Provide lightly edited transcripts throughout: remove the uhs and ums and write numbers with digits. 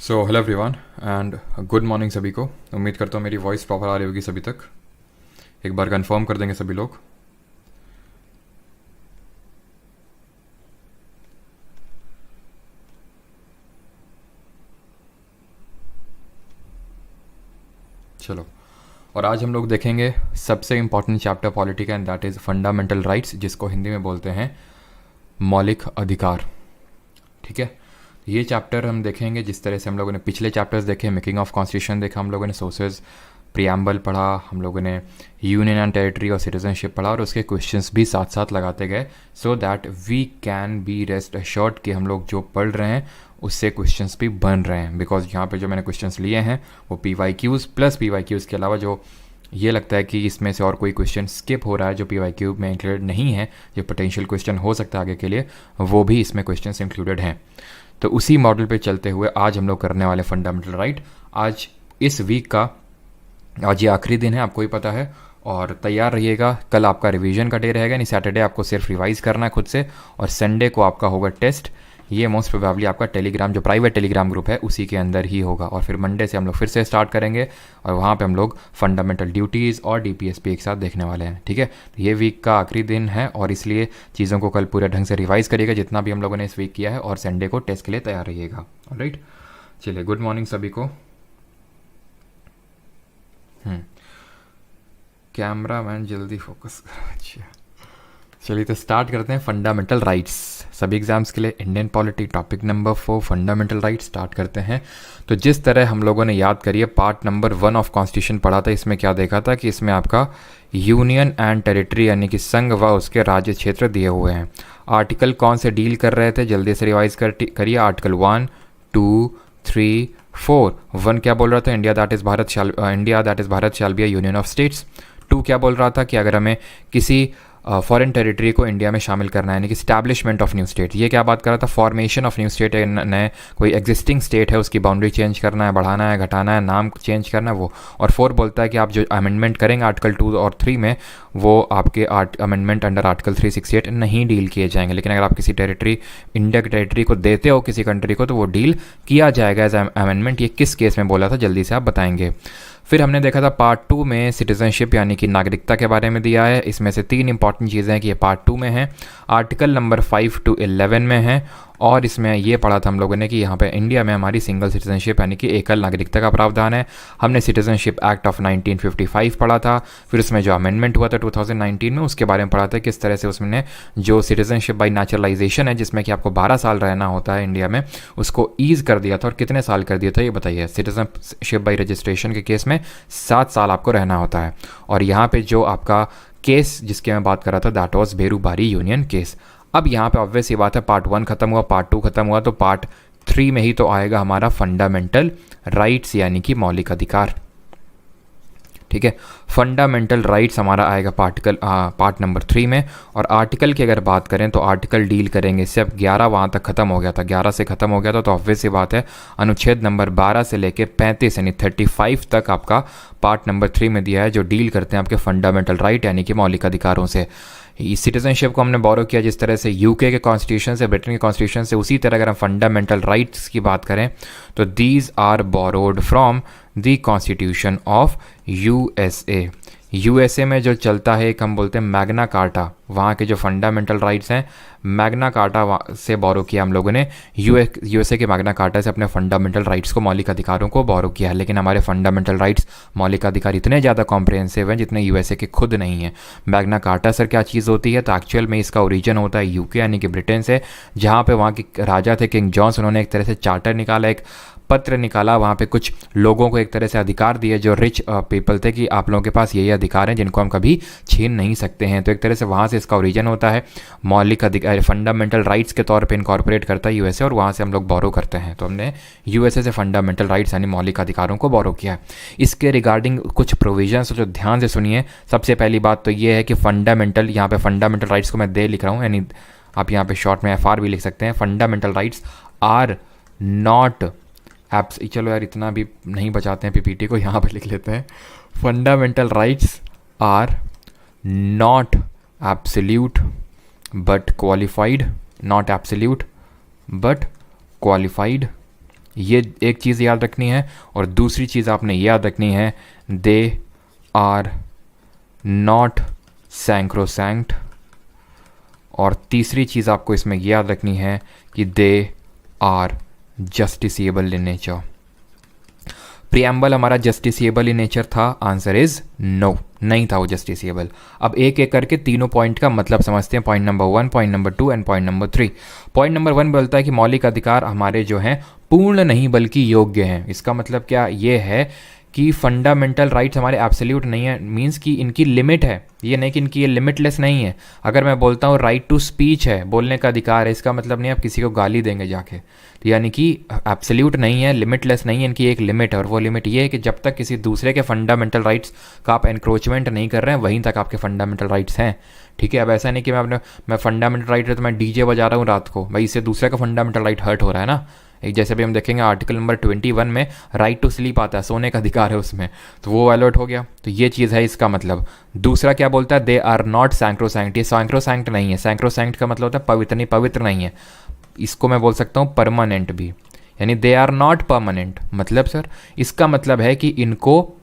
So hello everyone and good morning सभी को। उम्मीद करता हूँ मेरी वॉइस प्रॉपर आ रही होगी सभी तक। एक बार कंफर्म कर देंगे सभी लोग। चलो, और आज हम लोग देखेंगे सबसे इम्पॉर्टेंट चैप्टर पॉलिटी का, and that is fundamental rights, जिसको हिंदी में बोलते हैं मौलिक अधिकार। ठीक है, ये चैप्टर हम देखेंगे जिस तरह से हम लोगों ने पिछले चैप्टर्स देखे, मेकिंग ऑफ कॉन्स्टिट्यूशन देखा, हम लोगों ने सोर्सेज प्रियम्बल पढ़ा, हम लोगों ने यूनियन एंड टेरिटरी और सिटीजनशिप पढ़ा, और उसके क्वेश्चंस भी साथ साथ लगाते गए, so that we can be rest assured कि हम लोग जो पढ़ रहे हैं उससे क्वेश्चंस भी बन रहे हैं। बिकॉज यहाँ पे जो मैंने क्वेश्चंस लिए हैं वो PYQs प्लस PYQs के अलावा जो ये लगता है कि इसमें से और कोई क्वेश्चन स्किप हो रहा है जो PYQ में इंक्लूडेड नहीं है, जो पोटेंशियल क्वेश्चन हो सकता है आगे के लिए, वो भी इसमें क्वेश्चंस इंक्लूडेड हैं। तो उसी मॉडल पे चलते हुए आज हम लोग करने वाले फंडामेंटल राइट। आज इस वीक का आज ये आखिरी दिन है, आपको ही पता है, और तैयार रहिएगा। कल आपका रिवीजन का डे रहेगा, यानी सैटरडे आपको सिर्फ रिवाइज करना है खुद से, और संडे को आपका होगा टेस्ट। ये मोस्ट प्रोबेबली आपका टेलीग्राम, जो प्राइवेट टेलीग्राम ग्रुप है, उसी के अंदर ही होगा। और फिर मंडे से हम लोग फिर से स्टार्ट करेंगे, और वहाँ पे हम लोग फंडामेंटल ड्यूटीज़ और DPSP एक साथ देखने वाले हैं। ठीक है, तो ये वीक का आखिरी दिन है, और इसलिए चीज़ों को कल पूरे ढंग से रिवाइज करिएगा जितना भी हम लोगों ने इस वीक किया है, और संडे को टेस्ट के लिए तैयार रहिएगा। ऑलराइट, चलिए, गुड मॉर्निंग सभी को। कैमरा मैन जल्दी फोकस करो। अच्छा, चलिए तो स्टार्ट करते हैं फंडामेंटल राइट्स सभी एग्जाम्स के लिए। Indian polity topic number 4 fundamental rights start करते हैं। तो जिस तरह हम लोगों ने याद करिए पार्ट नंबर 1 ऑफ कॉन्स्टिट्यूशन पढ़ा था, इसमें क्या देखा था कि इसमें आपका यूनियन एंड टेरिटरी यानी कि संघ व उसके राज्य क्षेत्र दिए हुए हैं। आर्टिकल कौन से डील कर रहे थे, जल्दी से रिवाइज करिए। आर्टिकल 1, 2, 3, 4। 1 क्या बोल रहा था, India that is Bharat shall be a union of states. 2 क्या बोल रहा था कि अगर हमें किसी फॉरेन टेरिटरी को इंडिया में शामिल करना है, यानी कि स्टैब्लिशमेंट ऑफ न्यू स्टेट। ये क्या बात कर रहा था, फॉर्मेशन ऑफ न्यू स्टेट, नए कोई एग्जिस्टिंग स्टेट है उसकी बाउंड्री चेंज करना है, बढ़ाना है, घटाना है, नाम चेंज करना है वो। और 4 बोलता है कि आप जो अमेंडमेंट करेंगे आर्टिकल 2 और 3 में, वो आपके अमेंडमेंट अंडर आर्टिकल 368 नहीं डील किए जाएंगे। लेकिन अगर आप किसी टेरिटरी, इंडिया की टेरिटरी को देते हो किसी कंट्री को, तो वो डील किया जाएगा एज अमेंडमेंट। ये किस केस में बोला था, जल्दी से आप बताएंगे। फिर हमने देखा था पार्ट 2 में सिटीजनशिप यानी कि नागरिकता के बारे में दिया है। इसमें से 3 इंपॉर्टेंट चीज़ें हैं कि ये पार्ट 2 में है, आर्टिकल नंबर 5 to 11 में है, और इसमें ये पढ़ा था हम लोगों ने कि यहाँ पे इंडिया में हमारी सिंगल सिटीजनशिप यानी कि एकल नागरिकता का प्रावधान है। हमने सिटीजनशिप एक्ट ऑफ 1955 पढ़ा था। फिर उसमें जो अमेंडमेंट हुआ था 2019 में, उसके बारे में पढ़ा था किस तरह से उसमें जो सिटीजनशिप बाई नेचुरलाइजेशन है, जिसमें कि आपको 12 साल रहना होता है इंडिया में, उसको ईज कर दिया था। और कितने साल कर दिया था ये बताइए। सिटीजनशिप बाई रजिस्ट्रेशन के केस में 7 साल आपको रहना होता है। और यहाँ पे जो आपका केस जिसके मैं बात कर रहा था, that was Berubari union case. अब यहाँ पे ऑब्वियस ये बात है, पार्ट 1 खत्म हुआ, पार्ट 2 खत्म हुआ, तो पार्ट 3 में ही तो आएगा हमारा फंडामेंटल राइट्स यानी कि मौलिक अधिकार। ठीक है, फंडामेंटल राइट्स हमारा आएगा पार्ट नंबर 3 में। और आर्टिकल की अगर बात करें तो आर्टिकल डील करेंगे सिर्फ 11, वहाँ तक खत्म हो गया था, 11 से खत्म हो गया था। तो ऑब्वियस सी बात है, अनुच्छेद नंबर 12 से लेके 35 यानी 35 तक आपका पार्ट नंबर 3 में दिया है, जो डील करते हैं आपके फंडामेंटल राइट यानी कि मौलिक अधिकारों से। इस सिटीजनशिप को हमने बोरो किया जिस तरह से यूके के कॉन्स्टिट्यूशन से, ब्रिटेन के कॉन्स्टिट्यूशन से, उसी तरह अगर हम फंडामेंटल राइट्स की बात करें तो these are borrowed from the constitution of USA में जो चलता है एक हम बोलते हैं मैग्ना कार्टा, वहाँ के जो फंडामेंटल राइट्स हैं मैग्ना कार्टा से बोरो किया हम लोगों ने। यूएसए के मैग्ना कार्टा से अपने फंडामेंटल राइट्स को, मौलिक अधिकारों को बोरो किया है। लेकिन हमारे फंडामेंटल राइट्स, मौलिक अधिकार इतने ज़्यादा कॉम्प्रिहेंसिव हैं जितने यूएसए के खुद नहीं हैं। मैग्ना कार्टा सर क्या चीज़ होती है, तो एक्चुअल में इसका ओरिजिन होता है यूके यानी कि ब्रिटेन से, जहाँ पे वहाँ के राजा थे किंग जॉन्स, उन्होंने एक तरह से चार्टर निकाला, एक पत्र निकाला, वहाँ पे कुछ लोगों को एक तरह से अधिकार दिए जो रिच पीपल थे, कि आप लोगों के पास ये अधिकार हैं जिनको हम कभी छीन नहीं सकते हैं। तो एक तरह से वहाँ से इसका ओरिजिन होता है, मौलिक अधिकार फंडामेंटल राइट्स के तौर पे इनकॉर्पोरेट करता है यूएसए, और वहाँ से हम लोग बोरो करते हैं। तो हमने यूएसए से फंडामेंटल राइट्स यानी मौलिक अधिकारों को बोरो किया है। इसके रिगार्डिंग कुछ प्रोविजंस जो ध्यान से सुनिए। सबसे पहली बात तो ये है कि फंडामेंटल, यहाँ पे फंडामेंटल राइट्स को मैं दे लिख रहा हूँ, यानी आप यहाँ पे शॉर्ट में FR भी लिख सकते हैं। Fundamental rights are not apps, चलो यार इतना भी नहीं बचाते हैं PPT को, यहाँ पे लिख लेते हैं। Fundamental rights are not absolute but qualified, not absolute but qualified ये एक चीज़ याद रखनी है। और दूसरी चीज़ आपने याद रखनी है, दे आर नॉट सैंक्रोसैंक्ट। और तीसरी चीज़ आपको इसमें याद रखनी है कि they are justiciable in nature. Preamble हमारा जस्टिसिएबल इन नेचर था, आंसर इज नो, नहीं था वो जस्टिसिएबल। अब एक एक करके तीनों पॉइंट का मतलब समझते हैं, point number 1, point number 2 and point number 3। Point number 1 बोलता है कि मौलिक अधिकार हमारे जो हैं पूर्ण नहीं बल्कि योग्य हैं। इसका मतलब क्या ये है कि फंडामेंटल राइट्स हमारे एब्सोल्यूट नहीं है, मींस कि इनकी लिमिट है, ये नहीं कि इनकी ये लिमिटलेस नहीं है। अगर मैं बोलता हूँ राइट टू स्पीच है, बोलने का अधिकार है, इसका मतलब नहीं आप किसी को गाली देंगे जाके, तो यानी कि एब्सोल्यूट नहीं है, लिमिटलेस नहीं है, इनकी एक लिमिट है। और वो लिमिट ये है कि जब तक किसी दूसरे के फंडामेंटल राइट्स का आप एनक्रोचमेंट नहीं कर रहे हैं, वहीं तक आपके फंडामेंटल राइट्स हैं। ठीक है, अब ऐसा नहीं कि मैं फंडामेंटल राइट है तो मैं डीजे बजा रहा हूँ रात को, भाई इससे दूसरे का फंडामेंटल राइट हर्ट हो रहा है ना। एक जैसे भी हम देखेंगे आर्टिकल नंबर 21 में राइट टू स्लीप आता है, सोने का अधिकार है उसमें, तो वो अलर्ट हो गया। तो ये चीज़ है इसका मतलब। दूसरा क्या बोलता है, दे आर नॉट सैंक्रोसैंक्ट। ये सैंक्रोसैंक्ट नहीं है, सैंक्रोसैंक्ट का मतलब होता है पवित्र, नहीं पवित्र नहीं है। इसको मैं बोल सकता हूँ परमानेंट भी, यानी दे आर नॉट परमानेंट। मतलब सर इसका मतलब है कि इनको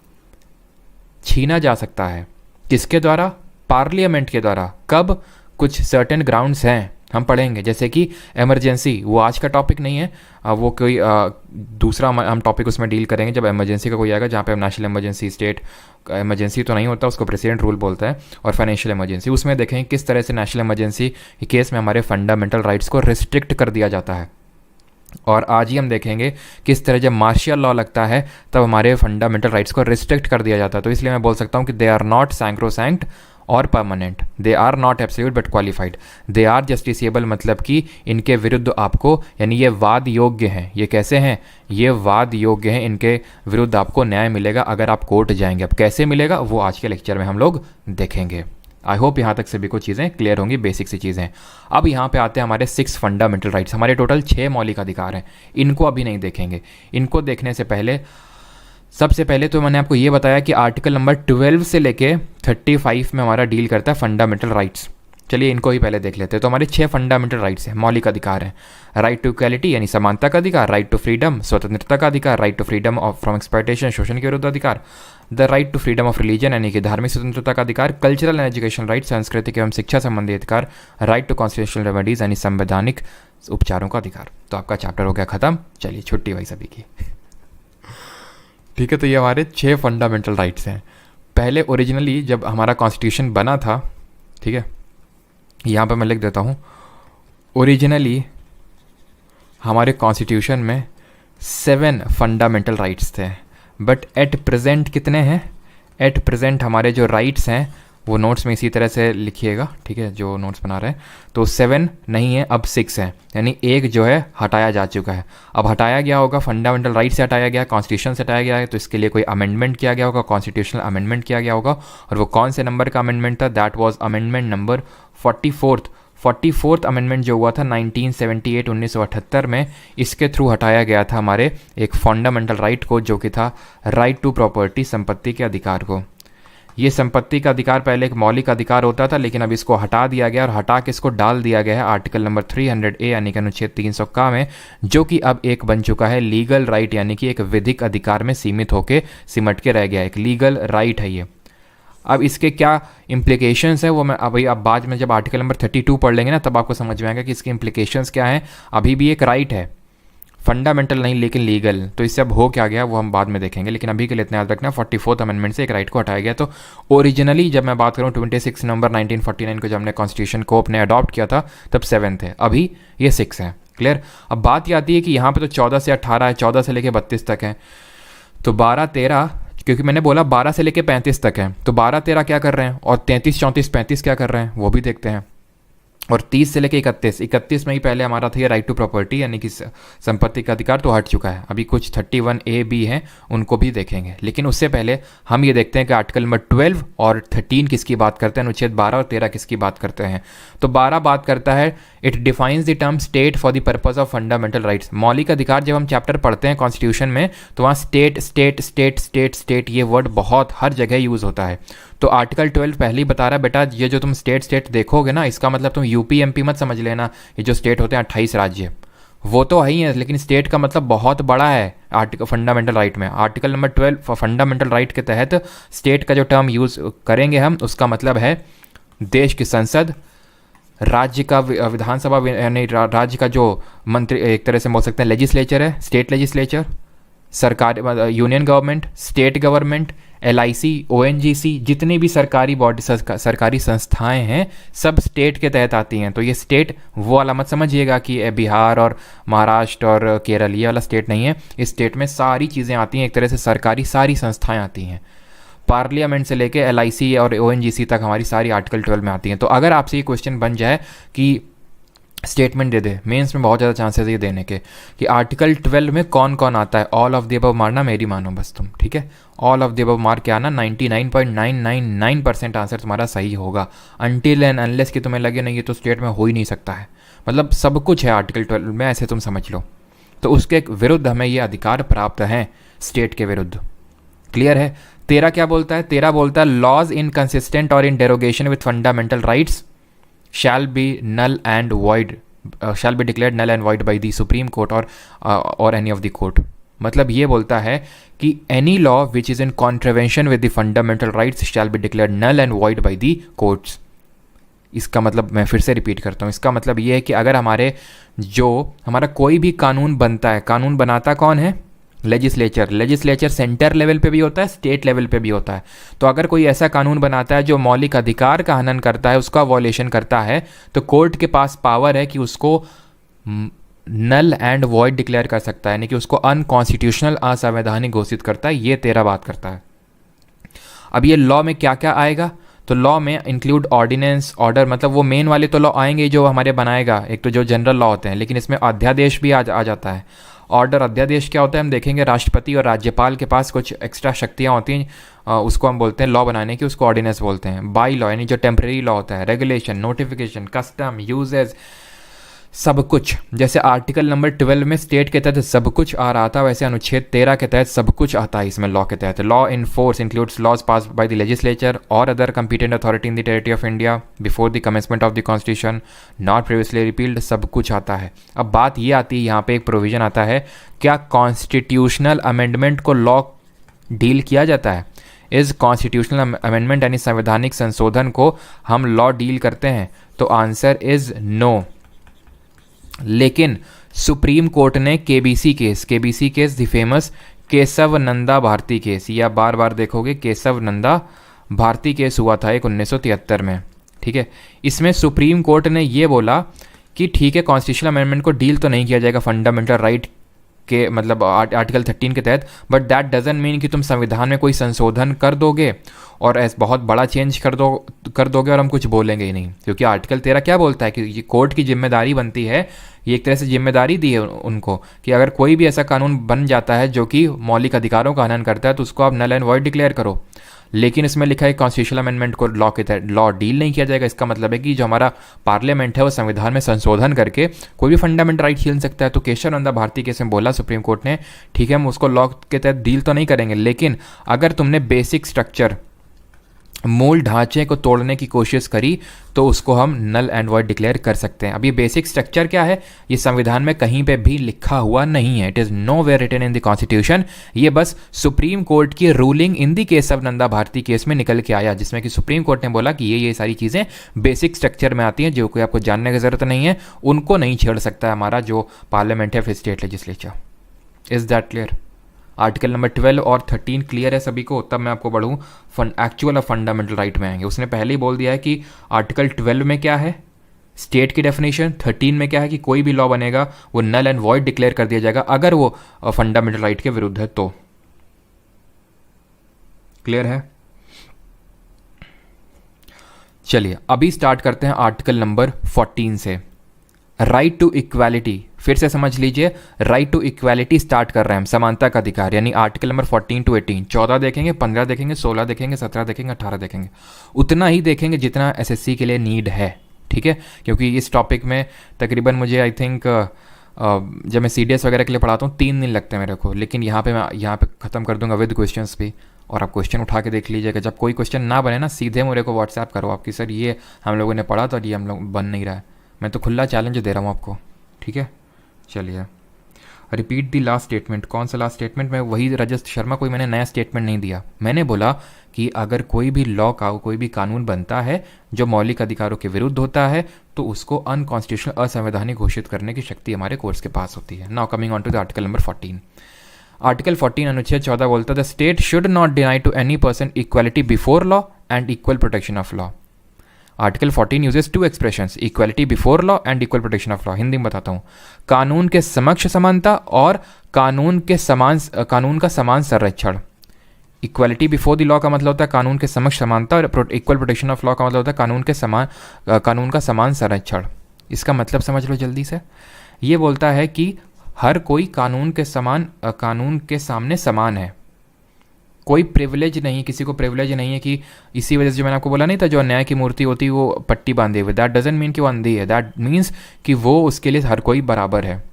छीना जा सकता है, किसके द्वारा, पार्लियामेंट के द्वारा। कब, कुछ सर्टेन ग्राउंड्स हैं, हम पढ़ेंगे, जैसे कि इमरजेंसी, वो आज का टॉपिक नहीं है, वो कोई दूसरा हम टॉपिक उसमें डील करेंगे जब इमरजेंसी का कोई आएगा, जहाँ पे हम नेशनल इमरजेंसी, स्टेट इमरजेंसी तो नहीं होता, उसको प्रेसिडेंट रूल बोलता है, और फाइनेंशियल इमरजेंसी, उसमें देखेंगे किस तरह से नेशनल इमरजेंसी के केस में हमारे फंडामेंटल राइट्स को रिस्ट्रिक्ट कर दिया जाता है। और आज ही हम देखेंगे किस तरह जब मार्शियल लॉ लगता है तब हमारे फंडामेंटल राइट्स को रिस्ट्रिक्ट कर दिया जाता है। तो इसलिए मैं बोल सकता हूँ कि दे आर नॉट सैंक्रोसैंक्ट और permanent, they are not absolute but qualified, they are justiciable, मतलब कि इनके विरुद्ध आपको, यानी ये वाद योग्य हैं। ये कैसे हैं, ये वाद योग्य हैं, इनके विरुद्ध आपको न्याय मिलेगा अगर आप कोर्ट जाएंगे। अब कैसे मिलेगा वो आज के लेक्चर में हम लोग देखेंगे। आई होप यहाँ तक सभी को चीज़ें क्लियर होंगी, बेसिक सी चीज़ें। अब यहाँ पे आते हैं हमारे 6 फंडामेंटल राइट्स। हमारे टोटल 6 मौलिक अधिकार हैं, इनको अभी नहीं देखेंगे। इनको देखने से पहले सबसे पहले तो मैंने आपको ये बताया कि आर्टिकल नंबर 12 से लेके 35 में हमारा डील करता है फंडामेंटल राइट्स। चलिए इनको ही पहले देख लेते हैं। तो हमारे 6 फंडामेंटल राइट्स हैं, मौलिक अधिकार हैं। राइट टू इक्वालिटी यानी समानता का अधिकार, राइट टू फ्रीडम स्वतंत्रता का अधिकार, right to freedom of from exploitation शोषण के विरुद्ध अधिकार, the right to freedom of religion यानी कि धार्मिक स्वतंत्रता का अधिकार, कल्चरल एंड एजुकेशन राइट सांस्कृतिक एवं शिक्षा संबंधी अधिकार, राइट टू कॉन्स्टिट्यूशनल रेमेडीज यानी संवैधानिक उपचारों का अधिकार। तो आपका चैप्टर हो गया खत्म, चलिए छुट्टी भाई सभी की। ठीक है, तो ये हमारे 6 फंडामेंटल राइट्स हैं। पहले ओरिजिनली जब हमारा कॉन्स्टिट्यूशन बना था, ठीक है, यहाँ पर मैं लिख देता हूँ, ओरिजिनली हमारे कॉन्स्टिट्यूशन में 7 फंडामेंटल राइट्स थे, बट एट प्रेजेंट कितने हैं, एट प्रेजेंट हमारे जो राइट्स हैं वो नोट्स में इसी तरह से लिखिएगा, ठीक है, जो नोट्स बना रहे हैं, तो 7 नहीं है, अब 6 है, यानी एक जो है हटाया जा चुका है। अब हटाया गया होगा, फंडामेंटल राइट से हटाया गया, कॉन्स्टिट्यूशन से हटाया गया है, तो इसके लिए कोई अमेंडमेंट किया गया होगा, कॉन्स्टिट्यूशनल अमेंडमेंट किया गया होगा। और वो कौन से नंबर का अमेंडमेंट था, that was amendment number 44th amendment जो हुआ था 1978 में, इसके थ्रू हटाया गया था हमारे एक फंडामेंटल राइट को, जो कि था राइट टू प्रॉपर्टी, संपत्ति के अधिकार को। ये संपत्ति का अधिकार पहले एक मौलिक अधिकार होता था, लेकिन अब इसको हटा दिया गया, और हटा के इसको डाल दिया गया है आर्टिकल नंबर 300A यानी कि अनुच्छेद 300 में, जो कि अब एक बन चुका है लीगल राइट, यानी कि एक विधिक अधिकार में सीमित होकर सिमट के रह गया, एक लीगल राइट है ये। अब इसके क्या इम्प्लीकेशंस हैं वो मैं अभी अब बाद में जब आर्टिकल नंबर 32 पढ़ लेंगे ना, तब आपको समझ में आएगा कि इसके इम्प्लीकेशंस क्या हैं। अभी भी एक राइट है, फंडामेंटल नहीं लेकिन लीगल, तो इससे अब हो क्या गया वो हम बाद में देखेंगे, लेकिन अभी के लिए इतना याद रखना 44th अमेंडमेंट से एक राइट को हटाया गया। तो ओरिजिनली जब मैं बात करूँ 26 नवंबर 1949 को जब हमने कॉन्स्टिट्यूशन को अपने अडॉप्ट किया था, तब 7 थे, अभी ये 6 है। क्लियर। अब बात ये आती है कि यहाँ पे तो 14 से 18 है, 14 से लेके 32 तक है, तो 12, 13, क्योंकि मैंने बोला 12 से लेके 35 तक है, तो 12, 13 क्या कर रहे हैं, और 33, 34, 35 क्या कर रहे हैं वो भी देखते हैं। और 30 से लेके 31 में ही पहले हमारा था ये राइट टू प्रॉपर्टी यानी कि संपत्ति का अधिकार, तो हट चुका है। अभी कुछ 31A, B हैं, उनको भी देखेंगे, लेकिन उससे पहले हम ये देखते हैं कि आर्टिकल नंबर 12 और 13 किसकी बात करते हैं, अनुच्छेद 12 और 13 किसकी बात करते हैं। तो 12 बात करता है, it defines the term state for the purpose of fundamental rights. मौलिक अधिकार जब हम चैप्टर पढ़ते हैं कॉन्स्टिट्यूशन में, तो वहाँ state state state state state ये वर्ड बहुत हर जगह यूज़ होता है। तो आर्टिकल 12 पहले ही बता रहा है, बेटा ये जो तुम स्टेट स्टेट देखोगे ना, इसका मतलब तुम यूपी एमपी मत समझ लेना, ये जो स्टेट होते हैं 28 राज्य वो तो है ही है, लेकिन स्टेट का मतलब बहुत बड़ा है आर्टिकल फंडामेंटल राइट में। आर्टिकल नंबर 12 फंडामेंटल राइट के तहत स्टेट का जो टर्म यूज़ करेंगे हम, उसका मतलब है देश की संसद, राज्य का विधानसभा, यानी राज्य का जो मंत्री, एक तरह से बोल सकते हैं लेजिस्लेचर है, स्टेट लेजिस्लेचर, सरकार union government, state government, LIC, ONGC, जितनी भी सरकारी बॉडी सरकारी संस्थाएं हैं सब स्टेट के तहत आती हैं। तो ये स्टेट वो वाला मत समझिएगा कि बिहार और महाराष्ट्र और केरल ये वाला स्टेट नहीं है। इस स्टेट में सारी चीज़ें आती हैं, एक तरह से सरकारी सारी संस्थाएं आती हैं, पार्लियामेंट से लेके LIC और ONGC तक हमारी सारी आर्टिकल 12 में आती हैं। तो अगर आपसे ये क्वेश्चन बन जाए कि स्टेटमेंट दे दे, मेंस में बहुत ज़्यादा चांसेस ये देने के कि आर्टिकल 12 में कौन कौन आता है, ऑल ऑफ द अबव मारना, मेरी मानो बस तुम, ठीक है। ऑल ऑफ द अबव मार के आना, 99.999% आंसर तुम्हारा सही होगा। अनटिल एंड अनलेस कि तुम्हें लगे नहीं ये तो स्टेट में हो ही नहीं सकता है, मतलब सब कुछ है आर्टिकल 12 में, ऐसे तुम समझ लो। तो उसके विरुद्ध हमें ये अधिकार प्राप्त हैं, स्टेट के विरुद्ध। क्लियर है। 13 क्या बोलता है? 13 बोलता है लॉज इनकंसिस्टेंट और in derogation with fundamental rights shall be null and void, shall be declared null and void by the Supreme Court or any of the court। मतलब ये बोलता है कि any law which is in contravention with the fundamental rights shall be declared null and void by the courts। इसका मतलब मैं फिर से रिपीट करता हूँ, इसका मतलब ये है कि अगर हमारा कोई भी कानून बनता है, कानून बनाता कौन है? लेजिस्लेचर सेंटर लेवल पे भी होता है, स्टेट लेवल पे भी होता है। तो अगर कोई ऐसा कानून बनाता है जो मौलिक अधिकार का हनन करता है, उसका वॉलेशन करता है, तो कोर्ट के पास पावर है कि उसको नल एंड वॉइड डिक्लेयर कर सकता है, यानी कि उसको अनकॉन्स्टिट्यूशनल, असंवैधानिक घोषित करता है। ये 13 बात करता है। अब ये लॉ में क्या क्या आएगा? तो लॉ में इंक्लूड ऑर्डिनेंस, ऑर्डर, मतलब वो मेन वाले तो लॉ आएंगे जो हमारे बनाएगा, एक तो जो जनरल लॉ होते हैं, लेकिन इसमें अध्यादेश भी आ जाता है। ऑर्डर, अध्यादेश क्या होता है हम देखेंगे। राष्ट्रपति और राज्यपाल के पास कुछ एक्स्ट्रा शक्तियाँ होती हैं, उसको हम बोलते हैं लॉ बनाने की, उसको ऑर्डिनेंस बोलते हैं। बाई लॉ यानी जो टेम्परेरी लॉ होता है, रेगुलेशन, नोटिफिकेशन, कस्टम, यूजेज, सब कुछ। जैसे आर्टिकल नंबर 12 में स्टेट के तहत सब कुछ आ रहा था, वैसे अनुच्छेद 13 के तहत सब कुछ आता है इसमें लॉ के तहत। Law in force includes laws passed by the legislature और other competent authority in the territory of India before the commencement of the constitution not previously repealed. सब कुछ आता है। अब बात ये आती है, यहाँ पे एक प्रोविजन आता है, क्या कॉन्स्टिट्यूशनल अमेंडमेंट को लॉ डील किया जाता है? इस कॉन्स्टिट्यूशनल अमेंडमेंट यानी संवैधानिक संशोधन को हम लॉ डील करते हैं? तो आंसर इज नो। लेकिन सुप्रीम कोर्ट ने KBC case the famous Kesavananda Bharati case, या बार बार देखोगे केशव नंदा भारती केस हुआ था एक 1973 में, ठीक है। इसमें सुप्रीम कोर्ट ने ये बोला कि ठीक है कॉन्स्टिट्यूशनल अमेंडमेंट को डील तो नहीं किया जाएगा फंडामेंटल राइट के मतलब आर्टिकल 13 के तहत, बट दैट डजंट मीन कि तुम संविधान में कोई संशोधन कर दोगे और ऐसा बहुत बड़ा चेंज कर दोगे और हम कुछ बोलेंगे ही नहीं। क्योंकि आर्टिकल 13 क्या बोलता है कि ये कोर्ट की जिम्मेदारी बनती है, ये एक तरह से जिम्मेदारी दी है उनको कि अगर कोई भी ऐसा कानून बन जाता है जो कि मौलिक अधिकारों का हनन करता है तो उसको आप नल एंड वॉइड डिक्लेयर करो। लेकिन इसमें लिखा है कॉन्स्टिट्यूशनल अमेंडमेंट को लॉ के तहत लॉ डील नहीं किया जाएगा। इसका मतलब है कि जो हमारा पार्लियामेंट है वो संविधान में संशोधन करके कोई भी फंडामेंटल राइट छीन सकता है। तो केशव नंदा भारती केस में बोला सुप्रीम कोर्ट ने ठीक है हम उसको लॉ के तहत डील तो नहीं करेंगे, लेकिन अगर तुमने बेसिक स्ट्रक्चर मूल ढांचे को तोड़ने की कोशिश करी तो उसको हम नल एंड वॉइड डिक्लेयर कर सकते हैं। अब ये बेसिक स्ट्रक्चर क्या है, ये संविधान में कहीं पे भी लिखा हुआ नहीं है। It is nowhere written in the constitution. ये बस सुप्रीम कोर्ट की ruling in the case of Nanda Bharati case में निकल के आया, जिसमें कि सुप्रीम कोर्ट ने बोला कि ये सारी चीज़ें बेसिक स्ट्रक्चर में आती हैं, जो कोई आपको जानने की ज़रूरत नहीं है, उनको नहीं छेड़ सकता है हमारा जो पार्लियामेंट है फिर state legislature. Is that clear? Article number 12 और 13 क्लियर है सभी को? तब मैं आपको बढ़ूँ एक्चुअल और फंडामेंटल राइट में आएंगे। उसने पहले ही बोल दिया है कि आर्टिकल 12 में क्या है स्टेट की डेफिनेशन, 13 में क्या है कि कोई भी लॉ बनेगा वो नल एंड वॉइड डिक्लेयर कर दिया जाएगा अगर वो फंडामेंटल राइट के विरुद्ध है तो। क्लियर है? चलिए अभी स्टार्ट करते हैं आर्टिकल नंबर 14 से। राइट टू इक्वालिटी, फिर से समझ लीजिए, राइट टू इक्वालिटी स्टार्ट कर रहे हैं हम, समानता का अधिकार, यानी आर्टिकल नंबर 14 to 18। 14 देखेंगे, 15 देखेंगे, 16 देखेंगे, 17 देखेंगे, 18 देखेंगे, उतना ही देखेंगे जितना एसएससी के लिए नीड है, ठीक है। क्योंकि इस टॉपिक में तकरीबन मुझे आई थिंक जब मैं सीडीएस वगैरह के लिए पढ़ाता हूँ 3 दिन लगते हैं मेरे को, लेकिन यहाँ पे मैं यहाँ पे ख़त्म कर दूंगा विद क्वेश्चंस भी, और आप क्वेश्चन उठा के देख लीजिएगा। जब कोई क्वेश्चन ना बने ना सीधे मेरे को व्हाट्सएप करो आपकी सर ये हम लोगों ने पढ़ा तो ये हम लोग बन नहीं रहा है। मैं तो खुला चैलेंज दे रहा हूँ आपको, ठीक है। चलिए, रिपीट दी लास्ट स्टेटमेंट। कौन सा लास्ट स्टेटमेंट? मैं वही रजत शर्मा, कोई मैंने नया स्टेटमेंट नहीं दिया। मैंने बोला कि अगर कोई भी लॉ का कोई भी कानून बनता है जो मौलिक अधिकारों के विरुद्ध होता है तो उसको अनकॉन्स्टिट्यूशनल, असंवैधानिक घोषित करने की शक्ति हमारे कोर्ट्स के पास होती है। Now coming on to the article number 14। Article 14 अनुच्छेद 14 बोलता है the state should not deny to any person equality before law and equal protection of law. Article 14 uses two expressions, equality before law and equal protection of law. Hindi में बताता हूँ, कानून के समक्ष समानता और कानून का समान संरक्षण। इक्वालिटी बिफोर द लॉ का मतलब होता है कानून के समक्ष समानता, और इक्वल प्रोटेक्शन ऑफ लॉ का मतलब होता है कानून का समान संरक्षण। इसका मतलब समझ लो जल्दी से। ये बोलता है कि हर कोई कानून के सामने समान है, कोई प्रिविलेज नहीं, किसी को प्रिविलेज नहीं है कि इसी वजह से जो मैंने आपको बोला नहीं था, जो अन्याय की मूर्ति होती है वो पट्टी बांधे हुए, दैट डजंट मीन कि वो अंधी है, दैट मीन्स कि वो उसके लिए हर कोई बराबर है।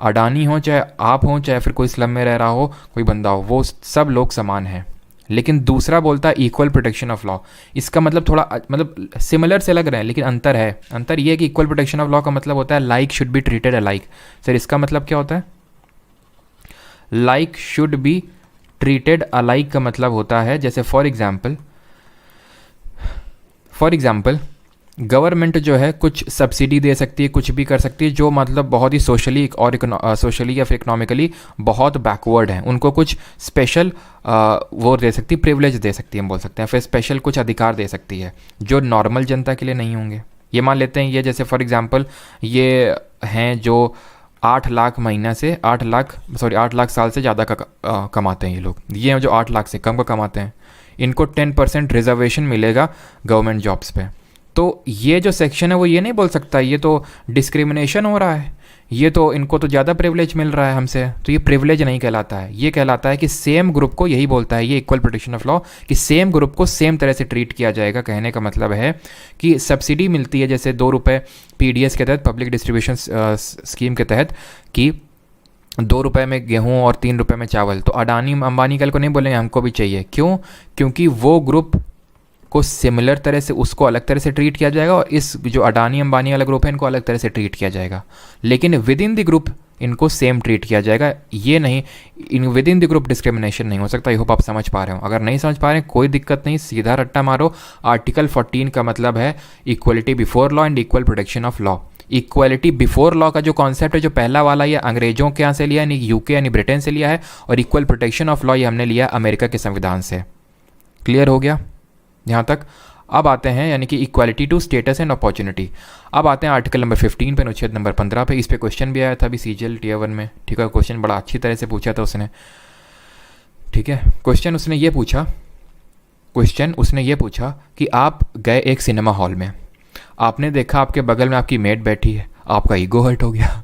अडानी हो चाहे आप हो, चाहे फिर कोई स्लम में रह रहा हो कोई बंदा हो, वो सब लोग समान हैं। लेकिन दूसरा बोलता है इक्वल प्रोटेक्शन ऑफ लॉ। इसका मतलब थोड़ा मतलब सिमिलर से लग रहे हैं लेकिन अंतर है। अंतर ये है कि इक्वल प्रोटेक्शन ऑफ लॉ का मतलब होता है like should be treated alike. Sir इसका मतलब क्या होता है? Like should be treated alike का मतलब होता है जैसे फॉर एग्जाम्पल गवर्नमेंट जो है कुछ सब्सिडी दे सकती है, कुछ भी कर सकती है जो मतलब बहुत ही सोशली या फिर इकोनॉमिकली बहुत बैकवर्ड हैं, उनको कुछ स्पेशल वो दे सकती है, प्रिविलेज दे सकती है, हम बोल सकते हैं, फिर स्पेशल कुछ अधिकार दे सकती है जो नॉर्मल जनता के लिए नहीं होंगे। ये मान लेते हैं, ये जैसे फॉर एग्जांपल ये हैं जो 8 लाख साल से ज़्यादा का कमाते हैं ये लोग, ये हैं जो 8 लाख से कम का कमाते हैं, इनको 10% रिजर्वेशन मिलेगा गवर्नमेंट जॉब्स पे। तो ये जो सेक्शन है वो ये नहीं बोल सकता ये तो डिस्क्रिमिनेशन हो रहा है, ये तो इनको तो ज़्यादा प्रिविलेज मिल रहा है हमसे, तो ये प्रिविलेज नहीं कहलाता है। ये कहलाता है कि सेम ग्रुप को, यही बोलता है ये इक्वल प्रोटेक्शन ऑफ लॉ, कि सेम ग्रुप को सेम तरह से ट्रीट किया जाएगा। कहने का मतलब है कि सब्सिडी मिलती है जैसे 2 रुपये PDS के तहत, पब्लिक डिस्ट्रीब्यूशन स्कीम के तहत, कि 2 रुपये में गेहूँ और 3 रुपये में चावल, तो अडानी अंबानी कल को नहीं बोलेंगे हमको भी चाहिए। क्यों? क्योंकि वो ग्रुप को सिमिलर तरह से उसको अलग तरह से ट्रीट किया जाएगा और इस जो अडानी अंबानी वाला ग्रुप है इनको अलग तरह से ट्रीट किया जाएगा, लेकिन विद इन द ग्रुप इनको सेम ट्रीट किया जाएगा। ये नहीं, in with in the group discrimination नहीं हो सकता। आई होप आप समझ पा रहे हो। अगर नहीं समझ पा रहे हैं कोई दिक्कत नहीं, सीधा रट्टा मारो। आर्टिकल 14 का मतलब है equality before law and equal protection of law. Equality before law का जो कॉन्सेप्ट है, जो पहला वाला, ये अंग्रेजों के यहाँ से लिया है, यानी यूके यानी ब्रिटेन से लिया है, और इक्वल प्रोटेक्शन ऑफ लॉ ये हमने लिया अमेरिका के संविधान से। क्लियर हो गया यहाँ तक? अब आते हैं यानी कि equality to status and opportunity. अब आते हैं आर्टिकल नंबर 15 पे, अनुच्छेद नंबर 15 पे। इस पे क्वेश्चन भी आया था अभी CGL Tier 1 में, ठीक है। क्वेश्चन बड़ा अच्छी तरह से पूछा था उसने, ठीक है। क्वेश्चन उसने ये पूछा कि आप गए एक सिनेमा हॉल में, आपने देखा आपके बगल में आपकी मेट बैठी है, आपका ईगो हर्ट हो गया।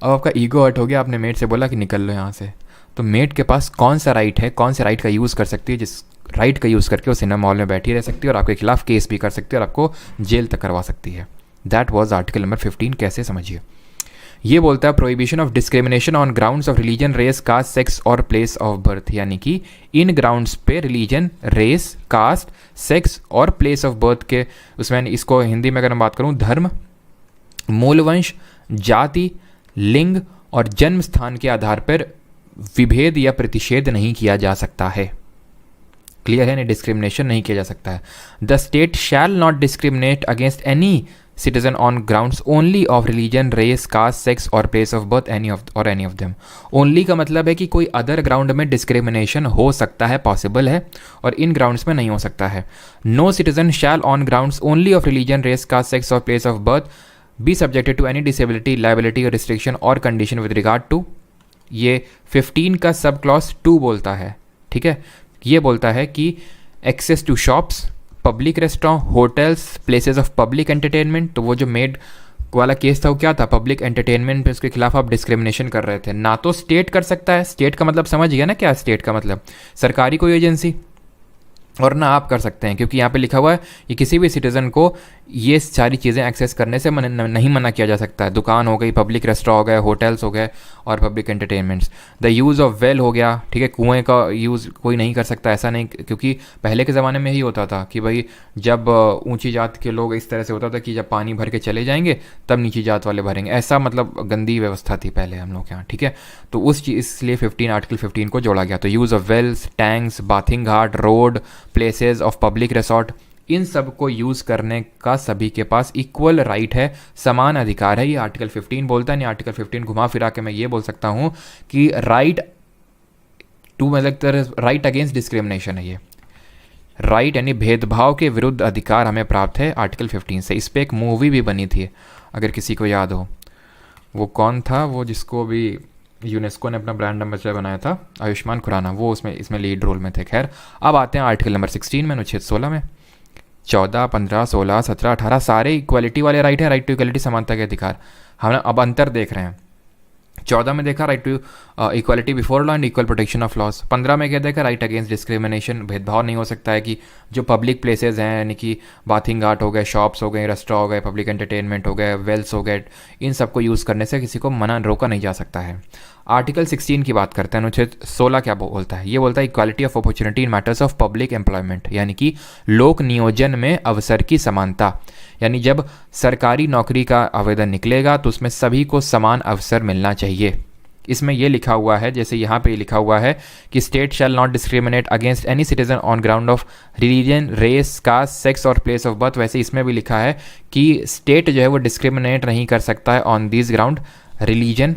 अब आपका ईगो हर्ट हो गया, आपने मेट से बोला कि निकल लो यहाँ से। तो मेट के पास कौन सा राइट है, कौन से राइट का यूज़ कर सकती है, जिस राइट का यूज़ करके वो सिनेमा हॉल में बैठी रह सकती है और आपके खिलाफ केस भी कर सकती है और आपको जेल तक करवा सकती है। That was article number 15। कैसे? समझिए। ये बोलता है prohibition of discrimination on grounds of religion, race, caste, sex और प्लेस ऑफ बर्थ। यानी कि इन ग्राउंड्स पे रिलीजन, रेस, कास्ट, सेक्स और प्लेस ऑफ बर्थ के, उसमें इसको हिंदी में अगर मैं बात करूँ, धर्म, मूलवंश, जाति, लिंग और जन्म स्थान के आधार पर विभेद या प्रतिषेध नहीं किया जा सकता है। क्लियर है? नहीं, डिस्क्रिमिनेशन नहीं किया जा सकता है। The state shall not discriminate against any citizen on grounds only of religion, race, caste, sex और place of birth any of them. Only का मतलब है कि कोई अदर ग्राउंड में डिस्क्रिमिनेशन हो सकता है, पॉसिबल है, और इन ग्राउंड्स में नहीं हो सकता है। No citizen shall on grounds only of religion, race, caste, sex और place of birth be subjected to any disability, liability और रिस्ट्रिक्शन और कंडीशन विद रिगार्ड टू। ये 15 का सब क्लॉज 2 बोलता है, ठीक है। ये बोलता है कि access to shops, public restaurant, hotels, places of public entertainment. तो वो जो मेड वाला केस था वो क्या था? पब्लिक एंटरटेनमेंट पे उसके खिलाफ आप डिस्क्रिमिनेशन कर रहे थे। ना तो स्टेट कर सकता है, स्टेट का मतलब समझ गया ना क्या? स्टेट का मतलब सरकारी कोई एजेंसी, और ना आप कर सकते हैं, क्योंकि यहाँ पे लिखा हुआ है कि किसी भी सिटीज़न को ये सारी चीज़ें एक्सेस करने से नहीं मना किया जा सकता है। दुकान हो गई, पब्लिक रेस्टोरेंट हो गए, होटल्स हो गए और public entertainments. The use of well हो गया, ठीक है, कुएं का यूज़ कोई नहीं कर सकता, ऐसा नहीं, क्योंकि पहले के ज़माने में ही होता था कि भाई जब ऊंची जात के लोग, इस तरह से होता था कि जब पानी भर के चले जाएंगे तब नीची जात वाले भरेंगे, ऐसा मतलब गंदी व्यवस्था थी पहले हम लोग के यहाँ, ठीक है। तो उस चीज़ इसलिए आर्टिकल 15 को जोड़ा गया। तो use of wells, tanks, bathing ghat, road, places of public resort, इन सब को यूज़ करने का सभी के पास इक्वल राइट है, समान अधिकार है। ये आर्टिकल 15 बोलता है। नहीं, आर्टिकल 15 घुमा फिरा के मैं ये बोल सकता हूँ कि राइट टू, मतलब राइट अगेंस्ट डिस्क्रिमिनेशन है ये। राइट यानी भेदभाव के विरुद्ध अधिकार हमें प्राप्त है आर्टिकल 15 से। इस पर एक मूवी भी बनी थी, अगर किसी को याद हो। वो कौन था, वो जिसको भी यूनेस्को ने अपना ब्रांड एम्बेसडर बनाया था, आयुष्मान खुराना, वो इसमें लीड रोल में थे। खैर, अब आते हैं आर्टिकल नंबर 16 में, अनुच्छेद 16 में। 14, 15, 16, 17, 18 सारे इक्वालिटी वाले राइट है, राइट टू इक्वालिटी, समानता के अधिकार। हम अब अंतर देख रहे हैं। 14 में देखा right to equality before law and equal protection of laws. 15 में क्या देखा, राइट अगेंस्ट डिस्क्रिमिनेशन, भेदभाव नहीं हो सकता है कि जो पब्लिक प्लेसेस हैं, यानी कि बाथिंग घाट हो गए, शॉप्स हो गए, रेस्टोरेंट हो गए, पब्लिक एंटरटेनमेंट हो गए, वेल्स हो गए, इन सबको यूज़ करने से किसी को मना रोका नहीं जा सकता है। आर्टिकल 16 की बात करते हैं। अनुच्छेद 16 क्या बोलता है? ये बोलता है equality of opportunity in matters of public employment, यानी कि लोक नियोजन में अवसर की समानता। यानी जब सरकारी नौकरी का आवेदन निकलेगा तो उसमें सभी को समान अवसर मिलना चाहिए। इसमें यह लिखा हुआ है, जैसे यहाँ पे लिखा हुआ है कि state shall not discriminate against any citizen on ground of religion, race, caste, sex और प्लेस ऑफ बर्थ। वैसे इसमें भी लिखा है कि स्टेट जो है वो डिस्क्रिमिनेट नहीं कर सकता है ऑन दिस ग्राउंड। रिलीजन,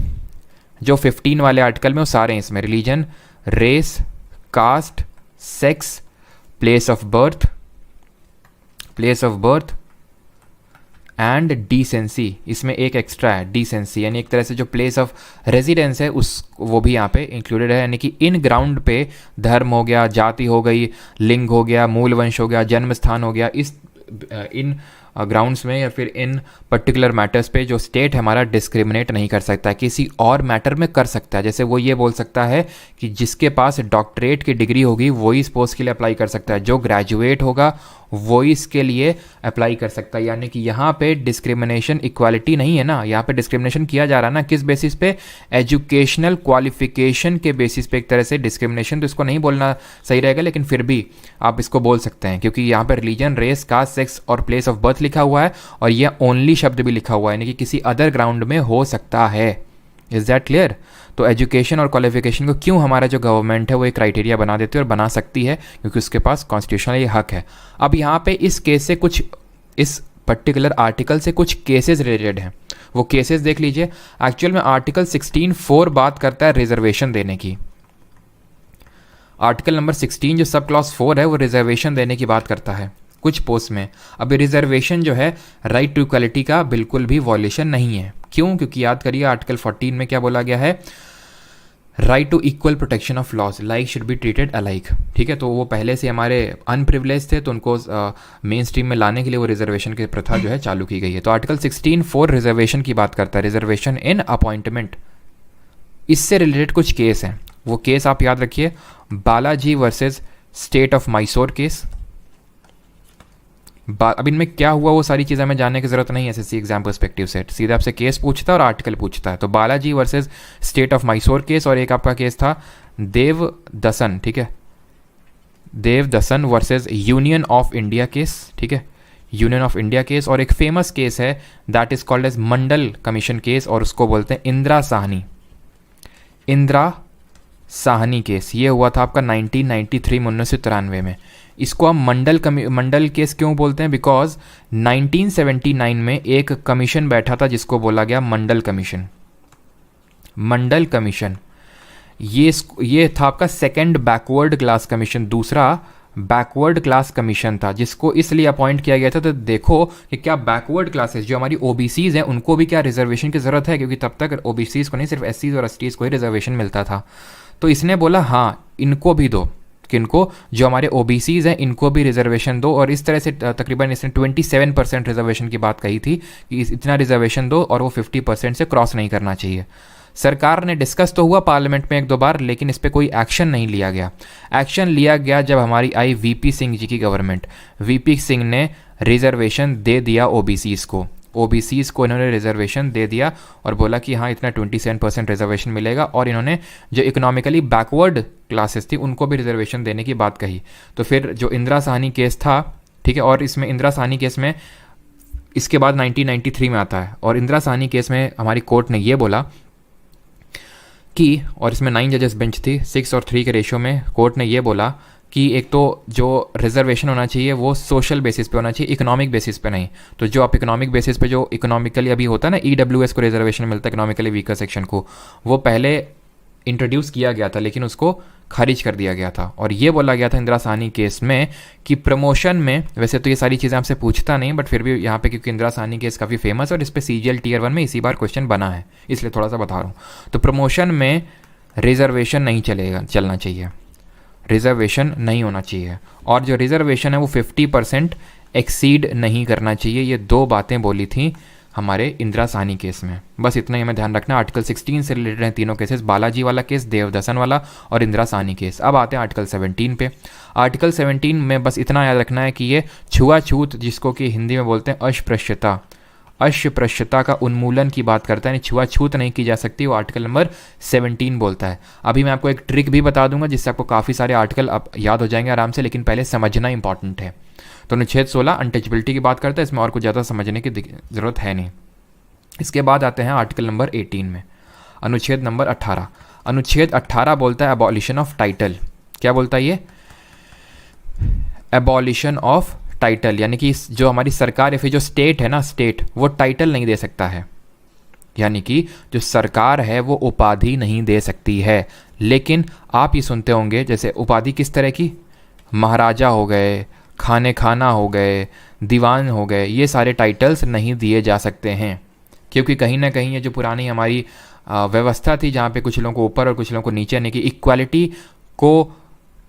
जो 15 वाले आर्टिकल में वो सारे हैं इसमें, religion, race, caste, sex, place of birth and decency. इसमें एक एक्स्ट्रा है, डिसेंसी, यानी एक तरह से जो प्लेस ऑफ रेजिडेंस है उस वो भी यहाँ पे इंक्लूडेड है। यानी कि इन ग्राउंड पे धर्म हो गया, जाति हो गई, लिंग हो गया, मूल वंश हो गया, जन्म स्थान हो गया, इन ग्राउंड्स में या फिर इन पर्टिकुलर मैटर्स पे जो स्टेट हमारा डिस्क्रिमिनेट नहीं कर सकता है, किसी और मैटर में कर सकता है। जैसे वो ये बोल सकता है कि जिसके पास डॉक्टरेट की डिग्री होगी वही इस पोस्ट के लिए अप्लाई कर सकता है, जो ग्रेजुएट होगा वो इसके लिए अप्लाई कर सकता है। यानी कि यहाँ पे डिस्क्रिमिनेशन, इक्वालिटी नहीं है ना, यहाँ पे डिस्क्रिमिनेशन किया जा रहा है ना, किस बेसिस पे? एजुकेशनल क्वालिफिकेशन के बेसिस पे एक तरह से डिस्क्रिमिनेशन। तो इसको नहीं बोलना सही रहेगा, लेकिन फिर भी आप इसको बोल सकते हैं, क्योंकि यहाँ पर रिलीजन, रेस, कास्ट, सेक्स और प्लेस ऑफ बर्थ लिखा हुआ है और यह ओनली शब्द भी लिखा हुआ है, यानी कि किसी अदर ग्राउंड में हो सकता है। Is that clear? तो एजुकेशन और क्वालिफिकेशन को क्यों हमारा जो गवर्नमेंट है वो एक क्राइटेरिया बना देती है और बना सकती है, क्योंकि उसके पास कॉन्स्टिट्यूशनल ये हक है। अब यहाँ पे इस केस से कुछ, इस पर्टिकुलर आर्टिकल से कुछ केसेस रिलेटेड हैं, वो केसेस देख लीजिए। एक्चुअल में आर्टिकल 16(4) बात करता है रिजर्वेशन देने की। आर्टिकल नंबर 16 जो सब क्लॉज 4 है वो रिजर्वेशन देने की बात करता है कुछ पोस्ट में। अब रिजर्वेशन जो है राइट टू इक्वालिटी का बिल्कुल भी वॉल्यूशन नहीं है। क्यों? क्योंकि याद करिए आर्टिकल 14 में क्या बोला गया है, right to equal protection of laws, like should be treated alike. ठीक है, तो वो पहले से हमारे अनप्रिविलेज थे, तो उनको मेन स्ट्रीम में लाने के लिए वो रिजर्वेशन की प्रथा जो है चालू की गई है। तो आर्टिकल 16(4) रिजर्वेशन की बात करता है, रिजर्वेशन इन अपॉइंटमेंट। इससे रिलेटेड कुछ केस हैं, वो केस आप याद रखिए, Balaji versus state of Mysore case. अब इनमें क्या हुआ वो सारी चीज़ें हमें जानने की जरूरत नहीं है एसएससी एग्जाम पर्सपेक्टिव से, सीधा आपसे केस पूछता है और आर्टिकल पूछता है। तो Balaji versus state of Mysore case, और एक आपका केस था देवदसन, ठीक है, Devadasan versus union of India case, ठीक है, यूनियन ऑफ इंडिया केस। और एक फेमस केस है that is called as Mandal commission case, और उसको बोलते हैं इंदिरा साहनी केस। ये हुआ था आपका 1993 में, 1993 में। इसको हम मंडल केस क्यों बोलते हैं? बिकॉज 1979 में एक कमीशन बैठा था जिसको बोला गया मंडल कमीशन। ये था आपका सेकंड बैकवर्ड क्लास कमीशन, दूसरा बैकवर्ड क्लास कमीशन था, जिसको इसलिए अपॉइंट किया गया था तो देखो कि क्या बैकवर्ड क्लासेस जो हमारी ओबीसीज हैं उनको भी क्या रिजर्वेशन की ज़रूरत है, क्योंकि तब तक ओबीसीज को नहीं, सिर्फ एससीज और एसटीज को ही रिजर्वेशन मिलता था। तो इसने बोला हाँ इनको भी दो, किनको? जो हमारे ओबीसीज हैं इनको भी रिजर्वेशन दो। और इस तरह से तकरीबन इसने 27% रिजर्वेशन की बात कही थी कि इतना रिजर्वेशन दो और वो 50% से क्रॉस नहीं करना चाहिए। सरकार ने डिस्कस तो हुआ पार्लियामेंट में एक दो बार, लेकिन इस पर कोई एक्शन नहीं लिया गया। एक्शन लिया गया जब हमारी आई वीपी सिंह जी की गवर्नमेंट। वीपी सिंह ने रिजर्वेशन दे दिया ओबीसीज़ को, ओबीसीज़ को इन्होंने रिजर्वेशन दे दिया और बोला कि हाँ इतना 27% रिजर्वेशन मिलेगा, और इन्होंने जो इकोनॉमिकली बैकवर्ड क्लासेस थी उनको भी रिजर्वेशन देने की बात कही। तो फिर जो इंदिरा साहनी केस था, ठीक है, और इसमें इंदिरा साहनी केस में इसके बाद 1993 में आता है, और इंदिरा साहनी केस में हमारी कोर्ट ने ये बोला कि, और इसमें 9 जजेस बेंच थी, 6 और 3 के रेशियो में कोर्ट ने ये बोला कि एक तो जो रिजर्वेशन होना चाहिए वो सोशल बेसिस पे होना चाहिए, इकोनॉमिक बेसिस पे नहीं। तो जो आप इकोनॉमिक बेसिस पे जो इकोनॉमिकली अभी होता है ना, ईडब्ल्यूएस को रिजर्वेशन मिलता है इकोनॉमिकली वीकर सेक्शन को, वो पहले इंट्रोड्यूस किया गया था लेकिन उसको खारिज कर दिया गया था। और ये बोला गया था इंदिरा साहनी केस में कि प्रमोशन में, वैसे तो ये सारी चीज़ें आपसे पूछता नहीं बट फिर भी यहाँ पे क्योंकि इंदिरा साहनी केस काफ़ी फेमस है और इस पर CGL Tier 1 में इसी बार क्वेश्चन बना है, इसलिए थोड़ा सा बता रहा हूँ। तो प्रमोशन में रिजर्वेशन नहीं चलना चाहिए, रिजर्वेशन नहीं होना चाहिए, और जो रिजर्वेशन है वो 50% एक्सीड नहीं करना चाहिए। ये दो बातें बोली थी हमारे इंदिरा साहनी केस में। बस इतना ही हमें ध्यान रखना। आर्टिकल 16 से रिलेटेड हैं तीनों केसेस, बालाजी वाला केस, देवदसन वाला और इंदिरा साहनी केस। अब आते हैं आर्टिकल 17 पे। आर्टिकल 17 में बस इतना याद रखना है कि ये छुआछूत, जिसको कि हिंदी में बोलते हैं अस्पृश्यता, अस्पृश्यता का उन्मूलन की बात करता है, यानी छुआछूत नहीं की जा सकती, वो आर्टिकल नंबर 17 बोलता है। अभी मैं आपको एक ट्रिक भी बता दूंगा जिससे आपको काफ़ी सारे आर्टिकल आप याद हो जाएंगे आराम से, लेकिन पहले समझना इंपॉर्टेंट है। तो अनुच्छेद 16 अनटचेबिलिटी की बात करता है, इसमें और कुछ ज़्यादा समझने की ज़रूरत है नहीं। इसके बाद आते हैं आर्टिकल नंबर 18 में, अनुच्छेद नंबर 18। अनुच्छेद 18 बोलता है अबॉलिशन ऑफ टाइटल। क्या बोलता है ये? एबॉलिशन ऑफ टाइटल, यानी कि जो हमारी सरकार या फिर जो स्टेट है ना, स्टेट वो टाइटल नहीं दे सकता है, यानी कि जो सरकार है वो उपाधि नहीं दे सकती है। लेकिन आप ये सुनते होंगे जैसे उपाधि किस तरह की, महाराजा हो गए, खाना हो गए, दीवान हो गए, ये सारे टाइटल्स नहीं दिए जा सकते हैं, क्योंकि कहीं ना कहीं ये जो पुरानी हमारी व्यवस्था थी जहाँ पे कुछ लोगों को ऊपर और कुछ लोगों को नीचे, यानी कि इक्वालिटी को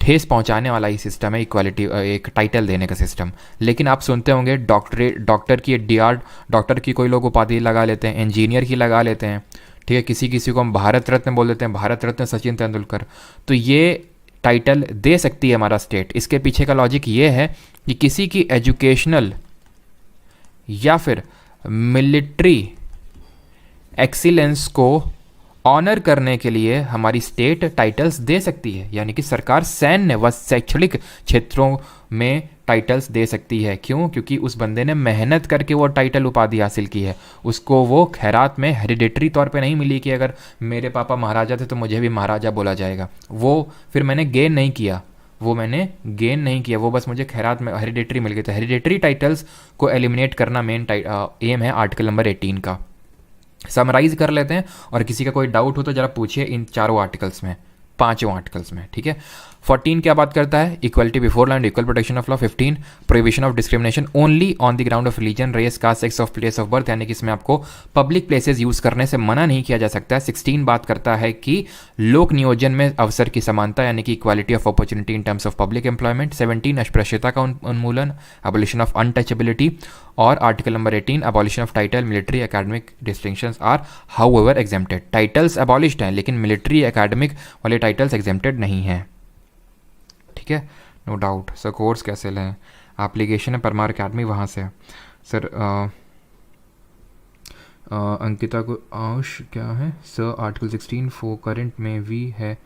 ठेस पहुंचाने वाला ही सिस्टम है इक्वालिटी, एक टाइटल देने का सिस्टम। लेकिन आप सुनते होंगे डॉक्टर की डॉक्टर की कोई लोग उपाधि लगा लेते हैं, इंजीनियर की लगा लेते हैं, ठीक है, किसी को हम भारत रत्न बोल देते हैं, भारत रत्न सचिन तेंदुलकर। तो ये टाइटल दे सकती है हमारा स्टेट। इसके पीछे का लॉजिक ये है कि किसी की एजुकेशनल या फिर मिलिट्री एक्सीलेंस को ऑनर करने के लिए हमारी स्टेट टाइटल्स दे सकती है, यानी कि सरकार सैन्य व शैक्षणिक क्षेत्रों में टाइटल्स दे सकती है। क्यों? क्योंकि उस बंदे ने मेहनत करके वो टाइटल उपाधि हासिल की है, उसको वो खैरात में हेरिडेटरी तौर पे नहीं मिली कि अगर मेरे पापा महाराजा थे तो मुझे भी महाराजा बोला जाएगा। वो फिर मैंने गेन नहीं किया, वो बस मुझे खैरात में हेरिडेटरी मिल गई। तो हेरिडेटरी टाइटल्स को एलिमिनेट करना मेन एम है आर्टिकल नंबर 18 का। समराइज कर लेते हैं, और किसी का कोई डाउट हो तो जरा पूछिए इन चारों आर्टिकल्स में, पांचों आर्टिकल्स में, ठीक है। 14 क्या बात करता है? Equality before law and equal protection of law. 15 prohibition of discrimination only on the ground of religion, race, caste, sex of place of birth, यानी कि इसमें आपको पब्लिक प्लेसेस यूज करने से मना नहीं किया जा सकता है। 16 बात करता है कि लोक नियोजन में अवसर की समानता, यानी कि equality of opportunity in terms of public employment. 17 अस्पृश्यता का उन्मूलन, एबॉलिशन ऑफ अनटचेबिलिटी। और article number 18 abolition of title, military academic distinctions are however exempted. Titles abolished हैं लेकिन मिलिट्री एकेडमिक वाले टाइटल्स एग्जेम्प्टेड नहीं हैं, ठीक है, नो डाउट। सर कोर्स कैसे लें? एप्लीकेशन है परमार अकेडमी, वहाँ से। सर अंकिता को क्या है सर? आर्टिकल 16 फॉर करंट में भी है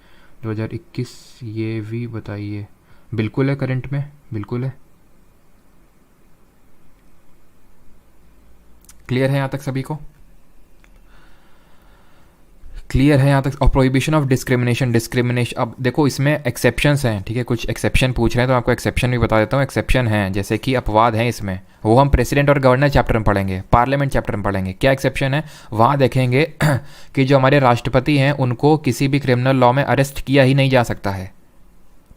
2021, ये भी बताइए। बिल्कुल है, करंट में बिल्कुल है। क्लियर है यहाँ तक सभी को? क्लियर है यहाँ तक? और प्रोहिबिशन ऑफ डिस्क्रिमिनेशन, अब देखो इसमें एक्सेप्शंस हैं, ठीक है, कुछ एक्सेप्शन पूछ रहे हैं तो आपको एक्सेप्शन भी बता देता हूँ। एक्सेप्शन हैं जैसे कि अपवाद हैं इसमें, वो हम प्रेसिडेंट और गवर्नर चैप्टर में पढ़ेंगे, पार्लियामेंट चैप्टर में पढ़ेंगे। क्या एक्सेप्शन है वहाँ देखेंगे कि जो हमारे राष्ट्रपति हैं उनको किसी भी क्रिमिनल लॉ में अरेस्ट किया ही नहीं जा सकता है,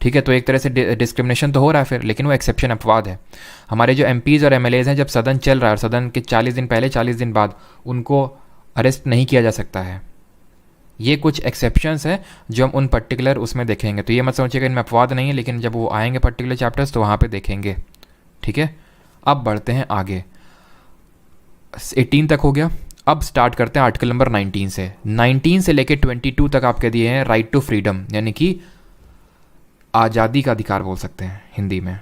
ठीक है। तो एक तरह से डिस्क्रिमिनेशन तो हो रहा है फिर, लेकिन वो एक्सेप्शन अपवाद है। हमारे जो एमपीज़ और एमएलएज़ हैं, जब सदन चल रहा है और सदन के 40 दिन पहले 40 दिन बाद उनको अरेस्ट नहीं किया जा सकता है। ये कुछ एक्सेप्शंस हैं जो हम उन पर्टिकुलर उसमें देखेंगे। तो ये मत सोचिएगा इनमें अपवाद नहीं है, लेकिन जब वो आएंगे पर्टिकुलर चैप्टर्स तो वहाँ पे देखेंगे, ठीक है। अब बढ़ते हैं आगे। 18 तक हो गया। अब स्टार्ट करते हैं आर्टिकल नंबर 19 से। 19 से लेके 22 तक आपके दिए हैं राइट टू फ्रीडम, यानी कि आज़ादी का अधिकार बोल सकते हैं हिंदी में,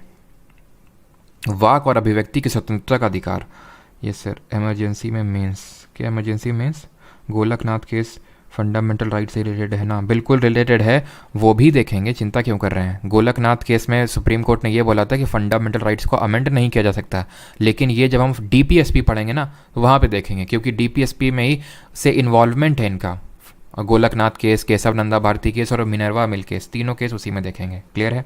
वाक और अभिव्यक्ति की स्वतंत्रता का अधिकार। ये सर इमरजेंसी में मीन्स क्या, emergency means Golaknath case fundamental right से रिलेटेड है ना, बिल्कुल रिलेटेड है, वो भी देखेंगे, चिंता क्यों कर रहे हैं। गोलकनाथ केस में सुप्रीम कोर्ट ने ये बोला था कि फंडामेंटल राइट्स को अमेंड नहीं किया जा सकता, लेकिन ये जब हम डीपीएसपी पढ़ेंगे ना तो वहाँ पे देखेंगे, क्योंकि डीपीएसपी में ही से इन्वॉल्वमेंट है इनका। गोलकनाथ केस, केशव नंदा भारती केस और मिनर्वा मिल केस, तीनों केस उसी में देखेंगे। क्लियर है।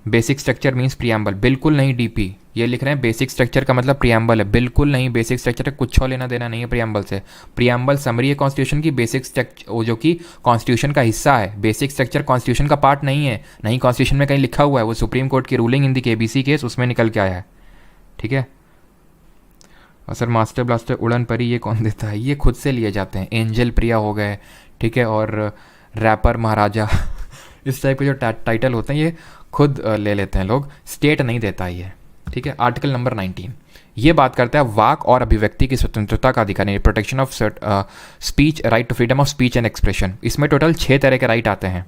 बेसिक स्ट्रक्चर मीन्स प्रियम्बल, बिल्कुल नहीं डीपी, ये लिख रहे हैं बेसिक स्ट्रक्चर का मतलब प्रियम्बल है, बिल्कुल नहीं। बेसिक स्ट्रक्चर का कुछ लेना देना नहीं है प्रियम्बल से। प्रियम्बल समरी है कॉन्स्टिट्यूशन की, बेसिक स्ट्रक्चर वो जो कि कॉन्स्टिट्यूशन का हिस्सा है, बेसिक स्ट्रक्चर कॉन्स्टिट्यूशन का पार्ट नहीं है, नहीं कॉन्स्टिट्यूशन में कहीं लिखा हुआ है, वो सुप्रीम कोर्ट की रूलिंग इन दी केबीसी केस उसमें निकल के आया है। ठीक है। और सर मास्टर ब्लास्टर उड़न परी ये कौन देता है, ये खुद से लिए जाते हैं, एंजल प्रिया हो गए, ठीक है, और रैपर महाराजा इस टाइप के जो टाइटल होते हैं ये खुद ले लेते हैं लोग, स्टेट नहीं देता ये। ठीक है। आर्टिकल नंबर 19 ये बात करता है वाक और अभिव्यक्ति की स्वतंत्रता का अधिकार, protection of speech, right to freedom of speech and expression. इसमें टोटल 6 तरह के राइट आते हैं।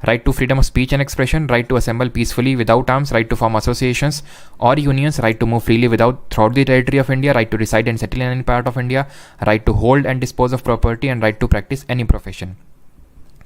Right to freedom of speech and expression, right to assemble peacefully without arms, right to form associations और unions, right to move freely without through the territory of India, right to reside and settle in any part of India, right to hold and dispose of property and right to practise any profession.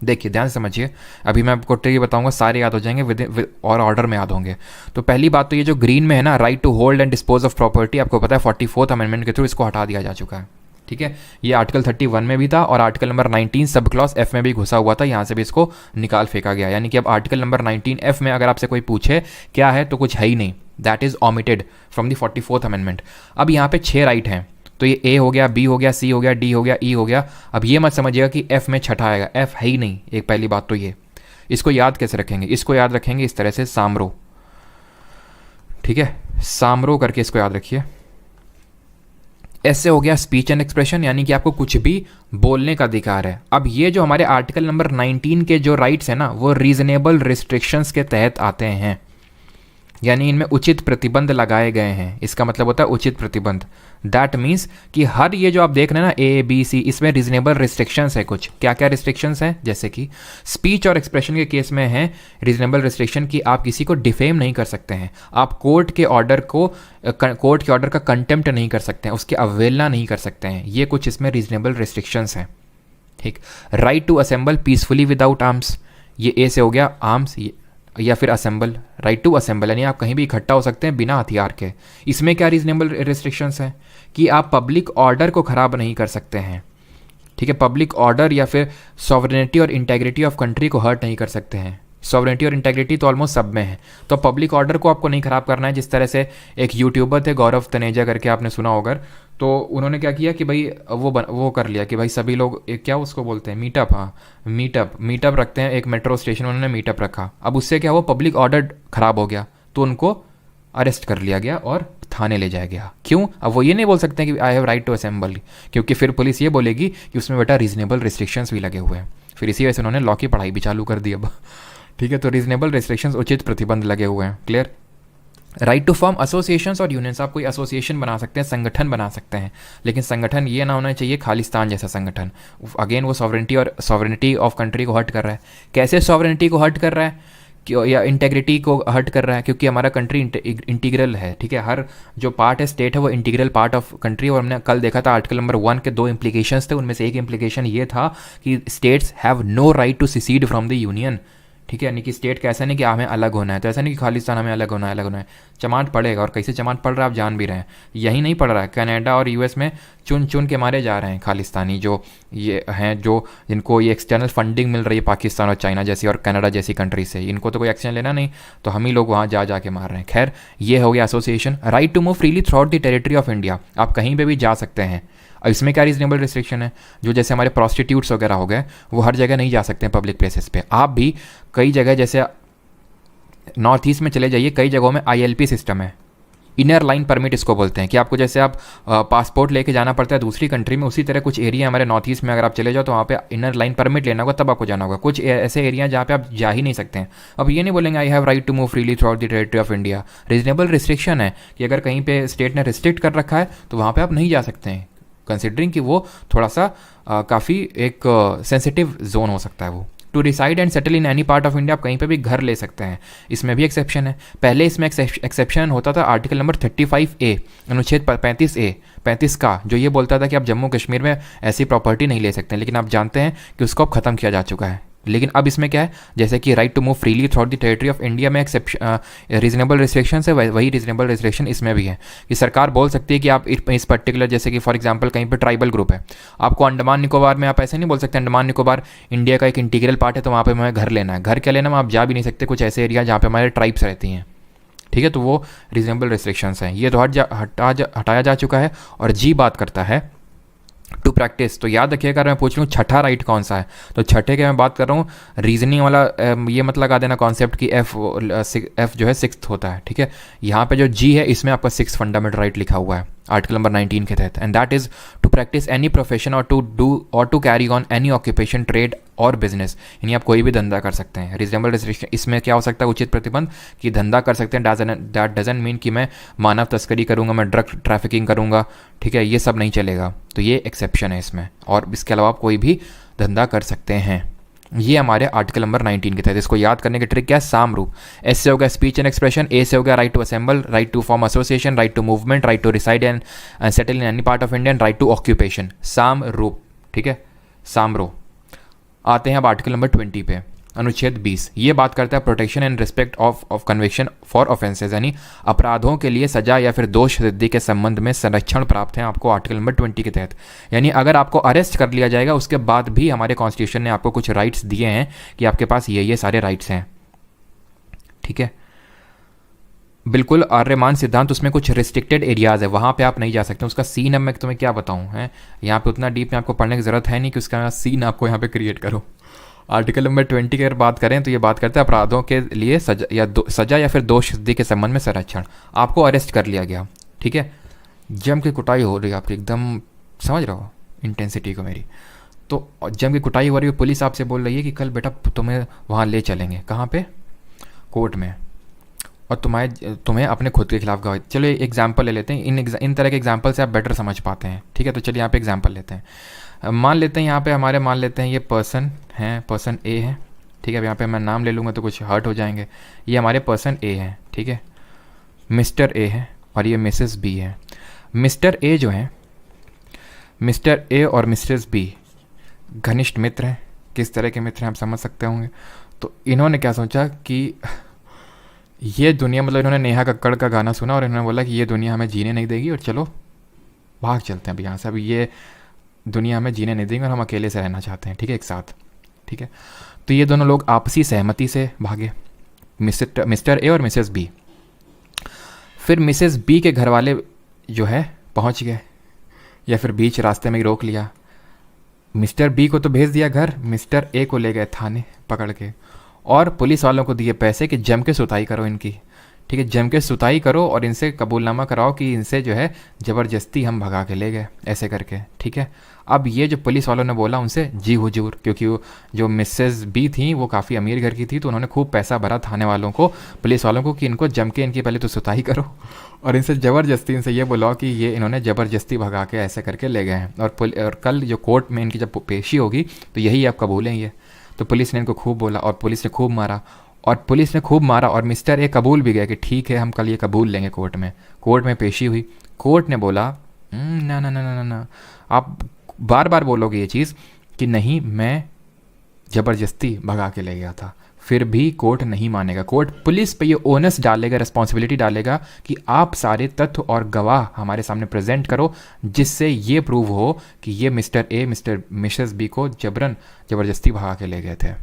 देखिए ध्यान से समझिए, अभी मैं आपको ये बताऊंगा, सारे याद हो जाएंगे और ऑर्डर में याद होंगे। तो पहली बात तो ये जो ग्रीन में है ना, right to hold and dispose of property, आपको पता है 44th अमेंडमेंट के थ्रू इसको हटा दिया जा चुका है। ठीक है। ये आर्टिकल 31 में भी था और article number 19 sub clause F में भी घुसा हुआ था, यहाँ से भी इसको निकाल फेंका गया। यानी कि अब आर्टिकल नंबर 19 एफ में अगर आपसे कोई पूछे क्या है तो कुछ है ही नहीं, that is omitted from the 44th amendment. अब यहाँ पे 6 राइट हैं, तो ये ए हो गया, बी हो गया, सी हो गया, डी हो गया, ई हो गया। अब ये मत समझिएगा कि एफ में छठा आएगा, एफ है ही नहीं। एक पहली बात तो ये, इसको याद कैसे रखेंगे, इसको याद रखेंगे इस तरह से, सामरो। ठीक है, सामरो करके इसको याद रखिए। ऐसे हो गया स्पीच एंड एक्सप्रेशन, यानी कि आपको कुछ भी बोलने का अधिकार है। अब ये जो हमारे आर्टिकल नंबर 19 के जो राइट्स हैं ना, वो रीजनेबल रिस्ट्रिक्शंस के तहत आते हैं, यानी इनमें उचित प्रतिबंध लगाए गए हैं। इसका मतलब होता है उचित प्रतिबंध। दैट मीन्स कि हर ये जो आप देख रहे हैं ना ए बी सी, इसमें रीजनेबल रिस्ट्रिक्शंस है। कुछ क्या क्या रिस्ट्रिक्शंस हैं, जैसे कि स्पीच और एक्सप्रेशन के केस में है रीजनेबल रिस्ट्रिक्शन कि आप किसी को डिफेम नहीं कर सकते हैं, आप कोर्ट के ऑर्डर का कंटेम्प्ट नहीं कर सकते हैं, उसकी अवहेलना नहीं कर सकते हैं। ये कुछ इसमें रीजनेबल रिस्ट्रिक्शंस हैं। ठीक। Right to assemble peacefully without arms, ये ए से हो गया, आर्म्स या फिर असेंबल, राइट टू असेंबल यानी आप कहीं भी इकट्ठा हो सकते हैं बिना हथियार के। इसमें क्या रीजनेबल रिस्ट्रिक्शंस है कि आप पब्लिक ऑर्डर को ख़राब नहीं कर सकते हैं। ठीक है, पब्लिक ऑर्डर या फिर सॉवरेनिटी और इंटेग्रिटी ऑफ कंट्री को हर्ट नहीं कर सकते हैं। सॉवरेनिटी और इंटेग्रिटी तो ऑलमोस्ट सब में है, तो पब्लिक ऑर्डर को आपको नहीं ख़राब करना है। जिस तरह से एक यूट्यूबर थे गौरव तनेजा करके, आपने सुना होगा, तो उन्होंने क्या किया कि भाई वो कर लिया कि भाई सभी लोग एक क्या उसको बोलते हैं मीटअप, हाँ मीटअप रखते हैं, एक मेट्रो स्टेशन उन्होंने मीटअप रखा। अब उससे क्या हुआ, पब्लिक ऑर्डर ख़राब हो गया, तो उनको अरेस्ट कर लिया गया और थाने ले जाया गया। क्यों? अब वो ये नहीं बोल सकते कि I have right to assemble, क्योंकि फिर पुलिस ये बोलेगी कि उसमें बेटा रीजनेबल रिस्ट्रिक्शंस भी लगे हुए हैं। फिर इसी वजह से उन्होंने लॉ की पढ़ाई भी चालू कर दी अब। ठीक है, तो रीजनेबल रिस्ट्रिक्शंस, उचित प्रतिबंध लगे हुए हैं। Clear. Right to form associations और यूनियंस, आप कोई एसोसिएशन बना सकते हैं, संगठन बना सकते हैं, लेकिन संगठन ये ना होना चाहिए खालिस्तान जैसा संगठन। अगेन वो सॉवरेनिटी ऑफ कंट्री को हर्ट कर रहा है। कैसे सॉवरेनिटी को हर्ट कर रहा है या इंटेग्रिटी को हर्ट कर रहा है? क्योंकि हमारा कंट्री इंटीग्रल है। ठीक है, हर जो पार्ट है स्टेट है वो इंटीग्रल पार्ट ऑफ कंट्री। और हमने कल देखा था आर्टिकल नंबर 1 के 2 इम्प्लीकेशंस थे, उनमें से एक इम्प्लीकेशन ये था कि states have no right to secede from the union. ठीक है, यानी कि स्टेट का ऐसा नहीं कि हमें अलग होना है, तो ऐसा नहीं कि खालिस्तान हमें अलग होना है। चमाट पड़ेगा, और कैसे चमाट पड़ रहा है आप जान भी रहे हैं। यही नहीं पड़ रहा है, कनाडा और यूएस में चुन के मारे जा रहे हैं खालिस्तानी जो ये हैं, जो जिनको ये एक्सटर्नल फंडिंग मिल रही है पाकिस्तान और चाइना जैसी और कनाडा जैसी कंट्री से। इनको तो कोई एक्शन लेना नहीं, तो हम ही लोग वहाँ जा के मार रहे हैं। खैर, ये हो गया association. Right to move freely throughout the territory of India, आप कहीं पर भी जा सकते हैं। अब इसमें क्या रीजनेबल रिस्ट्रिक्शन है, जो जैसे हमारे प्रोस्टिट्यूट्स वगैरह हो गए, वो हर जगह नहीं जा सकते हैं पब्लिक प्लेसेस पे। आप भी कई जगह, जैसे नॉर्थ ईस्ट में चले जाइए, कई जगहों में ILP सिस्टम है, इनर लाइन परमिट इसको बोलते हैं, कि आपको जैसे आप पासपोर्ट लेके जाना पड़ता है दूसरी कंट्री में, उसी तरह कुछ एरिया हमारे नॉर्थ ईस्ट में अगर आप चले जाओ तो वहाँ पे इनर लाइन परमिट लेना होगा, तब आपको जाना होगा। कुछ ऐसे एरिया जहाँ पे आप जा ही नहीं सकते हैं। अब ये नहीं बोलेंगे I have right to move freely throughout the territory of India. Reasonable restriction है कि अगर कहीं पे स्टेट ने रिस्ट्रिक्ट कर रखा है तो वहाँ पर आप नहीं जा सकते हैं। कंसिडरिंग कि वो थोड़ा सा काफ़ी एक सेंसिटिव जोन हो सकता है वो। To reside and settle in any part of India, आप कहीं पे भी घर ले सकते हैं, इसमें भी एक्सेप्शन है। पहले इसमें एक्सेप्शन होता था आर्टिकल नंबर 35A, अनुच्छेद 35 का, जो ये बोलता था कि आप जम्मू कश्मीर में ऐसी प्रॉपर्टी नहीं ले सकते, लेकिन आप जानते हैं कि उसको अब ख़त्म किया जा चुका है। लेकिन अब इसमें क्या है, जैसे कि right to move freely throughout the territory of India में रीजनेबल रिस्ट्रिक्शन है, वही रीजनेबल रिस्ट्रिक्शन इसमें भी है कि सरकार बोल सकती है कि आप इस पर्टिकुलर, जैसे कि फॉर एग्जांपल कहीं पे ट्राइबल ग्रुप है, आपको अंडमान निकोबार में आप ऐसे नहीं बोल सकते अंडमान निकोबार इंडिया का एक इंटीग्रल पार्ट है तो वहाँ पर हमें घर लेना है। घर क्या लेना, आप जा भी नहीं सकते कुछ ऐसे एरिया जहाँ पे हमारे ट्राइब्स रहती हैं, ठीक है। तो वो रीजनेबल रिस्ट्रिक्शंस हैं, ये तो हटाया जा चुका है। और जी बात करता है टू प्रैक्टिस, तो याद रखिएगा अगर मैं पूछ लूँ छठा राइट कौन सा है, तो छठे के मैं बात कर रहा हूँ रीजनिंग वाला, ये मत लगा देना कॉन्सेप्ट कि एफ जो है सिक्स्थ होता है, ठीक है। यहाँ पे जो जी है इसमें आपका सिक्स फंडामेंटल राइट लिखा हुआ है आर्टिकल नंबर 19 के तहत, and that is to practise any profession और टू डू और to carry on any occupation, trade और बिजनेस, यानी आप कोई भी धंधा कर सकते हैं। रीजनेबल रिस्ट्रिक्शन इसमें क्या हो सकता है, उचित प्रतिबंध कि धंधा कर सकते हैं, दैट डजंट मीन कि मैं मानव तस्करी करूंगा, मैं ड्रग ट्रैफिकिंग करूंगा, ठीक है, ये सब नहीं चलेगा। तो ये एक्सेप्शन है इसमें, और इसके अलावा आप कोई भी धंधा कर सकते हैं। ये हमारे आर्टिकल नंबर 19 के तहत। इसको याद करने की ट्रिक क्या है, साम रूप। एस से हो गया स्पीच एंड एक्सप्रेशन, ए से हो गया right to assemble, right to form association, right to movement, right to reside and settle in any part of India, right to occupation, साम रूप, ठीक है, सामरो। आते हैं अब आर्टिकल नंबर 20 पे, अनुच्छेद 20, ये बात करता है protection and respect of conviction for offences, यानी अपराधों के लिए सजा या फिर दोष सिद्धि के संबंध में संरक्षण प्राप्त है आपको आर्टिकल नंबर 20 के तहत। यानी अगर आपको अरेस्ट कर लिया जाएगा उसके बाद भी हमारे कॉन्स्टिट्यूशन ने आपको कुछ राइट्स दिए हैं कि आपके पास ये सारे राइट्स हैं, ठीक है। बिल्कुल आर्यमान सिद्धांत, उसमें कुछ रिस्ट्रिक्टेड एरियाज़ है, वहाँ पे आप नहीं जा सकते। उसका सीन अब मैं तुम्हें क्या बताऊँ, है यहाँ पे उतना डीप में आपको पढ़ने की ज़रूरत है नहीं कि उसका सीन आपको यहाँ पे क्रिएट करो। आर्टिकल नंबर 20 की अगर बात करें तो ये बात करते हैं अपराधों के लिए सजा या फिर दोष सिद्धि के संबंध में संरक्षण। आपको अरेस्ट कर लिया गया, ठीक है, जम की कुटाई हो रही है आपकी, एकदम समझ रहे हो इंटेंसिटी को मेरी, तो जम की कुटाई हो रही है, पुलिस आपसे बोल रही है कि कल बेटा तुम्हें वहाँ ले चलेंगे, कहाँ पे, कोर्ट में, और तुम्हें अपने खुद के खिलाफ गवाही। चलो एग्जाम्पल ले लेते हैं, इन तरह के एग्जाम्पल से आप बेटर समझ पाते हैं, ठीक है। तो चलिए यहाँ पे एग्जाम्पल लेते हैं। मान लेते हैं यहाँ पे हमारे, मान लेते हैं ये पर्सन है, पर्सन ए है, ठीक है। अब यहाँ पे मैं नाम ले लूँगा तो कुछ हर्ट हो जाएंगे। ये हमारे पर्सन ए है, ठीक है, मिस्टर ए है, और ये मिसेस बी है। मिस्टर ए जो है, मिस्टर ए और मिसेस बी घनिष्ठ मित्र हैं। किस तरह के मित्र हैं आप समझ सकते होंगे। तो इन्होंने क्या सोचा कि ये दुनिया, मतलब इन्होंने नेहा कक्कड़ का गाना सुना और इन्होंने बोला कि ये दुनिया हमें जीने नहीं देगी और चलो भाग चलते हैं अब यहाँ से, अब ये दुनिया हमें जीने नहीं देंगे और हम अकेले से रहना चाहते हैं, ठीक है, एक साथ, ठीक है। तो ये दोनों लोग आपसी सहमति से भागे, मिस्टर ए और मिसेस बी। फिर मिसेस बी के घर वाले जो है पहुंच गए, या फिर बीच रास्ते में ही रोक लिया। मिस्टर बी को तो भेज दिया घर, मिस्टर ए को ले गए थाने पकड़ के, और पुलिस वालों को दिए पैसे कि जम के सुताई करो इनकी, ठीक है, जम के सुताई करो और इनसे कबूलनामा कराओ कि इनसे जो है ज़बरदस्ती हम भगा के ले गए, ऐसे करके, ठीक है। अब ये जो पुलिस वालों ने बोला उनसे जी हुजूर, क्योंकि वो जो मिसेस बी थी वो काफ़ी अमीर घर की थी, तो उन्होंने खूब पैसा भरा थाने वालों को, पुलिस वालों को, कि इनको जम के इनकी पहले तो सुताई करो और इनसे ज़बरदस्ती, इनसे ये बुलाओ कि ये इन्होंने ज़बरदस्ती भगा के ऐसे करके ले गए हैं, और कल जो कोर्ट में इनकी जब पेशी होगी तो यही आप कबूलेंगे। तो पुलिस ने इनको खूब बोला और पुलिस ने खूब मारा, और मिस्टर ए कबूल भी गया कि ठीक है हम कल ये कबूल लेंगे कोर्ट में। कोर्ट में पेशी हुई, कोर्ट ने बोला ना ना ना ना ना, आप बार बार बोलोगे ये चीज़ कि नहीं मैं ज़बरदस्ती भगा के ले गया था, फिर भी कोर्ट नहीं मानेगा। कोर्ट पुलिस पे ये ओनस डालेगा, रिस्पॉन्सिबिलिटी डालेगा कि आप सारे तथ्य और गवाह हमारे सामने प्रेजेंट करो जिससे ये प्रूव हो कि ये मिस्टर ए मिसेस बी को ज़बरदस्ती भगा के ले गए थे।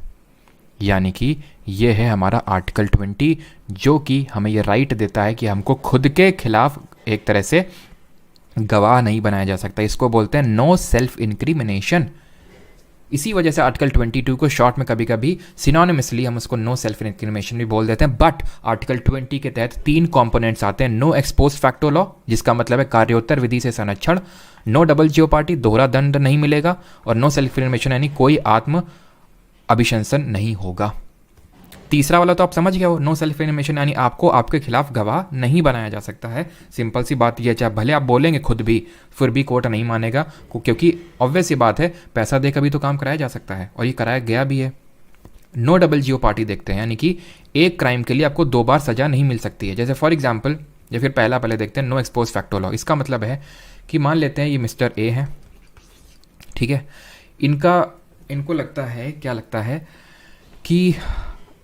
यानी कि ये है हमारा आर्टिकल 20, जो कि हमें ये राइट देता है कि हमको खुद के खिलाफ एक तरह से गवाह नहीं बनाया जा सकता। इसको बोलते हैं नो सेल्फ इंक्रिमिनेशन। इसी वजह से आर्टिकल 22 को शॉर्ट में कभी कभी सिनोनिमसली हम उसको नो सेल्फ इंक्रिमिनेशन भी बोल देते हैं। बट आर्टिकल 20 के तहत 3 कंपोनेंट्स आते हैं। नो एक्सपोस्ट फैक्टो लॉ, जिसका मतलब है कार्योत्तर विधि से संरक्षण, नो डबल जियोपार्टी, दोहरा दंड नहीं मिलेगा, और नो सेल्फ इंक्रिमिनेशन यानी कोई आत्म अभिशंसन नहीं होगा। तीसरा वाला तो आप समझ गए हो, नो सेल्फ इनक्रिमिनेशन, यानी आपको आपके खिलाफ गवाह नहीं बनाया जा सकता है। सिंपल सी बात यह है, चाहे भले आप बोलेंगे खुद भी, फिर भी कोर्ट नहीं मानेगा, क्योंकि ऑब्वियस सी बात है, पैसा देकर भी तो काम कराया जा सकता है, और ये कराया गया भी है। नो डबल जीओ पार्टी देखते हैं, यानी कि एक क्राइम के लिए आपको 2 बार सजा नहीं मिल सकती है। जैसे फॉर एग्जाम्पल, या फिर पहले देखते हैं नो एक्सपोज फैक्टो लॉ। इसका मतलब है कि मान लेते हैं ये मिस्टर ए हैं, ठीक है, इनको लगता है, क्या लगता है कि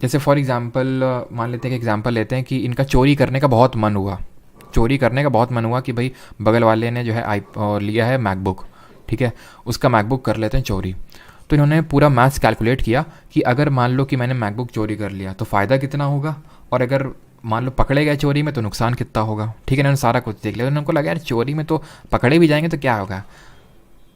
जैसे फॉर एग्जांपल मान लेते हैं कि एग्जांपल लेते हैं कि इनका चोरी करने का बहुत मन हुआ, कि भाई बगल वाले ने जो है लिया है मैकबुक, ठीक है, उसका मैकबुक कर लेते हैं चोरी। तो इन्होंने पूरा मैथ्स कैलकुलेट किया कि अगर मान लो कि मैंने मैकबुक चोरी कर लिया तो फ़ायदा कितना होगा, और अगर मान लो पकड़े गए चोरी में तो नुकसान कितना होगा, ठीक है। इन्होंने सारा कुछ देख लिया, तो उनको लगा यार चोरी में तो पकड़े भी जाएंगे तो क्या होगा,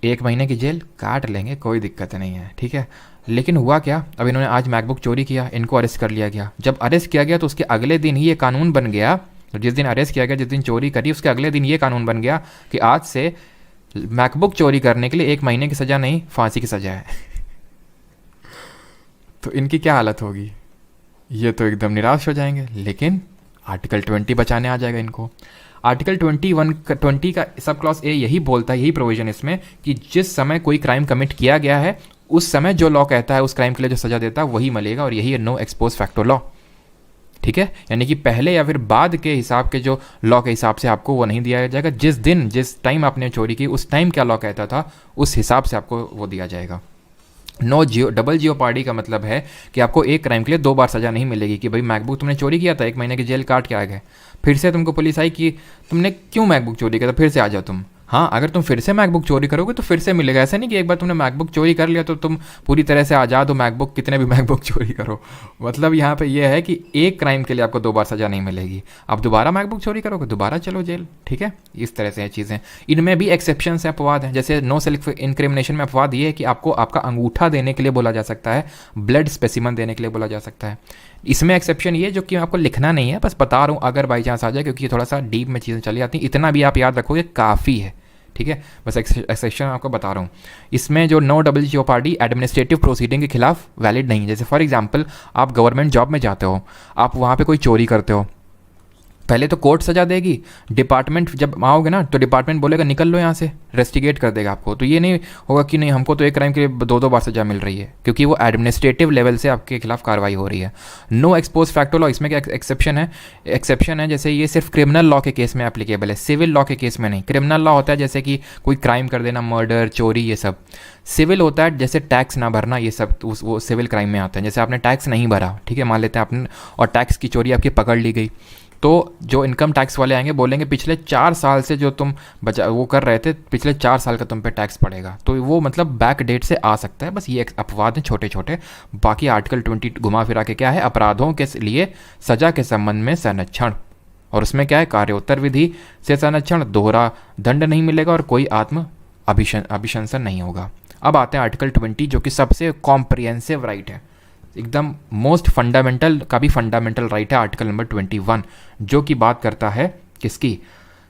1 महीने की जेल काट लेंगे, कोई दिक्कत नहीं है, ठीक है। लेकिन हुआ क्या, अब इन्होंने आज मैकबुक चोरी किया, इनको अरेस्ट कर लिया गया। जब अरेस्ट किया गया तो उसके अगले दिन ही ये कानून बन गया, तो जिस दिन अरेस्ट किया गया, जिस दिन चोरी करी, उसके अगले दिन ये कानून बन गया कि आज से मैकबुक चोरी करने के लिए 1 महीने की सज़ा नहीं, फांसी की सज़ा है। तो इनकी क्या हालत होगी, ये तो एकदम निराश हो जाएंगे। लेकिन आर्टिकल 20 बचाने आ जाएगा इनको। आर्टिकल 20 का सब क्लॉज ए यही बोलता है, यही प्रोविजन इसमें, कि जिस समय कोई क्राइम कमिट किया गया है उस समय जो लॉ कहता है उस क्राइम के लिए जो सजा देता है वही मिलेगा, और यही है नो एक्सपोज फैक्टो लॉ, ठीक है। यानी कि पहले या फिर बाद के हिसाब के जो लॉ के हिसाब से आपको वो नहीं दिया जाएगा, जिस टाइम आपने चोरी की उस टाइम क्या लॉ कहता था उस हिसाब से आपको वो दिया जाएगा। डबल जीओ पार्टी का मतलब है कि आपको एक क्राइम के लिए 2 बार सजा नहीं मिलेगी, कि भाई मैकबुक तुमने चोरी किया था, 1 महीने की जेल काट के आ गए, फिर से तुमको पुलिस आई कि तुमने क्यों मैकबुक चोरी किया था, फिर से आ जाओ तुम। हाँ, अगर तुम फिर से मैकबुक चोरी करोगे तो फिर से मिलेगा, ऐसा नहीं कि एक बार तुमने मैकबुक चोरी कर लिया तो तुम पूरी तरह से आज़ाद हो, मैकबुक कितने भी मैकबुक चोरी करो। मतलब यहाँ पे ये है कि एक क्राइम के लिए आपको 2 बार सज़ा नहीं मिलेगी, आप दोबारा मैकबुक चोरी करोगे दोबारा चलो जेल, ठीक है। इस तरह से ये चीज़ें, इनमें भी एक्सेप्शन है, अपवाद हैं। जैसे नो सेल्फ इनक्रिमिनेशन में अपवाद ये है कि आपको आपका अंगूठा देने के लिए बोला जा सकता है, ब्लड स्पेसिमन देने के लिए बोला जा सकता है। इसमें एक्सेप्शन ये जो कि आपको लिखना नहीं है, बस बता रहा हूँ अगर बाई चांस आ जाए, क्योंकि थोड़ा सा डीप में चीज़ें चली जाती हैं, इतना भी आप याद रखोगे काफ़ी है, ठीक है। बस एक्सेप्शन आपको बता रहा हूँ। इसमें जो नो डबल जीओ पार्टी एडमिनिस्ट्रेटिव प्रोसीडिंग के खिलाफ वैलिड नहीं है। जैसे फॉर एग्जांपल आप गवर्नमेंट जॉब में जाते हो, आप वहाँ पे कोई चोरी करते हो, पहले तो कोर्ट सजा देगी, डिपार्टमेंट जब आओगे ना तो डिपार्टमेंट बोलेगा निकल लो यहाँ से, रेस्टिगेट कर देगा आपको। तो ये नहीं होगा कि नहीं हमको तो एक क्राइम के लिए 2 बार सजा मिल रही है, क्योंकि वो एडमिनिस्ट्रेटिव लेवल से आपके खिलाफ कार्रवाई हो रही है। नो एक्सपोज फैक्टो लॉ, इसमें क्या एक्सेप्शन है, जैसे ये सिर्फ क्रिमिनल लॉ के केस में एप्लीकेबल है, सिविल लॉ के केस में नहीं। क्रिमिनल लॉ होता है जैसे कि कोई क्राइम कर देना, मर्डर, चोरी, ये सब। सिविल होता है जैसे टैक्स ना भरना, ये सब वो सिविल क्राइम में आता है। जैसे आपने टैक्स नहीं भरा, ठीक है, मान लेते हैं आपने, और टैक्स की चोरी आपकी पकड़ ली गई, तो जो इनकम टैक्स वाले आएंगे बोलेंगे पिछले 4 साल से जो तुम वो कर रहे थे, पिछले 4 साल का तुम पे टैक्स पड़ेगा। तो वो मतलब बैक डेट से आ सकता है। बस ये अपवाद हैं छोटे छोटे। बाकी आर्टिकल 20 घुमा फिरा के क्या है, अपराधों के लिए सजा के संबंध में संरक्षण, और उसमें क्या है, कार्योत्तर विधि से संरक्षण, दोहरा दंड नहीं मिलेगा और कोई आत्म अभिशंसन नहीं होगा। अब आते हैं आर्टिकल 20 जो कि सबसे कॉम्प्रिहेंसिव राइट है, एकदम मोस्ट फंडामेंटल का भी फंडामेंटल राइट है, आर्टिकल नंबर 21, जो कि बात करता है किसकी,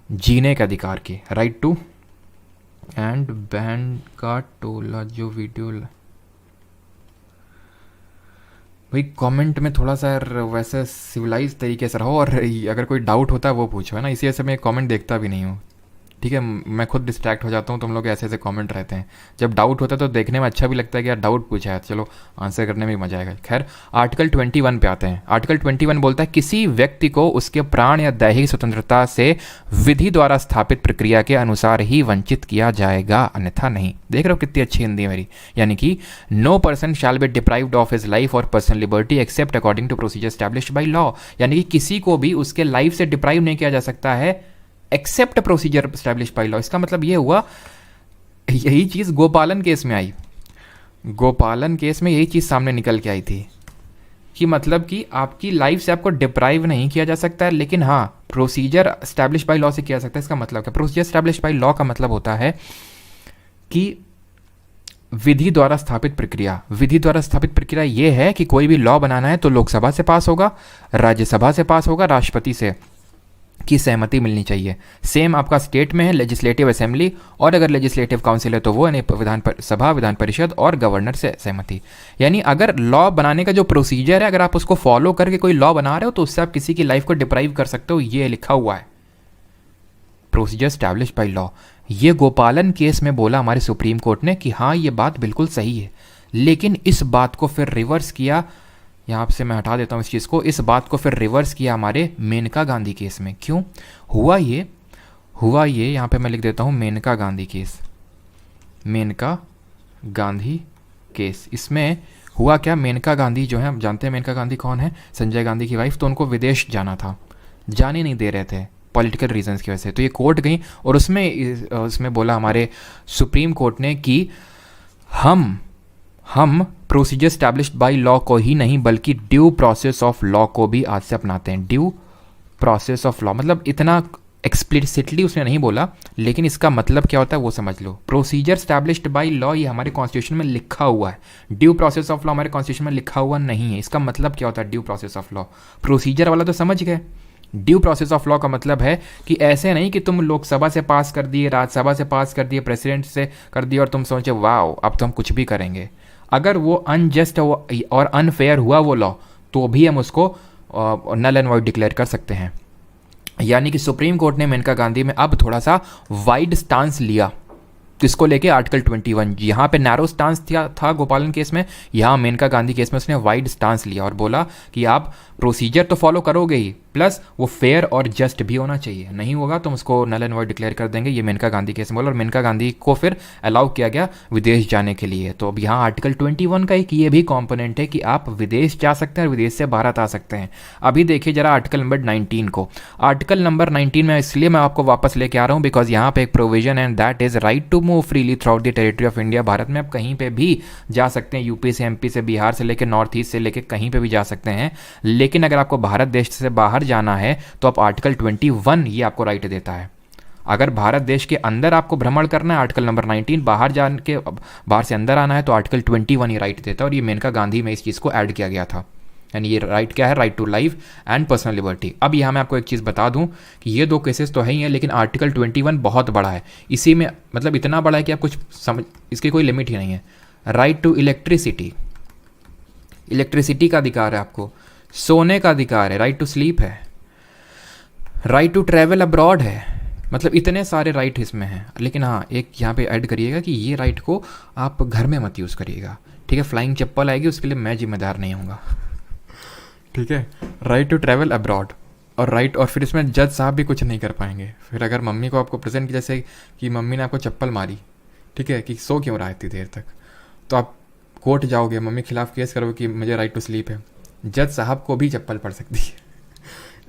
जीने के अधिकार की, राइट टू एंड बैंड का टोला। जो वीडियो भाई कमेंट में थोड़ा सा वैसे सिविलाइज तरीके से रहो, और अगर कोई डाउट होता है वो पूछो, है ना। इसी वजह से मैं कमेंट देखता भी नहीं हूँ, ठीक है। मैं खुद डिस्ट्रैक्ट हो जाता हूँ, तुम लोग ऐसे ऐसे कमेंट रहते हैं। जब डाउट होता है तो देखने में अच्छा भी लगता है कि यार डाउट पूछा है, चलो आंसर करने में भी मजा आएगा। खैर आर्टिकल 21 पे आते हैं। आर्टिकल 21 बोलता है किसी व्यक्ति को उसके प्राण या दैहिक स्वतंत्रता से विधि द्वारा स्थापित प्रक्रिया के अनुसार ही वंचित किया जाएगा, अन्यथा नहीं। देख रहे हो कितनी अच्छी हिंदी है मेरी। यानी कि no person shall be deprived of his life और personal liberty except according to procedure established by law. यानी कि किसी को भी उसके लाइफ से डिप्राइव नहीं किया जा सकता है except procedure establish by law. इसका मतलब ये हुआ, यही चीज़ गोपालन केस में आई। गोपालन केस में यही चीज़ सामने निकल के आई थी कि मतलब कि आपकी लाइफ से आपको डिप्राइव नहीं किया जा सकता है, लेकिन हाँ प्रोसीजर एस्टैब्लिश बाय लॉ से किया जा सकता है। इसका मतलब क्या, प्रोसीजर एस्टैब्लिश बाय लॉ का मतलब होता है कि विधि द्वारा स्थापित प्रक्रिया। विधि द्वारा स्थापित प्रक्रिया ये है कि कोई भी लॉ बनाना है तो लोकसभा से पास होगा, राज्यसभा से पास होगा, राष्ट्रपति से, की सहमति मिलनी चाहिए। सेम आपका स्टेट में है लेजिस्लेटिव असेंबली, और अगर लेजिस्लेटिव काउंसिल है तो वो यानी सभा, विधान परिषद और गवर्नर से सहमति। यानी अगर लॉ बनाने का जो प्रोसीजर है, अगर आप उसको फॉलो करके कोई लॉ बना रहे हो तो उससे आप किसी की लाइफ को डिप्राइव कर सकते हो, ये लिखा हुआ है प्रोसीजर स्टैब्लिश बाई लॉ। ये गोपालन केस में बोला हमारे सुप्रीम कोर्ट ने कि हाँ ये बात बिल्कुल सही है, लेकिन इस बात को फिर रिवर्स किया, यहाँ से मैं हटा देता हूँ इस चीज़ को, इस बात को फिर रिवर्स किया हमारे मेनका गांधी केस में। क्यों हुआ ये यहाँ पे मैं लिख देता हूँ मेनका गांधी केस, मेनका गांधी केस। इसमें हुआ क्या, मेनका गांधी जो है, हम जानते हैं मेनका गांधी कौन है, संजय गांधी की वाइफ, तो उनको विदेश जाना था, जाने नहीं दे रहे थे पॉलिटिकल रीजंस की वजह से, तो ये कोर्ट गई और उसमें बोला हमारे सुप्रीम कोर्ट ने कि हम प्रोसीजर स्टैब्लिश्ड बाय लॉ को ही नहीं बल्कि ड्यू प्रोसेस ऑफ लॉ को भी आज से अपनाते हैं। ड्यू प्रोसेस ऑफ लॉ मतलब इतना एक्सप्लिसिटली उसने नहीं बोला, लेकिन इसका मतलब क्या होता है वो समझ लो। प्रोसीजर स्टैब्लिश्ड बाय लॉ ये हमारे कॉन्स्टिट्यूशन में लिखा हुआ है, ड्यू प्रोसेस ऑफ लॉ हमारे कॉन्स्टिट्यूशन में लिखा हुआ नहीं है। इसका मतलब क्या होता है due process of law, procedure वाला तो समझ गए। ड्यू प्रोसेस ऑफ लॉ का मतलब है कि ऐसे नहीं कि तुम लोकसभा से पास कर दिए, राज्यसभा से पास कर दिए, प्रेसिडेंट से कर दिए और तुम सोचे वाओ अब तो हम कुछ भी करेंगे। अगर वो अनजस्ट और अनफेयर हुआ वो लॉ तो भी हम उसको नल एंड वॉइड डिक्लेयर कर सकते हैं। यानी कि सुप्रीम कोर्ट ने मेनका गांधी में अब थोड़ा सा वाइड स्टांस लिया, इसको लेके आर्टिकल 21। यहाँ पे नैरो स्टांस था गोपालन केस में, यहाँ मेनका गांधी केस में उसने वाइड स्टांस लिया और बोला कि आप प्रोसीजर तो फॉलो करोगे ही, प्लस वो फेयर और जस्ट भी होना चाहिए, नहीं होगा तो उसको नल एंड वॉइड डिक्लेयर कर देंगे। ये मेनका गांधी केस में बोला और मेनका गांधी को फिर अलाउ किया गया विदेश जाने के लिए। तो अब यहाँ आर्टिकल 21 का एक ये भी कॉम्पोनेंट है कि आप विदेश जा सकते हैं और विदेश से भारत आ सकते हैं। अभी देखिए जरा आर्टिकल नंबर 19 को। आर्टिकल नंबर 19 में इसलिए मैं आपको वापस लेके आ रहा हूँ बिकॉज यहाँ पे एक provision and that is right to move freely throughout the territory of India. Bharat में आप कहीं पे भी जा सकते हैं, यूपी से, एमपी से, बिहार से लेकर नॉर्थ ईस्ट से लेकर कहीं पे भी जा सकते हैं। लेकिन अगर आपको भारत देश से बाहर जाना है तो आप आर्टिकल 21 ये आपको राइट देता है। अगर भारत देश के अंदर आपको भ्रमण करना है आर्टिकल नंबर 19, बाहर से अंदर आना है तो आर्टिकल 21 ये राइट देता है। और ये मेनका गांधी में इस चीज़ को ऐड किया गया था। यानी ये राइट क्या है, right to life and personal liberty. अब यहाँ मैं आपको एक चीज़ बता दूं कि ये दो केसेस तो है ही हैं, लेकिन आर्टिकल 21 बहुत बड़ा है। इसी में मतलब इतना बड़ा है कि आप कुछ समझ, इसकी कोई लिमिट ही नहीं है। राइट टू इलेक्ट्रिसिटी, इलेक्ट्रिसिटी का अधिकार है आपको, सोने का अधिकार है, राइट टू स्लीप है, राइट टू ट्रैवल अब्रॉड है, मतलब इतने सारे राइट इसमें हैं। लेकिन हाँ एक यहाँ पे ऐड करिएगा कि ये राइट को आप घर में मत यूज़ करिएगा, ठीक है। फ्लाइंग चप्पल आएगी उसके लिए मैं जिम्मेदार नहीं हूँगा, ठीक है। राइट टू ट्रैवल अब्रॉड और राइट, और फिर इसमें जज साहब भी कुछ नहीं कर पाएंगे। फिर अगर मम्मी को आपको प्रेजेंट जैसे कि मम्मी ने आपको चप्पल मारी, ठीक है, कि सो क्यों रहा है इतनी देर तक, तो आप कोर्ट जाओगे, मम्मी के खिलाफ केस करोगे कि मुझे राइट टू स्लीप है, जज साहब को भी चप्पल पड़ सकती है।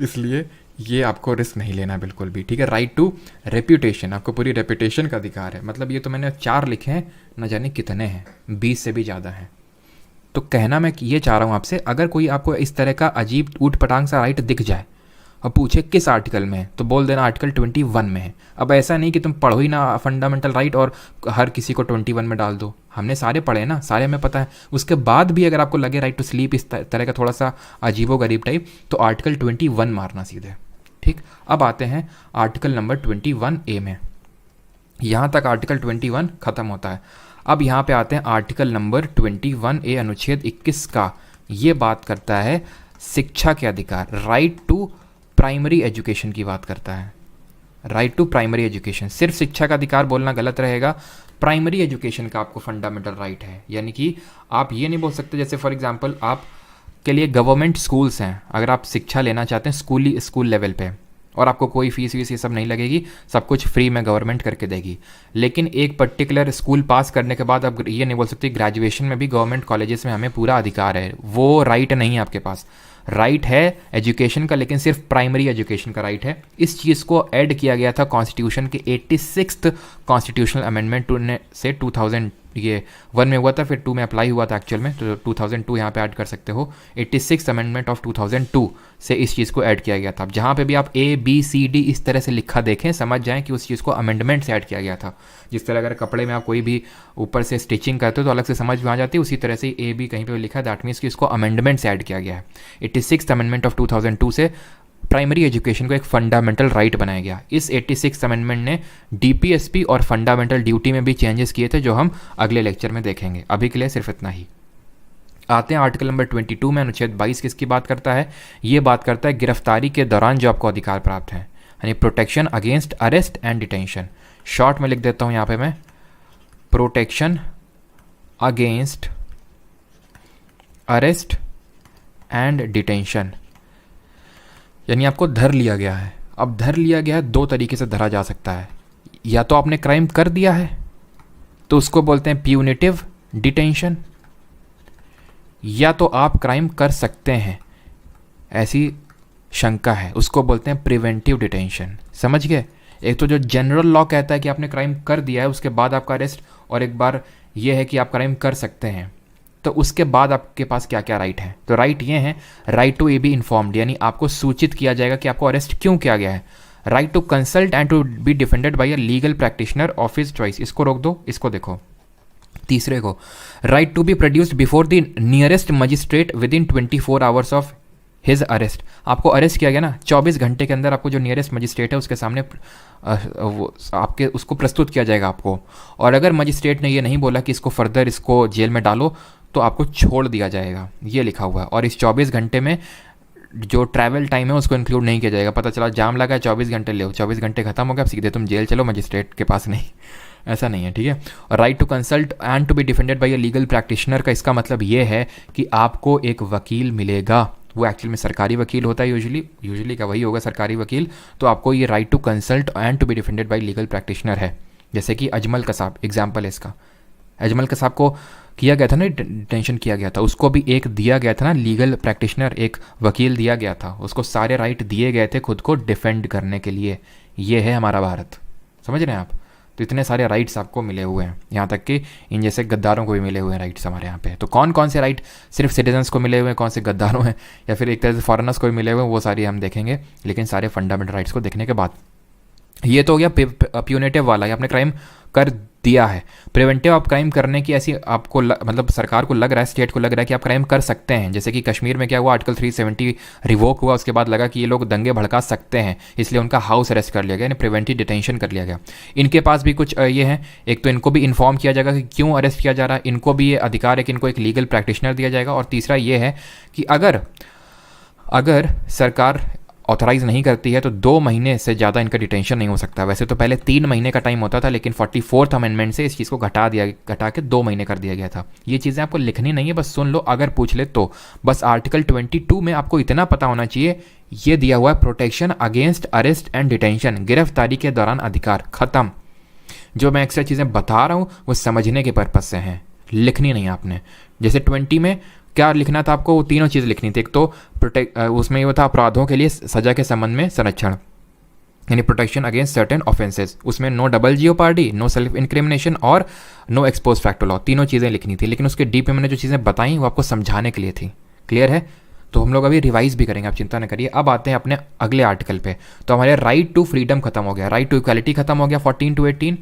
इसलिए ये आपको रिस्क नहीं लेना बिल्कुल भी, ठीक है। राइट टू रेप्यूटेशन, आपको पूरी रेप्यूटेशन का अधिकार है। मतलब ये तो मैंने 4 लिखे हैं, न जाने कितने हैं, 20 से भी ज़्यादा हैं। तो कहना मैं ये चाह रहा हूँ आपसे, अगर कोई आपको इस तरह का अजीब ऊट पटांग सा राइट दिख जाए और पूछे किस आर्टिकल में है, तो बोल देना आर्टिकल 21 में है। अब ऐसा नहीं कि तुम पढ़ो ही ना फंडामेंटल राइट और हर किसी को 21 में डाल दो। हमने सारे पढ़े ना, सारे हमें पता है। उसके बाद भी अगर आपको लगे राइट टू स्लीप इस तरह का थोड़ा सा अजीबो गरीब टाइप, तो आर्टिकल 21 मारना सीधे, ठीक। अब आते हैं आर्टिकल नंबर 21A में। यहाँ तक आर्टिकल 21 खत्म होता है। अब यहाँ पे आते हैं आर्टिकल नंबर 21A अनुच्छेद 21 का। ये बात करता है शिक्षा के अधिकार, राइट टू प्राइमरी एजुकेशन की बात करता है। राइट टू प्राइमरी एजुकेशन, सिर्फ शिक्षा का अधिकार बोलना गलत रहेगा, प्राइमरी एजुकेशन का आपको फंडामेंटल राइट है। यानी कि आप ये नहीं बोल सकते, जैसे फॉर एग्जांपल आप के लिए गवर्नमेंट स्कूल्स हैं, अगर आप शिक्षा लेना चाहते हैं स्कूल लेवल पे, और आपको कोई फीस वीस ये सब नहीं लगेगी, सब कुछ फ्री में गवर्नमेंट करके देगी। लेकिन एक पर्टिकुलर स्कूल पास करने के बाद आप ये नहीं बोल सकते ग्रेजुएशन में भी गवर्नमेंट कॉलेजेस में हमें पूरा अधिकार है। वो राइट नहीं है आपके पास। राइट है एजुकेशन का, लेकिन सिर्फ प्राइमरी एजुकेशन का राइट है। इस चीज़ को ऐड किया गया था कॉन्स्टिट्यूशन के 86th कॉन्स्टिट्यूशनल अमेंडमेंट से 2001 में हुआ था, फिर 2 में अप्लाई हुआ था एक्चुअल में, तो 2002 यहाँ पे ऐड कर सकते हो। 86th अमेंडमेंट ऑफ 2002 से इस चीज़ को ऐड किया गया था। जहाँ पे भी आप ABCD इस तरह से लिखा देखें, समझ जाएं कि उस चीज़ को अमेंडमेंट से ऐड किया गया था। जिस तरह अगर कपड़े में आप कोई भी ऊपर से स्टिचिंग करते हो तो अलग से समझ में आ जाती है, उसी तरह से AB कहीं पे लिखा है, दैट मीन्स कि इसको अमेंडमेंट से ऐड किया गया है। 86th अमेंडमेंट ऑफ 2002 से प्राइमरी एजुकेशन को एक फंडामेंटल राइट बनाया गया। इस 86 अमेंडमेंट ने डीपीएसपी और फंडामेंटल ड्यूटी में भी चेंजेस किए थे, जो हम अगले लेक्चर में देखेंगे। अभी के लिए सिर्फ इतना ही। आते हैं आर्टिकल नंबर 22 में। अनुच्छेद 22 किसकी बात करता है? ये बात करता है गिरफ्तारी के दौरान जो आपको अधिकार प्राप्त हैं, यानी protection against arrest and detention. Short में लिख देता हूँ यहाँ पे मैं, protection against arrest and detention, यानी आपको धर लिया गया है। अब धर लिया गया है, दो तरीके से धरा जा सकता है। या तो आपने क्राइम कर दिया है तो उसको बोलते हैं प्यूनिटिव डिटेंशन, या तो आप क्राइम कर सकते हैं ऐसी शंका है, उसको बोलते हैं प्रिवेंटिव डिटेंशन। समझ गए? एक तो जो जनरल लॉ कहता है कि आपने क्राइम कर दिया है उसके बाद आपका अरेस्ट, और एक बार ये है कि आप क्राइम कर सकते हैं, तो उसके बाद आपके पास क्या क्या राइट है। तो राइट ये है, राइट टू बी इन्फॉर्म्ड, यानी आपको सूचित किया जाएगा कि आपको अरेस्ट क्यों किया गया है। Right to consult and to be defended by a legal practitioner of his choice, इसको रोक दो, इसको देखो। तीसरे को, right to be produced before the nearest magistrate within 24 hours of his arrest. आपको अरेस्ट किया गया ना, 24 घंटे के अंदर आपको जो नियरेस्ट मजिस्ट्रेट है उसके सामने वो आपके उसको प्रस्तुत किया जाएगा आपको। और अगर मजिस्ट्रेट ने ये नहीं बोला कि इसको फर्दर इसको जेल में डालो, तो आपको छोड़ दिया जाएगा, ये लिखा हुआ है। और इस 24 घंटे में जो ट्रैवल टाइम है उसको इंक्लूड नहीं किया जाएगा। पता चला जाम लगा है, 24 घंटे ले, 24 घंटे खत्म हो गया, सीधे तुम जेल चलो, मजिस्ट्रेट के पास नहीं, ऐसा नहीं है, ठीक है। और right to consult and to be defended by a legal practitioner का इसका मतलब ये है कि आपको एक वकील मिलेगा, वो एक्चुअल में सरकारी वकील होता है, यूजुअली का वही होगा सरकारी वकील। तो आपको ये right to consult and to be defended by legal practitioner है। जैसे कि अजमल कसाब एग्जाम्पल है इसका। अजमल कसाब को किया गया था ना, डिटेंशन किया गया था, उसको भी एक दिया गया था ना लीगल प्रैक्टिशनर, एक वकील दिया गया था, उसको सारे राइट दिए गए थे खुद को डिफेंड करने के लिए। ये है हमारा भारत, समझ रहे हैं आप? तो इतने सारे राइट्स आपको मिले हुए हैं, यहाँ तक कि इन जैसे गद्दारों को भी मिले हुए हैं राइट्स हमारे यहाँ पे। तो कौन कौन से राइट सिर्फ सिटीजन्स को मिले हुए हैं, कौन से गद्दारों हैं, या फिर एक तरह से फॉरेनर्स को भी मिले हुए हैं, वो सारी हम देखेंगे। लेकिन सारे फंडामेंटल राइट्स को देखने के बाद, ये तो हो गया प्यूनेटिव वाला, ये आपने क्राइम कर दिया है। प्रिवेंटिव आप क्राइम करने की ऐसी आपको मतलब सरकार को लग रहा है, स्टेट को लग रहा है कि आप क्राइम कर सकते हैं। जैसे कि कश्मीर में क्या हुआ, आर्टिकल 370 रिवोक हुआ, उसके बाद लगा कि ये लोग दंगे भड़का सकते हैं, इसलिए उनका हाउस अरेस्ट कर लिया गया, यानी प्रिवेंटिव डिटेंशन कर लिया गया। इनके पास भी कुछ ये है, एक तो इनको भी इन्फॉर्म किया जाएगा कि क्यों अरेस्ट किया जा रहा है, इनको भी ये अधिकार है कि इनको एक लीगल प्रैक्टिशनर दिया जाएगा। और तीसरा ये है कि अगर सरकार ऑथराइज नहीं करती है तो 2 महीने से ज़्यादा इनका डिटेंशन नहीं हो सकता। वैसे तो पहले 3 महीने का टाइम होता था, लेकिन 44th अमेंडमेंट से इस चीज़ को घटा के 2 महीने कर दिया गया था। ये चीज़ें आपको लिखनी नहीं है, बस सुन लो, अगर पूछ ले तो। बस आर्टिकल 22 में आपको इतना पता होना चाहिए, ये दिया हुआ है protection against arrest and detention, गिरफ्तारी के दौरान अधिकार, खत्म। जो मैं एक्स्ट्रा चीज़ें बता रहा हूँ वो समझने के पर्पज़ से हैं, लिखनी नहीं आपने। जैसे 20 में क्या लिखना था आपको, वो तीनों चीज़ लिखनी थी। एक तो उसमें ये था अपराधों के लिए सजा के संबंध में संरक्षण, यानी प्रोटेक्शन अगेंस्ट सर्टेन ऑफेंसेस, उसमें no double jeopardy, no self incrimination और नो एक्सपोज फैक्ट लॉ, तीनों चीज़ें लिखनी थी। लेकिन उसके डीप में मैंने जो चीज़ें बताई वो आपको समझाने के लिए थी। क्लियर है? तो हम लोग अभी रिवाइज भी करेंगे, आप चिंता न करिए। अब आते हैं अपने अगले आर्टिकल पे। तो हमारे राइट टू फ्रीडम खत्म हो गया, राइट टू इक्वालिटी खत्म हो गया 14 to 18,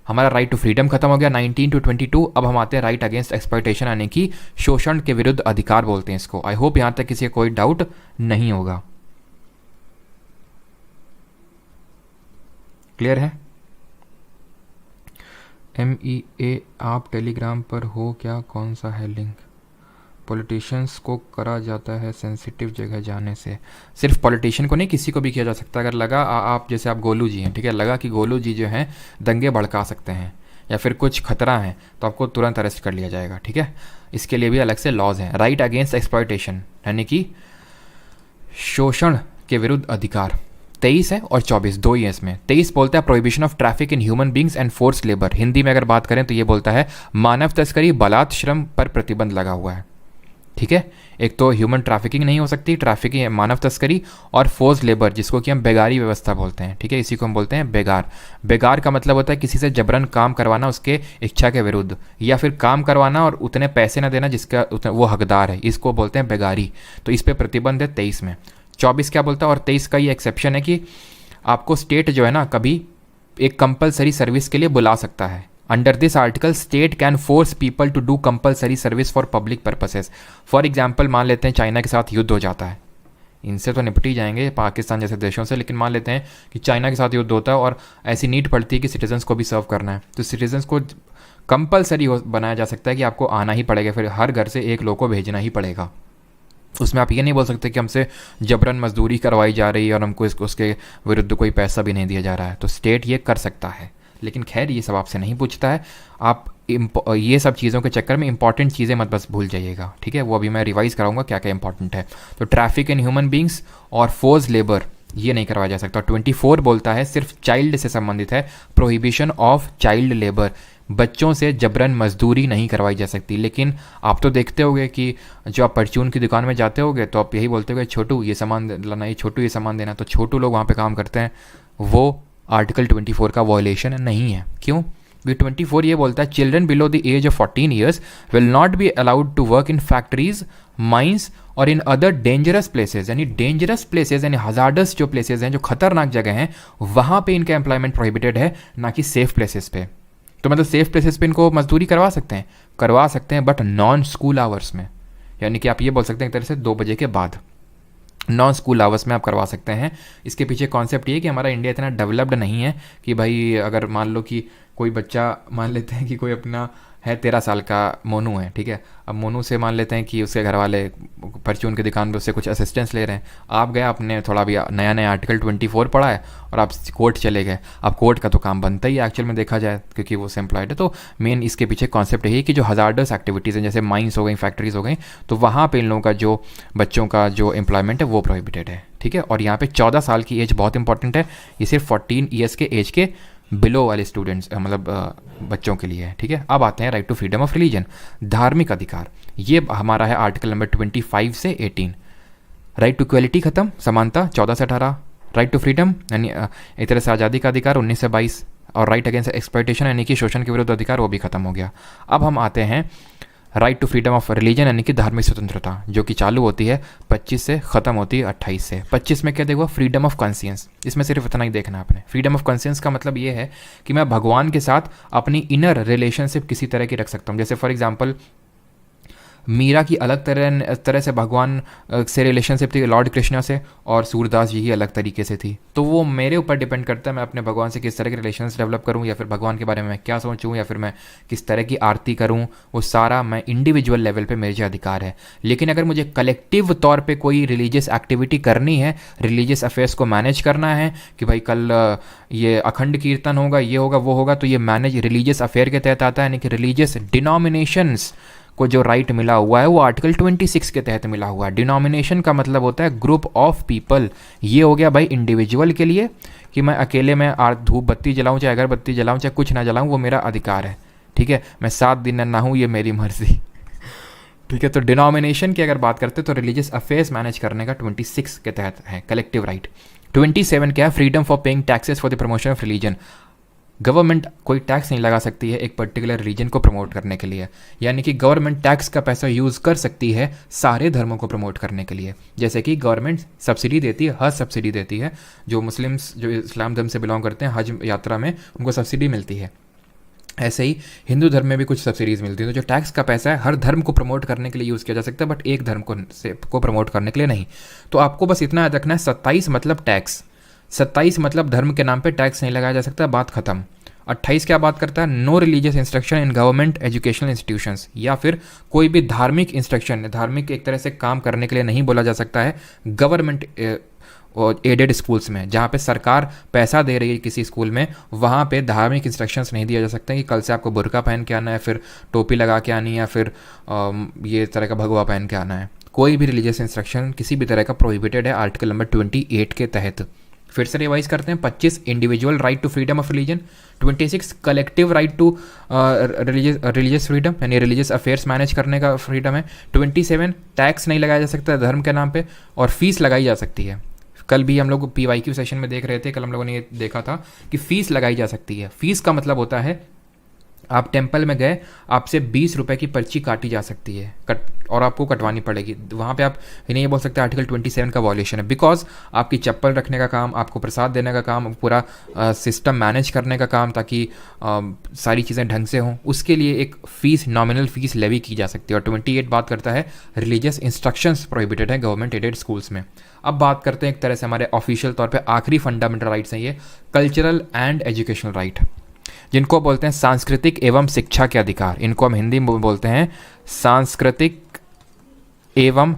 हमारा राइट टू फ्रीडम खत्म हो गया 19 to 22। अब हम आते हैं राइट अगेंस्ट एक्सप्लॉयटेशन, यानी कि शोषण के विरुद्ध अधिकार बोलते हैं इसको। आई होप यहाँ तक किसी कोई डाउट नहीं होगा। क्लियर है? MEA आप टेलीग्राम पर हो क्या? कौन सा है लिंक? पॉलिटिशियंस को करा जाता है सेंसिटिव जगह जाने से। सिर्फ पॉलिटिशियन को नहीं, किसी को भी किया जा सकता है। अगर लगा आप जैसे आप गोलू जी हैं, ठीक है, लगा कि गोलू जी जो हैं दंगे भड़का सकते हैं या फिर कुछ खतरा है, तो आपको तुरंत अरेस्ट कर लिया जाएगा, ठीक है। इसके लिए भी अलग से लॉज हैं। राइट अगेंस्ट एक्सप्लॉयटेशन यानी कि शोषण के विरुद्ध अधिकार 23 है और 24 दो ही है इसमें। 23 बोलता है prohibition of traffic in human beings and force labour. Hindi में अगर बात करें तो ये बोलता है मानव तस्करी, बलात् श्रम पर प्रतिबंध लगा हुआ है, ठीक है। एक तो ह्यूमन ट्रैफिकिंग नहीं हो सकती, ट्रैफिकिंग मानव तस्करी, और फोर्स लेबर जिसको कि हम बेगारी व्यवस्था बोलते हैं, ठीक है, इसी को हम बोलते हैं बेगार। बेगार का मतलब होता है किसी से जबरन काम करवाना उसके इच्छा के विरुद्ध, या फिर काम करवाना और उतने पैसे ना देना जिसका वो हकदार है, इसको बोलते हैं बेगारी। तो इस पर प्रतिबंध है 23 में। 24 क्या बोलता है, और 23 का ये एक्सेप्शन है कि आपको स्टेट जो है ना कभी एक कंपलसरी सर्विस के लिए बुला सकता है। Under this article state can force people to do compulsory service for public purposes. For example मान लेते हैं चाइना के साथ युद्ध हो जाता है, इनसे तो निपट ही जाएंगे पाकिस्तान जैसे देशों से, लेकिन मान लेते हैं कि चाइना के साथ युद्ध होता है और ऐसी नीड पड़ती है कि सिटीजन्स को भी सर्व करना है, तो सिटीजन्स को कंपलसरी बनाया जा सकता है कि आपको आना ही पड़ेगा, फिर हर घर से एक लोग को भेजना ही पड़ेगा। उसमें आप ये नहीं बोल सकते कि हमसे जबरन मजदूरी करवाई जा रही है और हमको उसके विरुद्ध कोई पैसा भी नहीं दिया जा रहा है, तो स्टेट ये कर सकता है। लेकिन खैर ये सब आपसे नहीं पूछता है, आप ये सब चीज़ों के चक्कर में इंपॉर्टेंट चीज़ें मत बस भूल जाइएगा, ठीक है। वो अभी मैं रिवाइज कराऊंगा क्या क्या इंपॉर्टेंट है। तो ट्रैफिक इन ह्यूमन बींग्स और फोर्स लेबर ये नहीं करवाया जा सकता। 24 बोलता है सिर्फ चाइल्ड से संबंधित है, प्रोहिबिशन ऑफ चाइल्ड लेबर, बच्चों से जबरन मजदूरी नहीं करवाई जा सकती। लेकिन आप तो देखते होगे कि जो आप परचून की दुकान में जाते होगे तो आप यही बोलते होगे छोटू ये सामान लाना, ये छोटू ये सामान देना, तो छोटू लोग वहाँ पे काम करते हैं, वो आर्टिकल 24 का वॉयलेशन नहीं है। क्यों? 24 ये बोलता है children below the age of 14 years will not be allowed to work in factories, mines और इन अदर डेंजरस प्लेसेज, यानी डेंजरस प्लेसेज यानी हजार्डस जो प्लेसेज हैं, जो खतरनाक जगह हैं, वहाँ पे इनका एम्प्लॉयमेंट प्रोहिबिटेड है, ना कि सेफ प्लेसेस पे। तो मतलब सेफ प्लेसेस पे इनको मजदूरी करवा सकते हैं बट नॉन स्कूल आवर्स में, यानी कि आप ये बोल सकते हैं एक तरह से 2 बजे के बाद नॉन स्कूल आवर्स में आप करवा सकते हैं। इसके पीछे कॉन्सेप्ट ये कि हमारा इंडिया इतना डेवलप्ड नहीं है कि भाई अगर मान लो कि कोई बच्चा, मान लेते हैं कि कोई अपना है 13 साल का मोनू है, ठीक है, अब मोनू से मान लेते हैं कि उसके घर वाले परचून की दुकान पे उससे कुछ असिस्टेंस ले रहे हैं, आप गए आपने थोड़ा भी नया आर्टिकल 24 पढ़ा है और आप कोर्ट चले गए। अब कोर्ट का तो काम बनता ही है एक्चुअल में देखा जाए, क्योंकि वो एम्प्लॉयड है। तो मेन इसके पीछे कॉन्सेप्ट यही है कि जो हजार्डस एक्टिविटीज़ हैं जैसे माइंस हो गई, फैक्ट्रीज हो गई, तो वहाँ पे इन लोगों का जो बच्चों का जो एम्प्लॉयमेंट है वो प्रोहिबिटेड है, ठीक है। और यहाँ पे 14 साल की एज बहुत इंपॉर्टेंट है, ये सिर्फ 14 ईयर्स के एज के बिलो वाले स्टूडेंट्स मतलब बच्चों के लिए है, ठीक है। अब आते हैं right to freedom of religion, धार्मिक अधिकार, ये हमारा है आर्टिकल नंबर 25 से 18। राइट टू इक्वलिटी खत्म, समानता 14 से 18। राइट टू फ्रीडम यानी एक तरह से आज़ादी का अधिकार 19 से 22, और राइट अगेंस्ट एक्सप्लॉयटेशन यानी कि शोषण के विरुद्ध अधिकार वो भी खत्म हो गया। अब हम आते हैं right to freedom of religion यानी कि धार्मिक स्वतंत्रता, जो कि चालू होती है 25 से ख़त्म होती है 28 से। 25 में क्या देखो, फ्रीडम ऑफ कॉन्शियंस, इसमें सिर्फ इतना ही देखना आपने। फ्रीडम ऑफ कॉन्शियंस का मतलब ये है कि मैं भगवान के साथ अपनी इनर रिलेशनशिप किसी तरह की रख सकता हूँ। जैसे फॉर एग्जांपल मीरा की अलग तरह से भगवान से रिलेशनशिप थी लॉर्ड कृष्णा से, और सूरदास जी की अलग तरीके से थी। तो वो मेरे ऊपर डिपेंड करता है मैं अपने भगवान से किस तरह के रिलेशंस डेवलप करूँ, या फिर भगवान के बारे में मैं क्या सोचूँ, या फिर मैं किस तरह की आरती करूँ, वो सारा मैं इंडिविजुअल लेवल पे मेरे अधिकार है। लेकिन अगर मुझे कलेक्टिव तौर पे कोई रिलीजियस एक्टिविटी करनी है, रिलीजियस अफेयर्स को मैनेज करना है कि भाई कल ये अखंड कीर्तन होगा, ये होगा, वो होगा, तो ये मैनेज रिलीजियस अफेयर के तहत आता है, यानी कि रिलीजियस डिनोमिनेशंस को जो राइट मिला हुआ है वो आर्टिकल 26 के तहत मिला हुआ है। डिनोमिनेशन का मतलब होता है ग्रुप ऑफ पीपल। ये हो गया भाई इंडिविजुअल के लिए कि मैं अकेले में धूप बत्ती जलाऊं, चाहे अगरबत्ती जलाऊं, चाहे कुछ ना जलाऊं, वो मेरा अधिकार है, ठीक है। मैं 7 दिन ना नहाऊं, ये मेरी मर्जी, ठीक है। तो डिनोमिनेशन की अगर बात करते हैं तो रिलीजियस अफेयर्स मैनेज करने का 26 के तहत है कलेक्टिव राइट। 27 क्या है, freedom for paying taxes for the promotion of religion. Government कोई टैक्स नहीं लगा सकती है एक पर्टिकुलर रीजन को प्रमोट करने के लिए, यानी कि गवर्नमेंट टैक्स का पैसा यूज़ कर सकती है सारे धर्मों को प्रमोट करने के लिए। जैसे कि गवर्नमेंट सब्सिडी देती है, हज सब्सिडी देती है, जो मुस्लिम्स जो इस्लाम धर्म से बिलोंग करते हैं हज यात्रा में उनको सब्सिडी मिलती है। ऐसे ही हिंदू धर्म में भी कुछ सब्सिडीज़ मिलती हैं। तो जो टैक्स का पैसा है हर धर्म को प्रमोट करने के लिए यूज़ किया जा सकता है, बट एक धर्म को प्रमोट करने के लिए नहीं। तो आपको बस इतना याद रखना है, 27 मतलब टैक्स, 27 मतलब धर्म के नाम पे टैक्स नहीं लगाया जा सकता, बात खत्म। 28 क्या बात करता है, no religious instruction in government educational institutions, या फिर कोई भी धार्मिक इंस्ट्रक्शन, धार्मिक एक तरह से काम करने के लिए नहीं बोला जा सकता है गवर्नमेंट एडेड स्कूल्स में, जहाँ पे सरकार पैसा दे रही है किसी स्कूल में, वहाँ पे धार्मिक इंस्ट्रक्शंस नहीं दिया जा सकता कि कल से आपको बुर्का पहन के आना है, फिर टोपी लगा के आनी है, या फिर ये तरह का भगवा पहन के आना है। कोई भी रिलीजियस इंस्ट्रक्शन किसी भी तरह का प्रोहिबिटेड है आर्टिकल नंबर 28 के तहत। फिर से रिवाइज करते हैं, 25 individual right to freedom of religion, 26 collective right to religious freedom यानी रिलीजियस अफेयर्स मैनेज करने का फ्रीडम है, 27 टैक्स नहीं लगाया जा सकता धर्म के नाम पे, और फीस लगाई जा सकती है। कल भी हम लोग PYQ सेशन में देख रहे थे, कल हम लोगों ने ये देखा था कि फ़ीस लगाई जा सकती है। फ़ीस का मतलब होता है आप टेम्पल में गए, आपसे 20 रुपए की पर्ची काटी जा सकती है, और आपको कटवानी पड़ेगी। वहाँ पे आप इन्हें ये बोल सकते हैं आर्टिकल 27 का वॉल्यूशन है, बिकॉज आपकी चप्पल रखने का काम, आपको प्रसाद देने का काम, पूरा सिस्टम मैनेज करने का काम, ताकि सारी चीज़ें ढंग से हों, उसके लिए एक फ़ीस, नॉमिनल फ़ीस लेवी की जा सकती है। और 28 बात करता है रिलीजियस इंस्ट्रक्शंस प्रोहिबिटेड है गवर्नमेंट एडेड स्कूल्स में। अब बात करते हैं एक तरह से हमारे ऑफिशियल तौर पे आखिरी फंडामेंटल राइट्स हैं ये, कल्चरल एंड एजुकेशनल राइट, जिनको बोलते हैं सांस्कृतिक एवं शिक्षा के अधिकार। इनको हम हिंदी में बोलते हैं सांस्कृतिक एवं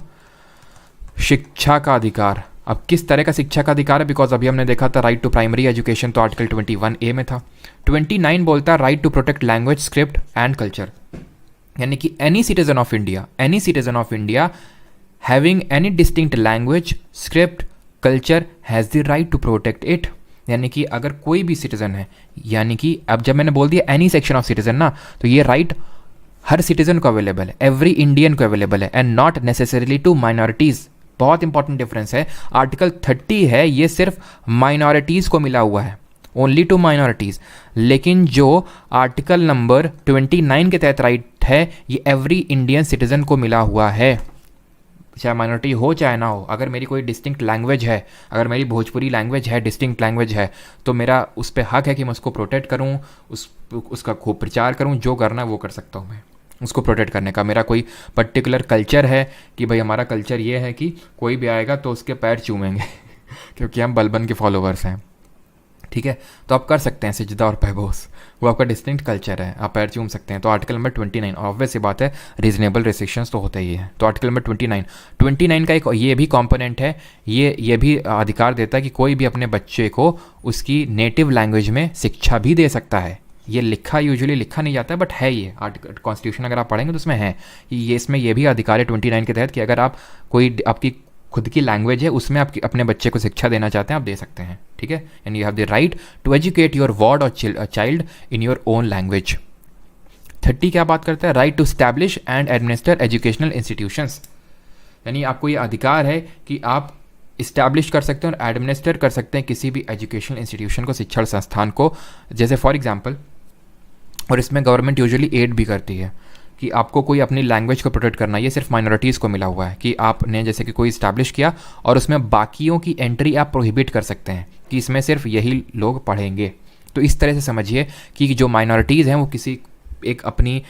शिक्षा का अधिकार। अब किस तरह का शिक्षा का अधिकार है, बिकॉज अभी हमने देखा था राइट टू प्राइमरी एजुकेशन, तो आर्टिकल 21A में था। 29 बोलता है right to protect language, script and culture, यानी कि any citizen of India having any distinct language, script, culture has the right to protect it. यानी कि अगर कोई भी सिटीजन है, यानी कि अब जब मैंने बोल दिया एनी सेक्शन ऑफ सिटीजन ना, तो ये राइट हर सिटीजन को अवेलेबल है, एवरी इंडियन को अवेलेबल है, and not necessarily to minorities. बहुत इंपॉर्टेंट डिफरेंस है। आर्टिकल 30 है, ये सिर्फ माइनॉरिटीज़ को मिला हुआ है, ओनली टू माइनॉरिटीज़। लेकिन जो आर्टिकल नंबर 29 के तहत राइट है, ये एवरी इंडियन सिटीजन को मिला हुआ है, चाहे माइनॉरिटी हो चाहे ना हो। अगर मेरी कोई डिस्टिंक्ट लैंग्वेज है, अगर मेरी भोजपुरी लैंग्वेज है, डिस्टिंक्ट लैंग्वेज है, तो मेरा उस पर हक है कि मैं उसको प्रोटेक्ट करूँ, उसका खूब प्रचार करूँ, जो करना है वो कर सकता हूँ मैं, उसको प्रोटेक्ट करने का। मेरा कोई पर्टिकुलर कल्चर है कि भाई हमारा कल्चर ये है कि कोई भी आएगा तो उसके पैर चूमेंगे क्योंकि हम बलबन के फॉलोवर्स हैं, ठीक है, तो आप कर सकते हैं सिजदा और पैबोस, वो आपका डिस्टिंक्ट कल्चर है, आप पैर चूम सकते हैं। तो आर्टिकल नंबर 29, ऑब्वियस सी बात है, रीजनेबल रिस्ट्रिक्शंस तो होते ही है। तो आर्टिकल नंबर 29 का एक ये भी कंपोनेंट है, ये भी अधिकार देता है कि कोई भी अपने बच्चे को उसकी नेटिव लैंग्वेज में शिक्षा भी दे सकता है। ये यूजुअली लिखा नहीं जाता है, बट है ये आर्टिकल, कॉन्स्टिट्यूशन अगर आप पढ़ेंगे तो उसमें है कि ये, इसमें ये भी अधिकार है 29 के तहत कि अगर आप कोई आपकी खुद की लैंग्वेज है उसमें आप अपने बच्चे को शिक्षा देना चाहते हैं, आप दे सकते हैं, ठीक है। And you have the right to educate your ward और child in your own language. 30 क्या बात करता है, right to establish and administer educational institutions, यानी आपको ये अधिकार है कि आप इस्टेब्लिश कर सकते हैं और एडमिनिस्टर कर सकते हैं किसी भी एजुकेशनल इंस्टीट्यूशन को, शिक्षण संस्थान को। जैसे फॉर एग्जाम्पल, और इसमें गवर्नमेंट यूजुअली एड भी करती है कि आपको कोई अपनी लैंग्वेज को प्रोटेक्ट करना, ये सिर्फ माइनॉरिटीज़ को मिला हुआ है कि आपने जैसे कि कोई इस्टेब्लिश किया और उसमें बाकियों की एंट्री आप प्रोहिबिट कर सकते हैं कि इसमें सिर्फ यही लोग पढ़ेंगे। तो इस तरह से समझिए कि जो माइनॉरिटीज़ हैं वो किसी एक अपनी,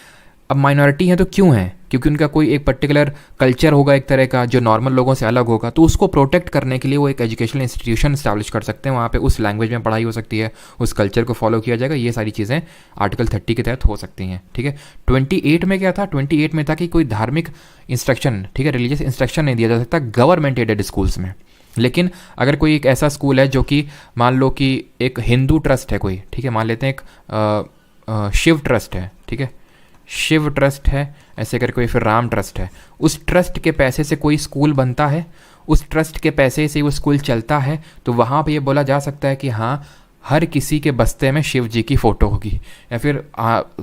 अब माइनॉरिटी हैं तो क्यों हैं, क्योंकि उनका कोई एक पर्टिकुलर कल्चर होगा एक तरह का जो नॉर्मल लोगों से अलग होगा, तो उसको प्रोटेक्ट करने के लिए वो एक एजुकेशनल इंस्टीट्यूशन इस्टेब्लिश कर सकते हैं, वहाँ पे उस लैंग्वेज में पढ़ाई हो सकती है, उस कल्चर को फॉलो किया जाएगा। ये सारी चीज़ें आर्टिकल 30 के तहत हो सकती हैं, ठीक है। 28 में क्या था, 28 में था कि कोई धार्मिक इंस्ट्रक्शन, ठीक है, रिलीजियस इंस्ट्रक्शन नहीं दिया जा सकता गवर्नमेंट एडेड स्कूल्स में। लेकिन अगर कोई एक ऐसा स्कूल है जो कि मान लो कि एक हिंदू ट्रस्ट है कोई, ठीक है, मान लेते हैं एक शिव ट्रस्ट है, ठीक है, शिव ट्रस्ट है ऐसे करके कोई, फिर राम ट्रस्ट है, उस ट्रस्ट के पैसे से कोई स्कूल बनता है, उस ट्रस्ट के पैसे से वो स्कूल चलता है, तो वहाँ पे ये बोला जा सकता है कि हाँ हर किसी के बस्ते में शिव जी की फ़ोटो होगी, या फिर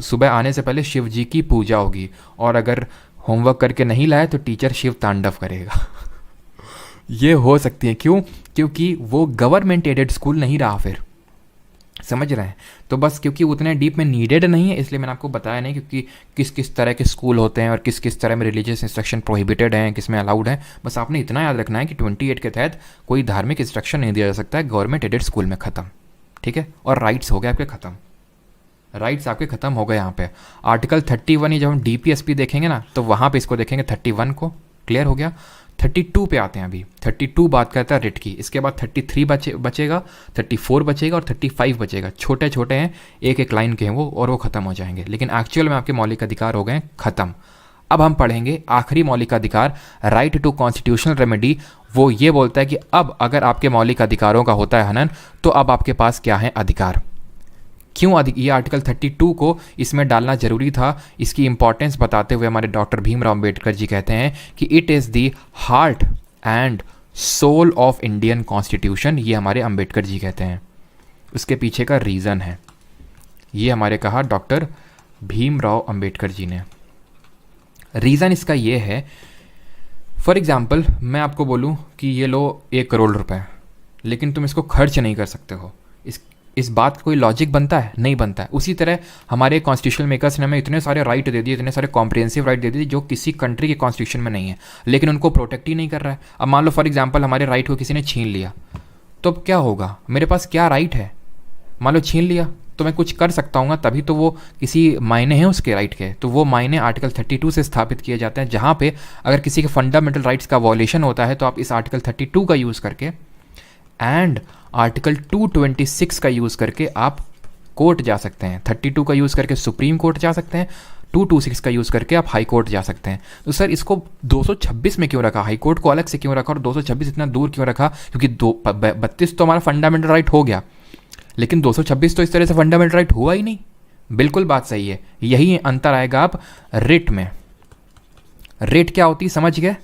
सुबह आने से पहले शिव जी की पूजा होगी, और अगर होमवर्क करके नहीं लाए तो टीचर शिव तांडव करेगा ये हो सकती है, क्यों, क्योंकि वो गवर्नमेंट एडेड स्कूल नहीं रहा, फिर समझ रहे हैं। तो बस क्योंकि उतने डीप में नीडेड नहीं है, इसलिए मैंने आपको बताया नहीं क्योंकि किस किस तरह के स्कूल होते हैं और किस किस तरह में रिलीजियस इंस्ट्रक्शन प्रोहिबिटेड हैं, किस में अलाउड है। बस आपने इतना याद रखना है कि 28 के तहत कोई धार्मिक इंस्ट्रक्शन नहीं दिया जा सकता है गवर्नमेंट एडेड स्कूल में, ख़त्म, ठीक है। और राइट्स हो गए आपके ख़त्म, राइट्स आपके ख़त्म हो गए यहाँ पे। आर्टिकल 31 ही जब हम DPSP देखेंगे ना, तो वहाँ पे इसको देखेंगे 31 को, क्लियर हो गया। 32 पे आते हैं अभी। 32 बात करता है रिट की, इसके बाद 33 बचेगा, 34 बचेगा और 35 बचेगा। छोटे छोटे हैं, एक एक लाइन के हैं वो, और वो ख़त्म हो जाएंगे, लेकिन एक्चुअल में आपके मौलिक अधिकार हो गए ख़त्म। अब हम पढ़ेंगे आखिरी मौलिक अधिकार, राइट टू कॉन्स्टिट्यूशनल रेमेडी। वो ये बोलता है कि अब अगर आपके मौलिक अधिकारों का होता है हनन, तो अब आपके पास क्या है अधिकार। क्यों ये आर्टिकल 32 को इसमें डालना जरूरी था, इसकी इंपॉर्टेंस बताते हुए हमारे डॉक्टर भीमराव अंबेडकर जी कहते हैं कि it is the heart and soul of Indian constitution. ये हमारे अंबेडकर जी कहते हैं, उसके पीछे का रीज़न है, ये हमारे कहा डॉक्टर भीमराव अंबेडकर जी ने। रीज़न इसका ये है, फॉर एग्ज़ाम्पल मैं आपको बोलूँ कि ये लो 1 करोड़ रुपए, लेकिन तुम इसको खर्च नहीं कर सकते हो, इस बात का कोई लॉजिक बनता है? नहीं बनता है। उसी तरह हमारे कॉन्स्टिट्यूशनल मेकर्स ने हमें इतने सारे राइट दे दिए, इतने सारे कॉम्प्रिहेंसिव राइट दे दिए जो किसी कंट्री के कॉन्स्टिट्यूशन में नहीं है, लेकिन उनको प्रोटेक्ट ही नहीं कर रहा है। अब मान लो फॉर एग्जाम्पल हमारे राइट को किसी ने छीन लिया, तो अब क्या होगा? मेरे पास क्या राइट है? मान लो छीन लिया तो मैं कुछ कर सकता हूँ, तभी तो वो किसी मायने हैं उसके राइट के। तो वो मायने आर्टिकल 32 से स्थापित किए जाते हैं, जहाँ पे अगर किसी के फंडामेंटल राइट्स का वॉलेशन होता है तो आप इस आर्टिकल 32 का यूज़ करके एंड आर्टिकल 226 का यूज़ करके आप कोर्ट जा सकते हैं। 32 का यूज़ करके सुप्रीम कोर्ट जा सकते हैं, 226 का यूज़ करके आप हाई कोर्ट जा सकते हैं। तो सर इसको 226 में क्यों रखा, हाई कोर्ट को अलग से क्यों रखा और 226 इतना दूर क्यों रखा? क्योंकि 32 तो हमारा फंडामेंटल राइट हो गया, लेकिन 226 तो इस तरह से फंडामेंटल राइट हुआ ही नहीं। बिल्कुल बात सही है। यही अंतर आएगा आप रिट में। रिट क्या होती है समझ गए?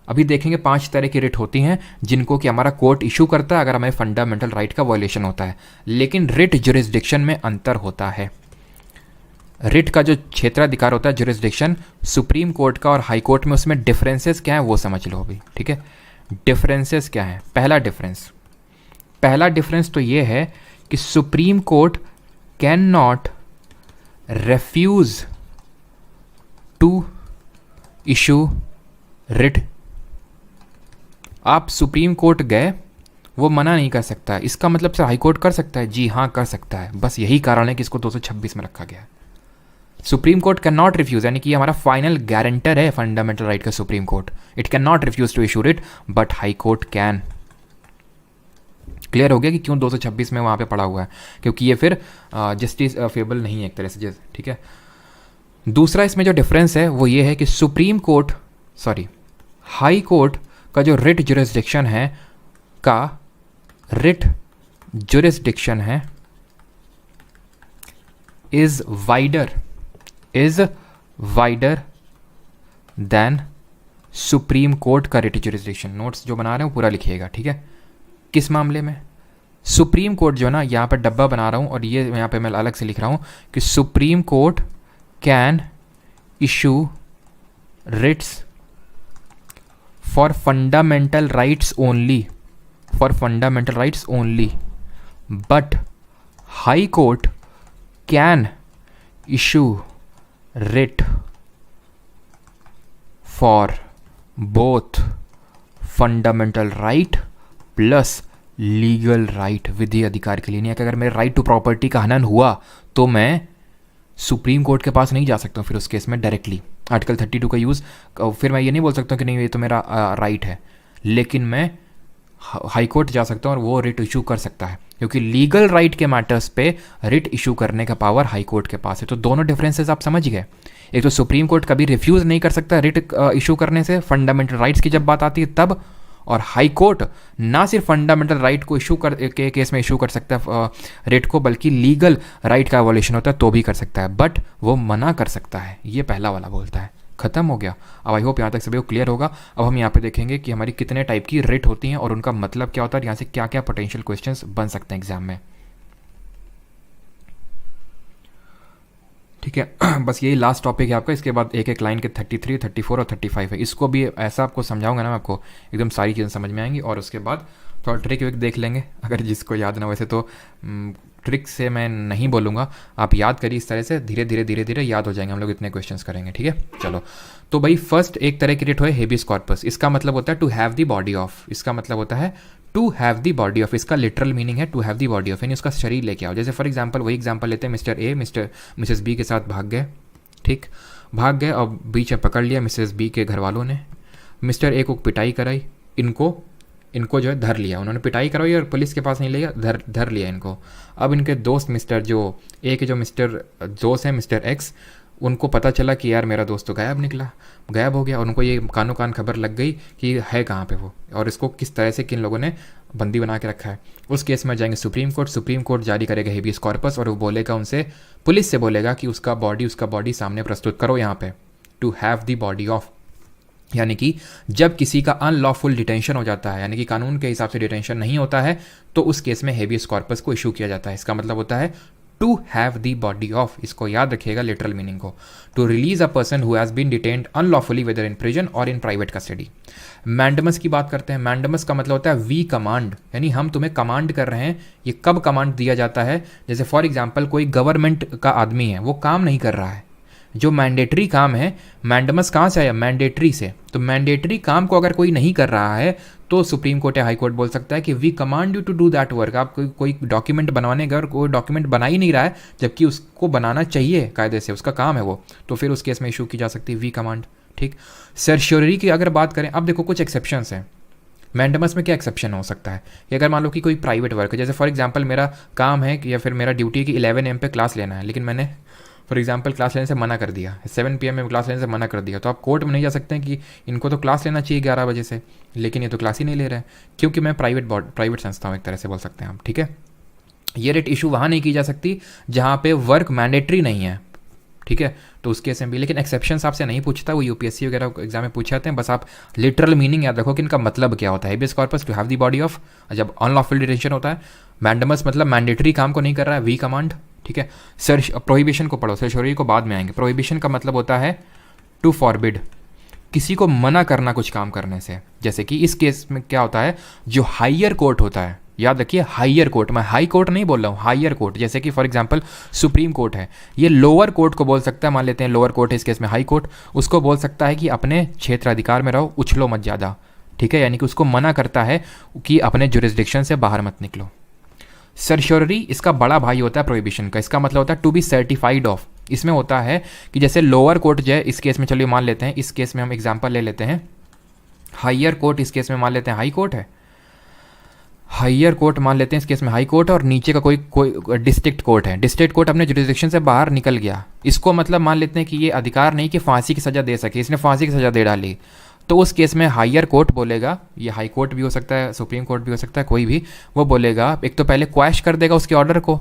अभी देखेंगे 5 तरह की रिट होती हैं जिनको कि हमारा कोर्ट इशू करता है अगर हमें फंडामेंटल राइट का वायलेशन होता है, लेकिन रिट जुरिस्डिक्शन में अंतर होता है। रिट का जो क्षेत्राधिकार होता है जुरिस्डिक्शन सुप्रीम कोर्ट का और हाई कोर्ट में, उसमें डिफरेंसेस क्या है वो समझ लो अभी, ठीक है? डिफरेंसेस क्या है? पहला डिफरेंस तो ये है कि supreme court can not refuse to issue writ. आप सुप्रीम कोर्ट गए, वो मना नहीं कर सकता है। इसका मतलब सर हाई कोर्ट कर सकता है? जी हाँ कर सकता है। बस यही कारण है कि इसको 226 में रखा गया है। Supreme court can not refuse, यानी कि हमारा फाइनल गारंटर है फंडामेंटल राइट का supreme court. It can not refuse to issue it but high court can. Clear हो गया कि क्यों 226 में वहाँ पे पड़ा हुआ है? क्योंकि ये फिर जस्टिस फेबल नहीं है एक तरह से, ठीक है? दूसरा इसमें जो डिफरेंस है वो ये है कि हाई कोर्ट का जो रिट जुरिस्डिक्शन है is wider than supreme court का रिट जुरिस्डिक्शन। नोट्स जो बना रहे हो पूरा लिखिएगा, ठीक है? किस मामले में? सुप्रीम कोर्ट जो ना, यहाँ पर डब्बा बना रहा हूँ और ये यहाँ पे मैं अलग से लिख रहा हूँ कि supreme court can issue writs for fundamental rights only, but high court can issue writ for both fundamental right plus legal right. विधि अधिकार के लिए नहीं है कि अगर मेरे राइट टू प्रॉपर्टी का हनन हुआ तो मैं सुप्रीम कोर्ट के पास नहीं जा सकता हूँ फिर उस केस में डायरेक्टली आर्टिकल 32 का यूज़। फिर मैं ये नहीं बोल सकता कि नहीं ये तो मेरा राइट है, लेकिन मैं हाई कोर्ट जा सकता हूँ और वो रिट इशू कर सकता है, क्योंकि लीगल राइट के मैटर्स पे रिट इशू करने का पावर हाई कोर्ट के पास है। तो दोनों डिफरेंसेस आप समझ गए। एक तो सुप्रीम कोर्ट कभी रिफ्यूज़ नहीं कर सकता रिट इशू करने से फंडामेंटल राइट्स की जब बात आती है तब, और हाई कोर्ट ना सिर्फ फंडामेंटल राइट को इशू के केस में इशू कर सकता है रिट को, बल्कि लीगल राइट का वॉल्यूशन होता है तो भी कर सकता है, बट वो मना कर सकता है। ये पहला वाला बोलता है। खत्म हो गया। अब आई होप यहाँ तक सभी को क्लियर होगा। अब हम यहाँ पे देखेंगे कि हमारी कितने टाइप की रिट होती हैं और उनका मतलब क्या होता है और यहाँ से क्या क्या पोटेंशियल क्वेश्चंस बन सकते हैं एग्जाम में, ठीक है? बस यही लास्ट टॉपिक है आपका। इसके बाद एक एक लाइन के 33, 34 और 35 है। इसको भी ऐसा आपको समझाऊंगा ना, आपको एकदम सारी चीज़ें समझ में आएंगी। और उसके बाद थोड़ा ट्रिक विक देख लेंगे अगर जिसको याद ना। वैसे तो ट्रिक से मैं नहीं बोलूँगा, आप याद करिए इस तरह से, धीरे धीरे याद हो जाएंगे। हम लोग इतने क्वेश्चंस करेंगे, ठीक है? चलो, तो भाई फर्स्ट एक तरह की रिट है हेबियस कॉर्पस। इसका मतलब होता है to have the body of. इसका मतलब होता है to have the body of. इसका लिटरल मीनिंग है to have the body of, यानी उसका शरीर लेके आओ। जैसे फॉर एग्जांपल वही एग्जांपल लेते हैं, मिस्टर ए मिसेस बी के साथ भाग गए, ठीक? भाग गए और बीच में पकड़ लिया मिसेस बी के घर वालों ने। मिस्टर ए को पिटाई कराई, इनको जो है धर लिया। उन्होंने पिटाई करवाई और पुलिस के पास नहीं लिया, धर लिया इनको। अब इनके दोस्त मिस्टर जो ए के जो मिस्टर दोस्त हैं मिस्टर एक्स, उनको पता चला कि यार मेरा दोस्त तो गायब हो गया। उनको ये कानो कान खबर लग गई कि है कहाँ पे वो और इसको किस तरह से किन लोगों ने बंदी बना के रखा है। उस केस में जाएंगे सुप्रीम कोर्ट जारी करेगा हेबियस कॉर्पस और वो बोलेगा उनसे, पुलिस से बोलेगा कि उसका बॉडी सामने प्रस्तुत करो यहाँ पे, to have the body of. यानी कि जब किसी का अनलॉफुल डिटेंशन हो जाता है, यानी कि कानून के हिसाब से डिटेंशन नहीं होता है, तो उस केस में हेबियस कॉर्पस को इशू किया जाता है। इसका मतलब होता है to have the body of, इसको याद रखिएगा लिटरल मीनिंग को, to release a person who has been detained unlawfully whether in prison और इन प्राइवेट कस्टडी। मैंडमस की बात करते हैं। मैंडमस का मतलब होता है वी कमांड, यानी हम तुम्हें कमांड कर रहे हैं। ये कब कमांड दिया जाता है? जैसे फॉर एग्जाम्पल कोई गवर्नमेंट का आदमी है, वो काम नहीं कर रहा है, जो मैंडेटरी काम है, मैंडमस कहाँ से आया? मैंडेटरी से। तो मैंडेटरी काम को अगर कोई नहीं कर रहा है तो सुप्रीम कोर्ट या हाई कोर्ट बोल सकता है कि we command you to do that work. आप कोई डॉक्यूमेंट बनवाने गए और कोई डॉक्यूमेंट बना ही नहीं रहा है, जबकि उसको बनाना चाहिए कायदे से, उसका काम है वो, तो फिर उस केस में इशू की जा सकती है वी कमांड। ठीक। सर्श्योरी की अगर बात करें, अब देखो कुछ एक्सेप्शंस हैं। मैंडमस में क्या एक्सेप्शन हो सकता है कि अगर मान लो कि कोई प्राइवेट वर्क है, जैसे फॉर एग्जांपल मेरा काम है कि या फिर मेरा ड्यूटी है कि 11 AM पे क्लास लेना है, लेकिन मैंने फॉर एग्जांपल क्लास लेने से मना कर दिया, 7 PM में क्लास लेने से मना कर दिया, तो आप कोर्ट में नहीं जा सकते हैं कि इनको तो क्लास लेना चाहिए 11 बजे से, लेकिन ये तो क्लास ही नहीं ले रहे हैं, क्योंकि मैं प्राइवेट संस्था हूँ, एक तरह से बोल सकते हैं आप। ठीक है, ये रेट इशू वहाँ नहीं की जा सकती जहाँ पे वर्क मैंडेटरी नहीं है। ठीक है, तो उस केस में भी, लेकिन एक्सेप्शंस आपसे नहीं पूछता, वो यूपीएससी वगैरह एग्जाम में पूछे जाते हैं। बस आप लिटरल मीनिंग याद रखो कि इनका मतलब क्या होता है। Habeas corpus to have the body of, जब अनलॉफुल डिटेंशन होता है। मैंडमस मतलब मैंडेटरी काम को नहीं कर रहा है, वी कमांड। ठीक है, प्रोहिबिशन को पढ़ो, सर्श्योरी को बाद में आएंगे। प्रोहिबिशन का मतलब होता है टू फॉरबिड, किसी को मना करना कुछ काम करने से। जैसे कि इस केस में क्या होता है, जो हायर कोर्ट होता है, याद रखिए हायर कोर्ट, मैं हाई कोर्ट नहीं बोल रहा हूँ, हायर कोर्ट। जैसे कि फॉर एग्जांपल सुप्रीम कोर्ट है, ये लोअर कोर्ट को बोल सकता है, मान लेते हैं लोअर कोर्ट है इस केस में हाई कोर्ट, उसको बोल सकता है कि अपने क्षेत्राधिकार में रहो, उछलो मत ज़्यादा। ठीक है, यानी कि उसको मना करता है कि अपने जुरिस्डिक्शन से बाहर मत निकलो। सर्श्योरी इसका बड़ा भाई होता है प्रोहिबिशन का, इसका मतलब होता है टू बी सर्टिफाइड ऑफ। इसमें होता है कि जैसे लोअर कोर्ट जो है इस केस में, चलिए मान लेते हैं, इस केस में हम एग्जांपल ले लेते हैं हायर कोर्ट, इस केस में मान लेते हैं हाई कोर्ट है, हायर कोर्ट मान लेते हैं इस केस में हाई कोर्ट, और नीचे का कोई डिस्ट्रिक्ट कोर्ट है। डिस्ट्रिक्ट कोर्ट अपने जुरिस्डिक्शन से बाहर निकल गया, इसको मतलब मान लेते हैं कि ये अधिकार नहीं कि फांसी की सज़ा दे सके, इसने फांसी की सज़ा दे डाली, तो उस केस में हायर कोर्ट बोलेगा, ये हाई कोर्ट भी हो सकता है, सुप्रीम कोर्ट भी हो सकता है, कोई भी, वो बोलेगा एक तो पहले क्वैश कर देगा उसके ऑर्डर को,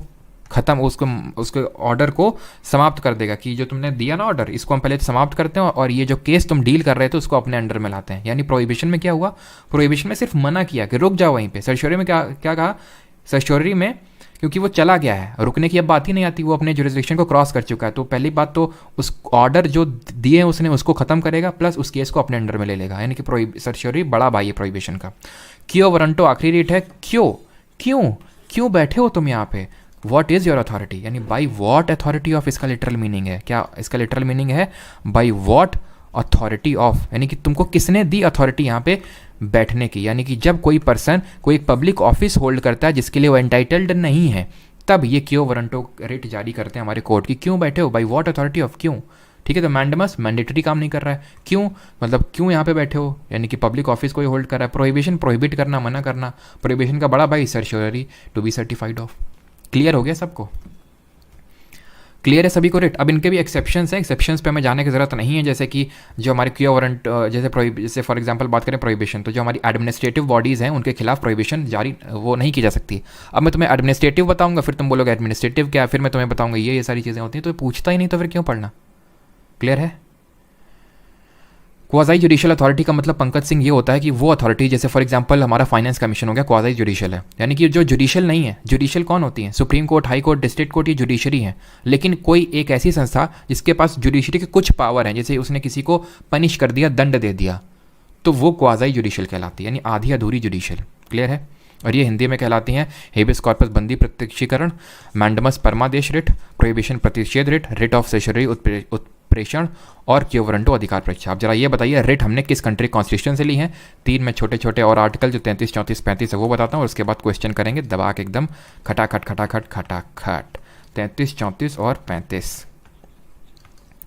ख़त्म, उसके ऑर्डर को समाप्त कर देगा कि जो तुमने दिया ना ऑर्डर, इसको हम पहले समाप्त करते हैं और ये जो केस तुम डील कर रहे थे उसको अपने अंडर में लाते हैं। यानी प्रोहिबिशन में क्या हुआ, प्रोहिबिशन में सिर्फ मना किया कि रुक जाओ वहीं पे। सर्श्योरी में क्या क्या कहा, सर्श्योरी में क्योंकि वो चला गया है, रुकने की अब बात ही नहीं आती, वो अपने जुरिस्डिक्शन को क्रॉस कर चुका है, तो पहली बात तो उस ऑर्डर जो दिए हैं उसने उसको ख़त्म करेगा, प्लस उस केस को अपने अंडर में ले लेगा। यानी कि सर्श्योरी बड़ा भाई है प्रोहिबिशन का। क्यों वारंटो आखिरी रेट है, क्यों क्यों क्यों बैठे हो तुम यहाँ पे, वॉट इज़ योर अथॉरिटी, यानी बाई वॉट अथॉरिटी ऑफ, इसका लिटरल मीनिंग है क्या, इसका लिटरल मीनिंग है बाई वॉट अथॉरिटी ऑफ, यानी कि तुमको किसने दी अथॉरिटी यहाँ पे बैठने की। यानी कि जब कोई पर्सन कोई एक पब्लिक ऑफिस होल्ड करता है जिसके लिए वो एंटाइटल्ड नहीं है, तब ये क्यों वारंटो रेट जारी करते हैं हमारे कोर्ट की, क्यों बैठे हो, बाई वॉट अथॉरिटी ऑफ, क्यों। ठीक है, तो मैंडमस मैंडेटरी काम नहीं कर रहा है, क्यों मतलब क्यों यहाँ पे बैठे हो, यानी कि पब्लिक ऑफिस कोई होल्ड कर रहा है। प्रोहिबिशन प्रोहिबिट करना, मना करना, प्रोहिबिशन का बड़ा भाई certiorari to be certified of. Clear हो गया सबको, क्लियर है सभी को रेट। अब इनके भी एक्सेप्शंस हैं, एक्सेप्शंस पे हमें जाने की ज़रूरत नहीं है। जैसे कि जो हमारे क्यों वारंट, जैसे फॉर एग्जांपल बात करें प्रोहिबिशन, तो जो हमारी एडमिनिस्ट्रेटिव बॉडीज़ हैं उनके खिलाफ प्रोहिबिशन जारी वो नहीं की जा सकती। अब मैं तुम्हें एडमिनिस्ट्रेटिव बताऊंगा, फिर तुम बोलोगे एडमिनिस्ट्रेटिव क्या, फिर मैं तुम्हें बताऊंगा ये सारी चीज़ें होती हैं, तो पूछता ही नहीं तो फिर क्यों पढ़ना। क्लियर है। क्वाज़ाई जुडिशियल अथॉरिटी का मतलब पंकज सिंह ये होता है कि वो अथॉरिटी, जैसे फॉर एग्जांपल हमारा फाइनेंस कमीशन हो गया, क्वाज़ाई जुडिशियल है, यानी कि जो जुडिशियल नहीं है। जुडिशियल कौन होती है, supreme court, high court, district court, ये जुडिशरी है। लेकिन कोई एक ऐसी संस्था जिसके पास जुडिशरी के कुछ पावर हैं, जैसे उसने किसी को पनिश कर दिया, दंड दे दिया, तो वो क्वाज़ाई जुडिशियल कहलाती है, यानी आधी अधूरी जुडिशियल। क्लियर है। और ये हिंदी में कहलाती हैं हेबियस कॉर्पस बंदी प्रत्यक्षीकरण, मैंडमस परमादेश रिट, प्रोहिबिशन प्रतिषेध रिट, रिट ऑफ सेशरी उत्प्रेषण और क्यों वारंटो अधिकार परीक्षा। आप जरा ये बताइए रिट हमने किस कंट्री कॉन्स्टिट्यूशन से ली है। 3 में छोटे छोटे और आर्टिकल जो 33, 34, 35 है वो बताता हूँ, और उसके बाद क्वेश्चन करेंगे दबा के एकदम खटाखट खटाखट खटाखट। 33, 34 और 35।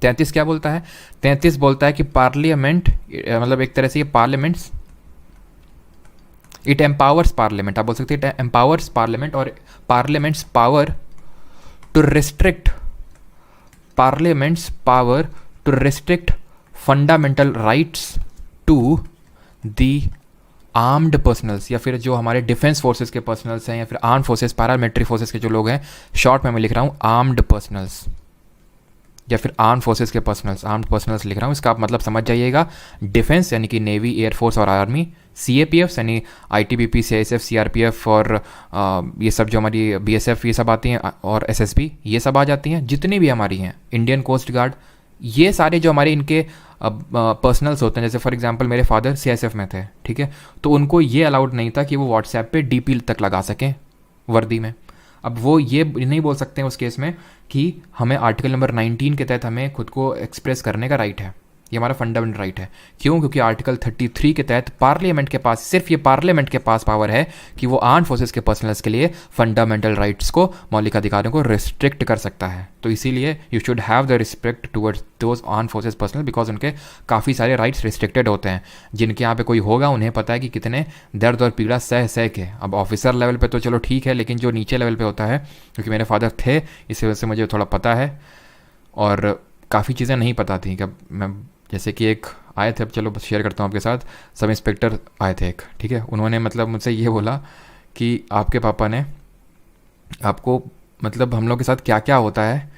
33 क्या बोलता है, 33 बोलता है कि पार्लियामेंट, मतलब एक तरह से ये पार्लियामेंट्स, इट एम्पावर्स पार्लियामेंट, आप बोल सकते हैं इट एम्पावर्स पार्लियामेंट, और parliament's power to restrict, parliament's power to restrict fundamental rights to the armed personnels, या फिर जो हमारे डिफेंस फोर्सेस के पर्सनल्स हैं, या फिर आर्म फोर्सेस, पैरामिलिट्री फोर्सेस के जो लोग हैं, शॉर्ट में मैं लिख रहा हूँ आर्म्ड पर्सनल्स, या फिर आर्म फोर्सेस के पर्सनल्स, आर्म्ड पर्सनल्स लिख रहा हूँ। इसका आप मतलब समझ जाइएगा, डिफेंस यानी कि नेवी, एयरफोर्स और आर्मी, CAPF यानी ITBP, CISF, CRPF और ये सब जो हमारी BSF ये सब आती हैं, और SSB ये सब आ जाती हैं, जितनी भी हमारी हैं, इंडियन कोस्ट गार्ड, ये सारे जो हमारे इनके पर्सनल्स होते हैं, जैसे फॉर एग्जांपल मेरे फादर CISF में थे, ठीक है, तो उनको ये अलाउड नहीं था कि वो व्हाट्सएप पे DP तक लगा सकें वर्दी में। अब वो ये नहीं बोल सकते हैं उस केस में कि हमें आर्टिकल नंबर 19 के तहत हमें खुद को एक्सप्रेस करने का राइट है, ये हमारा फंडामेंटल राइट है। क्यों? क्योंकि आर्टिकल 33 के तहत पार्लियामेंट के पास, सिर्फ ये पार्लियामेंट के पास पावर है कि वो आर्म फोर्सेस के पर्सनल्स के लिए फंडामेंटल राइट्स को, मौलिक अधिकारों को रिस्ट्रिक्ट कर सकता है। तो इसीलिए you should have the respect towards those arm forces personal, because उनके काफ़ी सारे राइट्स रिस्ट्रिक्टेड होते हैं। जिनके यहाँ पे कोई होगा उन्हें पता है कि कितने दर्द और पीड़ा सह सह के, अब ऑफिसर लेवल पे तो चलो ठीक है, लेकिन जो नीचे लेवल पे होता है, क्योंकि मेरे फादर थे इस वजह से मुझे थोड़ा पता है, और काफ़ी चीज़ें नहीं पता थी। कि मैं जैसे कि एक आए थे, अब चलो बस शेयर करता हूँ आपके साथ, सब इंस्पेक्टर आए थे एक, ठीक है, उन्होंने मतलब मुझसे ये बोला कि आपके पापा ने आपको, मतलब हम लोग के साथ क्या क्या होता है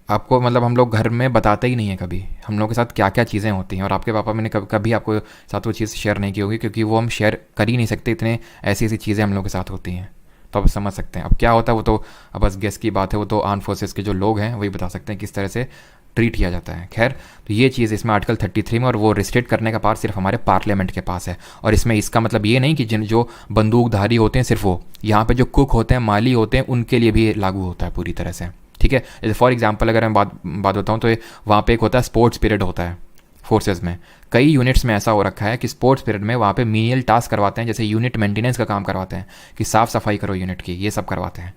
आपको, मतलब हम लोग घर में बताते ही नहीं है कभी हम लोग के साथ क्या क्या चीज़ें होती हैं, और आपके पापा मैंने कभी आपको साथ वो चीज़ शेयर नहीं की होगी, क्योंकि वो हम शेयर कर ही नहीं सकते, इतने ऐसी ऐसी चीज़ें हम लोग के साथ होती हैं। तो आप समझ सकते हैं अब क्या होता है, वो तो अब बस गेस की बात है, वो तो आर्म फोर्सेस के जो लोग हैं वही बता सकते हैं किस तरह से ट्रीट किया जाता है। खैर, तो ये चीज़ इसमें आर्टिकल 33 में, और वो रिस्ट्रिक्ट करने का पावर सिर्फ हमारे पार्लियामेंट के पास है। और इसमें इसका मतलब ये नहीं कि जिन जो बंदूकधारी होते हैं सिर्फ वो, यहाँ पे जो कुक होते हैं, माली होते हैं, उनके लिए भी लागू होता है पूरी तरह से, ठीक है। जैसे फॉर एग्जांपल अगर मैं बात बताऊँ तो वहाँ पे एक होता है स्पोर्ट्स पीरियड होता है फोर्सेज में। कई यूनिट्स में ऐसा हो रखा है कि स्पोर्ट्स पीरियड में वहाँ पे मीनियल टास्क करवाते हैं, जैसे यूनिट मेंटेनेंस का काम करवाते हैं, कि साफ़ सफाई करो यूनिट की, ये सब करवाते हैं,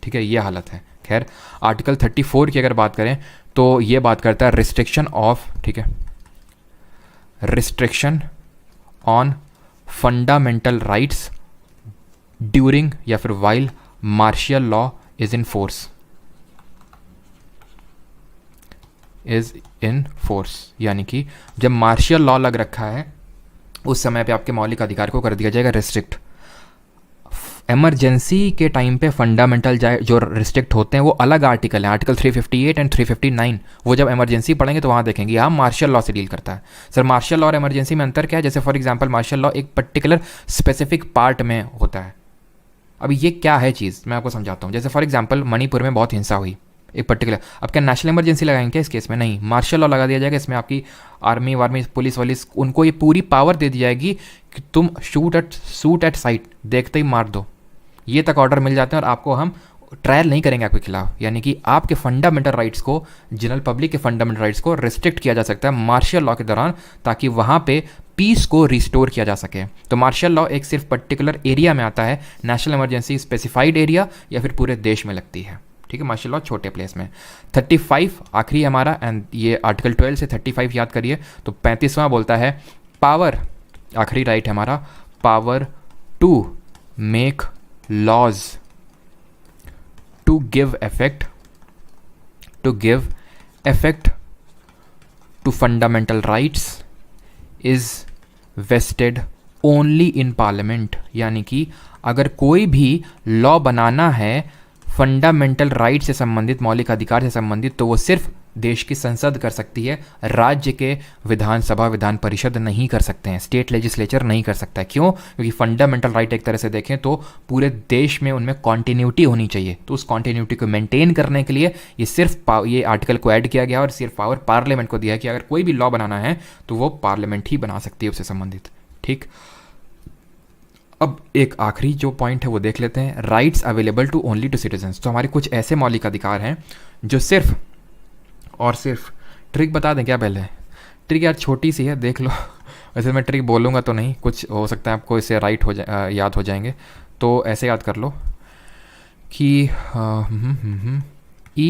ठीक है, ये हालत है। खैर, आर्टिकल 34 की अगर बात करें तो ये बात करता है रिस्ट्रिक्शन ऑफ, ठीक है, restriction on fundamental rights during या फिर while martial law is in force, is in force, यानी कि जब मार्शियल लॉ लग रखा है उस समय पे आपके मौलिक अधिकार को कर दिया जाएगा रिस्ट्रिक्ट। इमरजेंसी के टाइम पे फंडामेंटल जो रिस्ट्रिक्ट होते हैं वो अलग आर्टिकल है, आर्टिकल 358 एंड 359। वो जब इमरजेंसी पढ़ेंगे तो वहाँ देखेंगे, यहाँ मार्शल लॉ से डील करता है। सर, मार्शल लॉ और इमरजेंसी में अंतर क्या है? जैसे फॉर एग्जांपल मार्शल लॉ एक पर्टिकुलर स्पेसिफिक पार्ट में होता है। अभी ये क्या है चीज़, मैं आपको समझाता हूँ। जैसे फॉर एग्जाम्पल मणिपुर में बहुत हिंसा हुई एक पर्टिकुलर, अब क्या नेशनल इमरजेंसी लगाएंगे क्या इस केस में? नहीं, मार्शल लॉ लगा दिया जाएगा। इसमें आपकी आर्मी वार्मी पुलिस वलिस उनको ये पूरी पावर दे दी जाएगी कि तुम शूट एट साइट, देखते ही मार दो, ये तक ऑर्डर मिल जाते हैं, और आपको हम ट्रायल नहीं करेंगे आपके खिलाफ। यानी कि आपके फंडामेंटल राइट्स को, जनरल पब्लिक के फंडामेंटल राइट्स को रिस्ट्रिक्ट किया जा सकता है मार्शल लॉ के दौरान, ताकि वहाँ पे पीस को रिस्टोर किया जा सके। तो मार्शल लॉ एक सिर्फ पर्टिकुलर एरिया में आता है, नेशनल इमरजेंसी स्पेसिफाइड एरिया या फिर पूरे देश में लगती है, ठीक है। मार्शल लॉ छोटे प्लेस में। 35 आखिरी हमारा, एंड ये आर्टिकल 12 से 35 याद करिए। तो 35वां बोलता है पावर, आखिरी राइट है हमारा, power to make laws, to give effect to fundamental rights is vested only in parliament। यानी कि अगर कोई भी लॉ बनाना है फंडामेंटल राइट से संबंधित, मौलिक अधिकार से संबंधित, तो वो सिर्फ देश की संसद कर सकती है, राज्य के विधानसभा विधान परिषद नहीं कर सकते हैं, स्टेट लेजिस्लेचर नहीं कर सकता है। क्यों? क्योंकि फंडामेंटल राइट एक तरह से देखें तो पूरे देश में उनमें कॉन्टिन्यूटी होनी चाहिए। तो उस कॉन्टिन्यूटी को मेंटेन करने के लिए ये सिर्फ ये आर्टिकल को ऐड किया गया और सिर्फ पावर पार्लियामेंट को दिया है कि अगर कोई भी लॉ बनाना है तो वो पार्लियामेंट ही बना सकती है उससे संबंधित, ठीक। अब एक आखिरी जो पॉइंट है वो देख लेते हैं, rights available to only to citizens. तो हमारे कुछ ऐसे मौलिक अधिकार हैं जो सिर्फ और सिर्फ, ट्रिक बता दें क्या पहले? ट्रिक यार छोटी सी है, देख लो। वैसे मैं ट्रिक बोलूँगा तो नहीं, कुछ हो सकता है आपको इससे राइट हो याद हो जाएंगे। तो ऐसे याद कर लो कि ई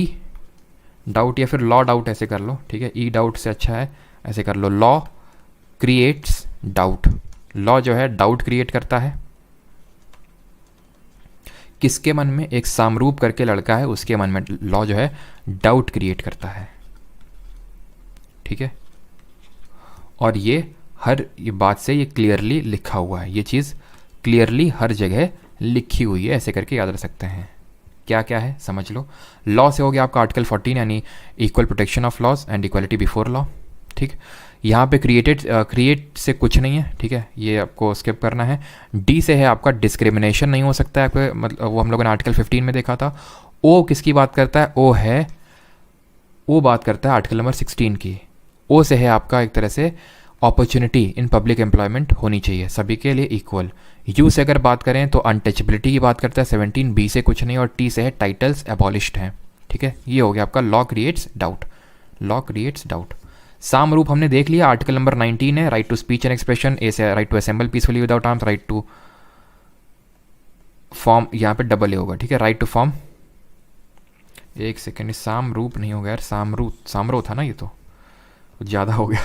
डाउट या फिर लॉ डाउट, ऐसे कर लो, ठीक है। ई डाउट से अच्छा है ऐसे कर लो, लॉ क्रिएट्स डाउट। लॉ जो है डाउट क्रिएट करता है किसके मन में? एक सामरूप करके लड़का है, उसके मन में लॉ जो है डाउट क्रिएट करता है, ठीक है। और ये हर ये बात से ये क्लियरली लिखा हुआ है, ये चीज़ क्लियरली हर जगह लिखी हुई है, ऐसे करके याद रख सकते हैं। क्या क्या है समझ लो। लॉ से हो गया आपका आर्टिकल 14 यानी equal protection of laws and equality before law, ठीक। यहाँ पे क्रिएट से कुछ नहीं है, ठीक है, ये आपको स्किप करना है। डी से है आपका डिस्क्रिमिनेशन नहीं हो सकता है आपको, मतलब वो हम लोगों ने आर्टिकल 15 में देखा था। ओ किसकी बात करता है, ओ बात करता है आर्टिकल नंबर 16 की। ओ से है आपका एक तरह से अपॉर्चुनिटी इन पब्लिक एम्प्लॉयमेंट होनी चाहिए सभी के लिए इक्वल। यू से अगर बात करें तो अनटचेबिलिटी की बात करता है 17। बी से कुछ नहीं, और टी से है टाइटल्स एबॉलिश्ड हैं, ठीक है। ये हो गया आपका law creates doubt, law creates doubt. साम रूप हमने देख लिया, आर्टिकल नंबर 19 है, right to speech and expression. A से right to assemble peacefully without arms, right to form, यहाँ पे डबल ए होगा, ठीक है, राइट टू फॉर्म। एक सेकेंड, साम रूप नहीं होगा यार, सामरो था ना, ये तो कुछ ज़्यादा हो गया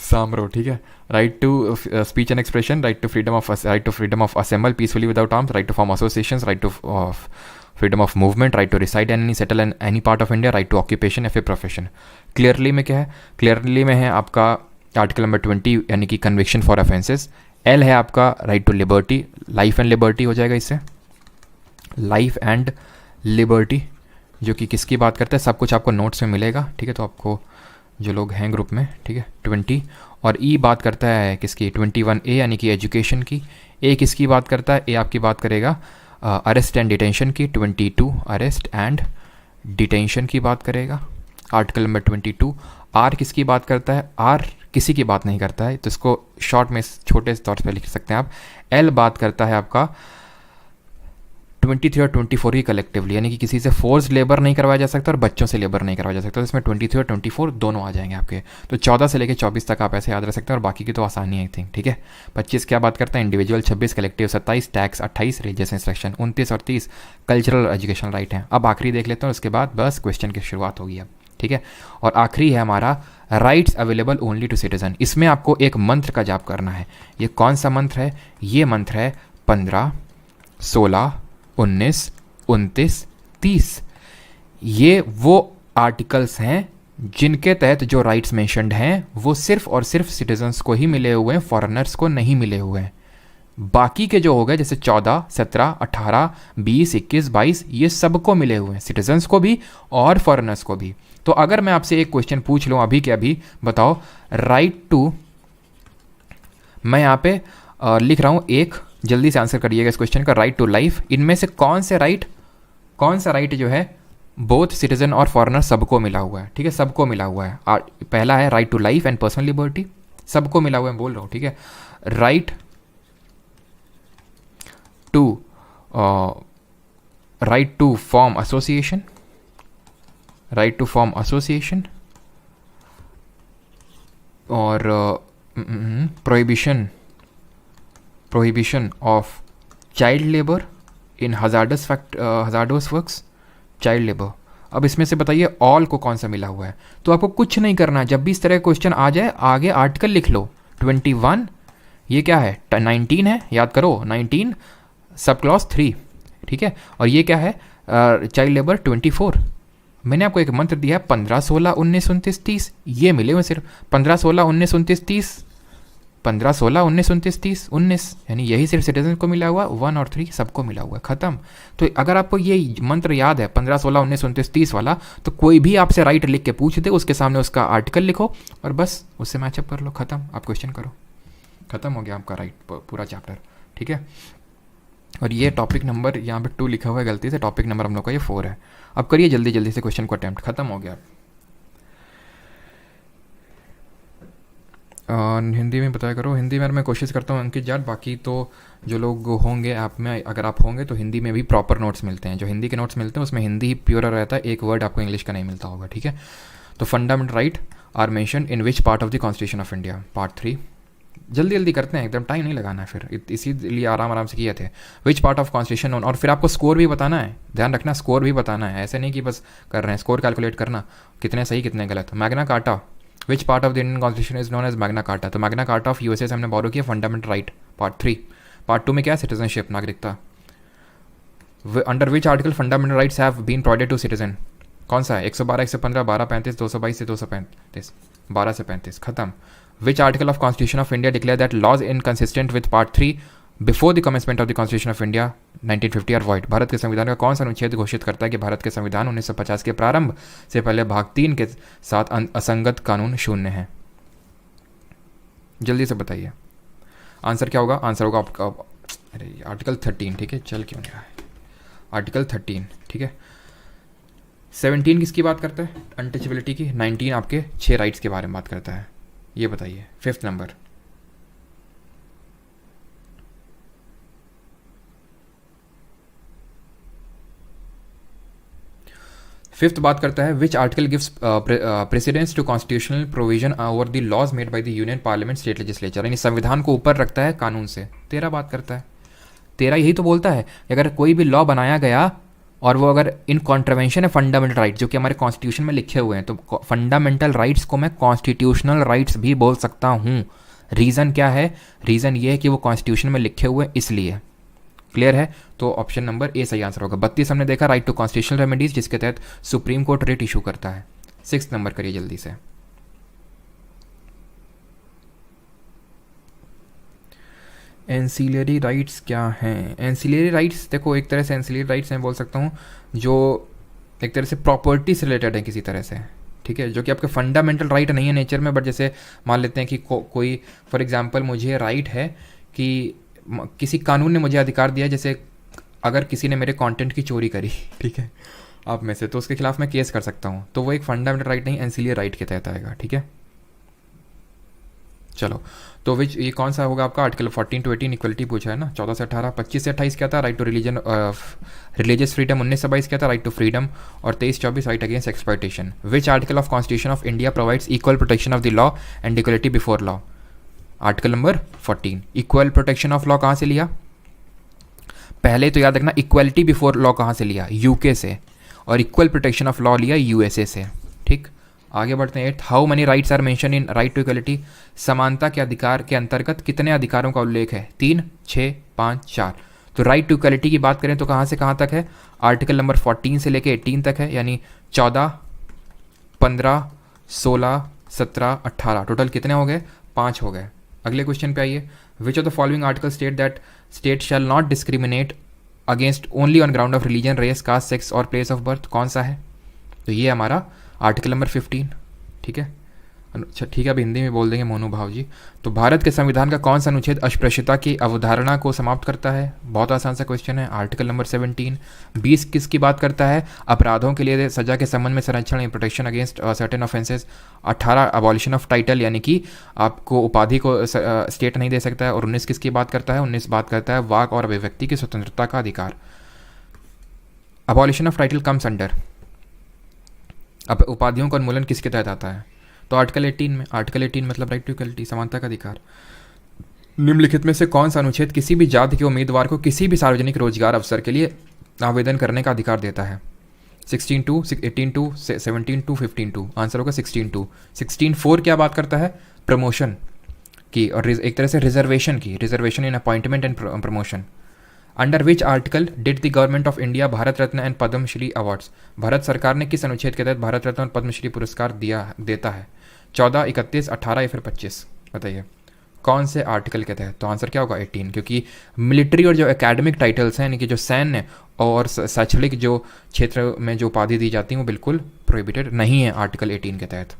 सामरो, ठीक है। Right to speech and expression, right to freedom of assemble peacefully without arms, right to form associations, right to freedom of movement, right to reside and settle in any part of India, right to occupation या फिर profession. Clearly में क्या है, clearly में है आपका article number 20 यानी कि कन्विक्शन फॉर ऑफेंसेस। एल है आपका right to liberty, life and liberty हो जाएगा इससे, लाइफ एंड लिबर्टी, जो कि किसकी बात करता है, सब कुछ आपको नोट्स में मिलेगा, ठीक है, तो आपको जो लोग हैं ग्रुप में, ठीक है। 20 और ई बात करता है किसकी, 21 ए यानी कि एजुकेशन की। ए किसकी बात करता है, ए आपकी बात करेगा अरेस्ट एंड डिटेंशन की। 22 अरेस्ट एंड डिटेंशन की बात करेगा, आर्टिकल नंबर 22। आर किसकी बात करता है, आर किसी की बात नहीं करता है, तो इसको शॉर्ट में छोटे तौर पे लिख सकते हैं आप। एल बात करता है आपका 23 और 24 ही कलेक्टिवली, यानी कि किसी से फोर्स लेबर नहीं करवाया जा सकता और बच्चों से लेबर नहीं करवाया जा सकता, तो इसमें 23 और 24 दोनों आ जाएंगे आपके। तो 14 से लेकर 24 तक आप ऐसे याद रख सकते हैं, और बाकी की तो आसानी है आई थिंक, ठीक है। 25 क्या बात करता है, individual. 26 collective. 27 tax. 28 religious instruction. 29 और 30 कल्चरल और एजुकेशनल राइट हैं। अब आखिरी देख लेते हैं, उसके बाद बस क्वेश्चन की शुरुआत होगी अब, ठीक है। और आखिरी है हमारा rights available only to citizen. इसमें आपको एक मंत्र का जाप करना है। ये कौन सा मंत्र है, ये मंत्र है 15, 16, 19, 29, 30। ये वो आर्टिकल्स हैं जिनके तहत जो राइट्स मेंशन्ड हैं वो सिर्फ और सिर्फ सिटीजन्स को ही मिले हुए हैं, फॉरेनर्स को नहीं मिले हुए हैं। बाकी के जो हो गए जैसे 14, 17, 18, 20, 21, 22 ये सबको मिले हुए हैं, सिटीजन्स को भी और फॉरेनर्स को भी। तो अगर मैं आपसे एक क्वेश्चन पूछ लूँ अभी के अभी, बताओ राइट टू, मैं यहाँ पे लिख रहा हूँ एक, जल्दी से आंसर करिएगा इस क्वेश्चन का, राइट टू लाइफ। इनमें से कौन सा राइट जो है बोथ सिटीजन और फॉरेनर सबको मिला हुआ है, ठीक है, सबको मिला हुआ है। पहला है right to life and personal liberty, सबको मिला हुआ है, बोल रहा हूँ, ठीक है। Right to form association, right to form association, और prohibition of child labour in hazardous works, child labour. अब इसमें से बताइए ऑल को कौन सा मिला हुआ है। तो आपको कुछ नहीं करना है, जब भी इस तरह का क्वेश्चन आ जाए आगे आर्टिकल लिख लो। 21 ये क्या है, 19 है, याद करो 19 सब क्लॉज 3, ठीक है। और ये क्या है, चाइल्ड लेबर 24। मैंने आपको एक मंत्र दिया है 15, 16, 19, 29, 30, ये मिले हुए सिर्फ 15, 16, 19, 29, 30, 15, 16, 19, 29, 30, 19, यानी यही सिर्फ सिटीजन को मिला हुआ, 1 और 3 सबको मिला हुआ है, खत्म। तो अगर आपको ये मंत्र याद है 15, 16, 19, 29, 30 वाला, तो कोई भी आपसे राइट लिख के पूछ दे, उसके सामने उसका आर्टिकल लिखो और बस उससे मैचअप कर लो, खत्म, आप क्वेश्चन करो, खत्म हो गया आपका राइट पूरा चैप्टर, ठीक है। और ये टॉपिक नंबर यहाँ पे 2 लिखा हुआ है गलती से, टॉपिक नंबर हम लोग का ये 4 है। अब करिए जल्दी जल्दी से क्वेश्चन को अटैम्प्ट, खत्म हो गया। हिंदी में बताया करो, हिंदी में मैं कोशिश करता हूँ अंकित जाट, बाकी तो जो लोग होंगे ऐप में, अगर आप होंगे तो हिंदी में भी प्रॉपर नोट्स मिलते हैं, जो हिंदी के नोट्स मिलते हैं उसमें हिंदी ही प्योर रहता है, एक वर्ड आपको इंग्लिश का नहीं मिलता होगा, ठीक है। तो fundamental right are mention in which part of the constitution of India, part 3। जल्दी जल्दी करते हैं, एकदम टाइम नहीं लगाना है, फिर इसीलिए आराम से किए थे। विच पार्ट ऑफ कॉन्स्टिट्यूशन, और फिर आपको स्कोर भी बताना है, ध्यान रखना स्कोर भी बताना है, ऐसे नहीं कि बस कर रहे हैं, स्कोर कैलकुलेट करना कितने सही कितने गलत। Magna Carta, which part of the Indian constitution is known as Magna Carta, तो मैग्ना कार्टा ऑफ यूएसए से हमने बोरो किया फंडामेंटल राइट, पार्ट 3। पार्ट 2 में क्या है, सिटीजनशिप, नागरिकता। Under which article fundamental rights have been provided to citizen, कौन सा है, 112, 115, 12, 35, 222 से 235, 12 से 35, खत्म। Which article of Constitution of India declare that laws inconsistent with Part 3 before the commencement of the Constitution of India 1950 are void? Bharat के संविधान का कौन सा अनुच्छेद घोषित करता है कि भारत के संविधान 1950 के प्रारंभ से पहले भाग 3 के साथ असंगत कानून शून्य है। जल्दी से बताइए आंसर क्या होगा। आंसर होगा आपका, अरे आर्टिकल 13, ठीक है, चल क्यों नहीं रहा है, आर्टिकल 13, ठीक है। 17 किसकी बात करता है, अनटचेबिलिटी की। 19 आपके 6 राइट्स के बारे में बात करता है। ये बताइए 5th नंबर। फिफ्थ बात करता है which article gives precedence to constitutional provision over the laws made by the union parliament state legislature, यानी संविधान को ऊपर रखता है कानून से। 13 बात करता है, 13 यही तो बोलता है कि अगर कोई भी लॉ बनाया गया और वो अगर इन कॉन्ट्रवेंशन है फंडामेंटल राइट जो कि हमारे कॉन्स्टिट्यूशन में लिखे हुए हैं, तो फंडामेंटल राइट्स को मैं कॉन्स्टिट्यूशनल राइट्स भी बोल सकता हूँ। रीज़न क्या है, रीज़न ये है कि वो कॉन्स्टिट्यूशन में लिखे हुए हैं इसलिए। क्लियर है, तो ऑप्शन नंबर ए सही आंसर होगा। 32 हमने देखा, राइट टू कॉन्स्टिट्यूशनल रेमेडीज, जिसके तहत सुप्रीम कोर्ट रेट इशू करता है। 6th नंबर करिए जल्दी से। एंसिलरी राइट्स क्या हैं। एंसिलरी राइट्स देखो, एक तरह से एंसिलरी राइट्स मैं बोल सकता हूँ जो एक तरह से प्रॉपर्टी से रिलेटेड है किसी तरह से, ठीक है, जो कि आपके फंडामेंटल राइट नहीं है नेचर में, बट जैसे मान लेते हैं कि कोई फॉर एग्जांपल मुझे राइट है कि किसी कानून ने मुझे अधिकार दिया, जैसे अगर किसी ने मेरे कंटेंट की चोरी करी, ठीक है, आप में से, तो उसके खिलाफ मैं केस कर सकता हूँ, तो वो एक फंडामेंटल राइट नहीं, एंसिलरी राइट के तहत आएगा, ठीक है। चलो, तो विच ये कौन सा होगा आपका, आर्टिकल 14 to 18 इक्वलिटी पूछा है ना, 14 से 18। 25 से 28 क्या था, राइट टू रिलीजियस फ्रीडम। 19 से 22 क्या था, राइट टू फ्रीडम। और 23-24 right against exploitation. Which article of constitution of India provides equal protection of the law and equality before law. Article number 14। Equal protection of law कहाँ से लिया, पहले तो याद रखना, इक्वलिटी बिफोर लॉ कहाँ से लिया, यूके से, और इक्वल प्रोटेक्शन ऑफ लॉ लिया यूएसए से, ठीक। आगे बढ़ते हैं 8th। How many rights are mention in right to equality. समानता के अधिकार के अंतर्गत कितने अधिकारों का उल्लेख है, 3, 6, 5, 4। तो राइट टू इक्वलिटी की बात करें तो कहाँ से कहाँ तक है, आर्टिकल नंबर 14 से लेके 18 तक है, यानी 14, 15, 16, 17, 18, टोटल कितने हो गए, 5 हो गए। अगले क्वेश्चन पे आइए। Which of the following article state that state shall not discriminate against only on ground of religion, race, caste, sex और प्लेस ऑफ बर्थ, कौन सा है, तो ये हमारा आर्टिकल नंबर 15, ठीक है। अच्छा ठीक है, अब हिंदी में बोल देंगे मोनू भाव जी। तो भारत के संविधान का कौन सा अनुच्छेद अस्पृश्यता की अवधारणा को समाप्त करता है, बहुत आसान सा क्वेश्चन है, आर्टिकल नंबर 17। 20 किसकी बात करता है, अपराधों के लिए सजा के संबंध में संरक्षण, protection against certain offences. 18 abolition of title, यानी कि आपको उपाधि को स्टेट नहीं दे सकता है। और 19 किसकी बात करता है, 19 बात करता है वाक और अभिव्यक्ति की स्वतंत्रता का अधिकार। Abolition of title comes under, अब उपाधियों का उन्मूलन किसके तहत आता है, तो आर्टिकल 18 में। आर्टिकल 18 मतलब राइट टू इक्वलिटी, समानता का अधिकार। निम्नलिखित में से कौन सा अनुच्छेद किसी भी जाति के उम्मीदवार को किसी भी सार्वजनिक रोजगार अवसर के लिए आवेदन करने का अधिकार देता है। 16(2), 18(2), 17(2), 15(2), आंसर होगा 16(2). 16(4) क्या बात करता है, प्रमोशन की और एक तरह से रिजर्वेशन की, reservation in appointment and promotion. Under which article did the government of India Bharat Ratna and Padmashri awards, Bharat सरकार ने किस अनुच्छेद के तहत भारत रत्न और पद्मश्री पुरस्कार देता है, 14, 31, 18 या फिर 25, बताइए कौन से आर्टिकल के तहत, तो आंसर क्या होगा 18, क्योंकि मिलिट्री और जो एकेडमिक टाइटल्स हैं, यानी कि जो सैन्य और शैक्षणिक जो क्षेत्र में जो उपाधि दी जाती हैं वो बिल्कुल प्रोहिबिटेड नहीं है आर्टिकल 18 के तहत।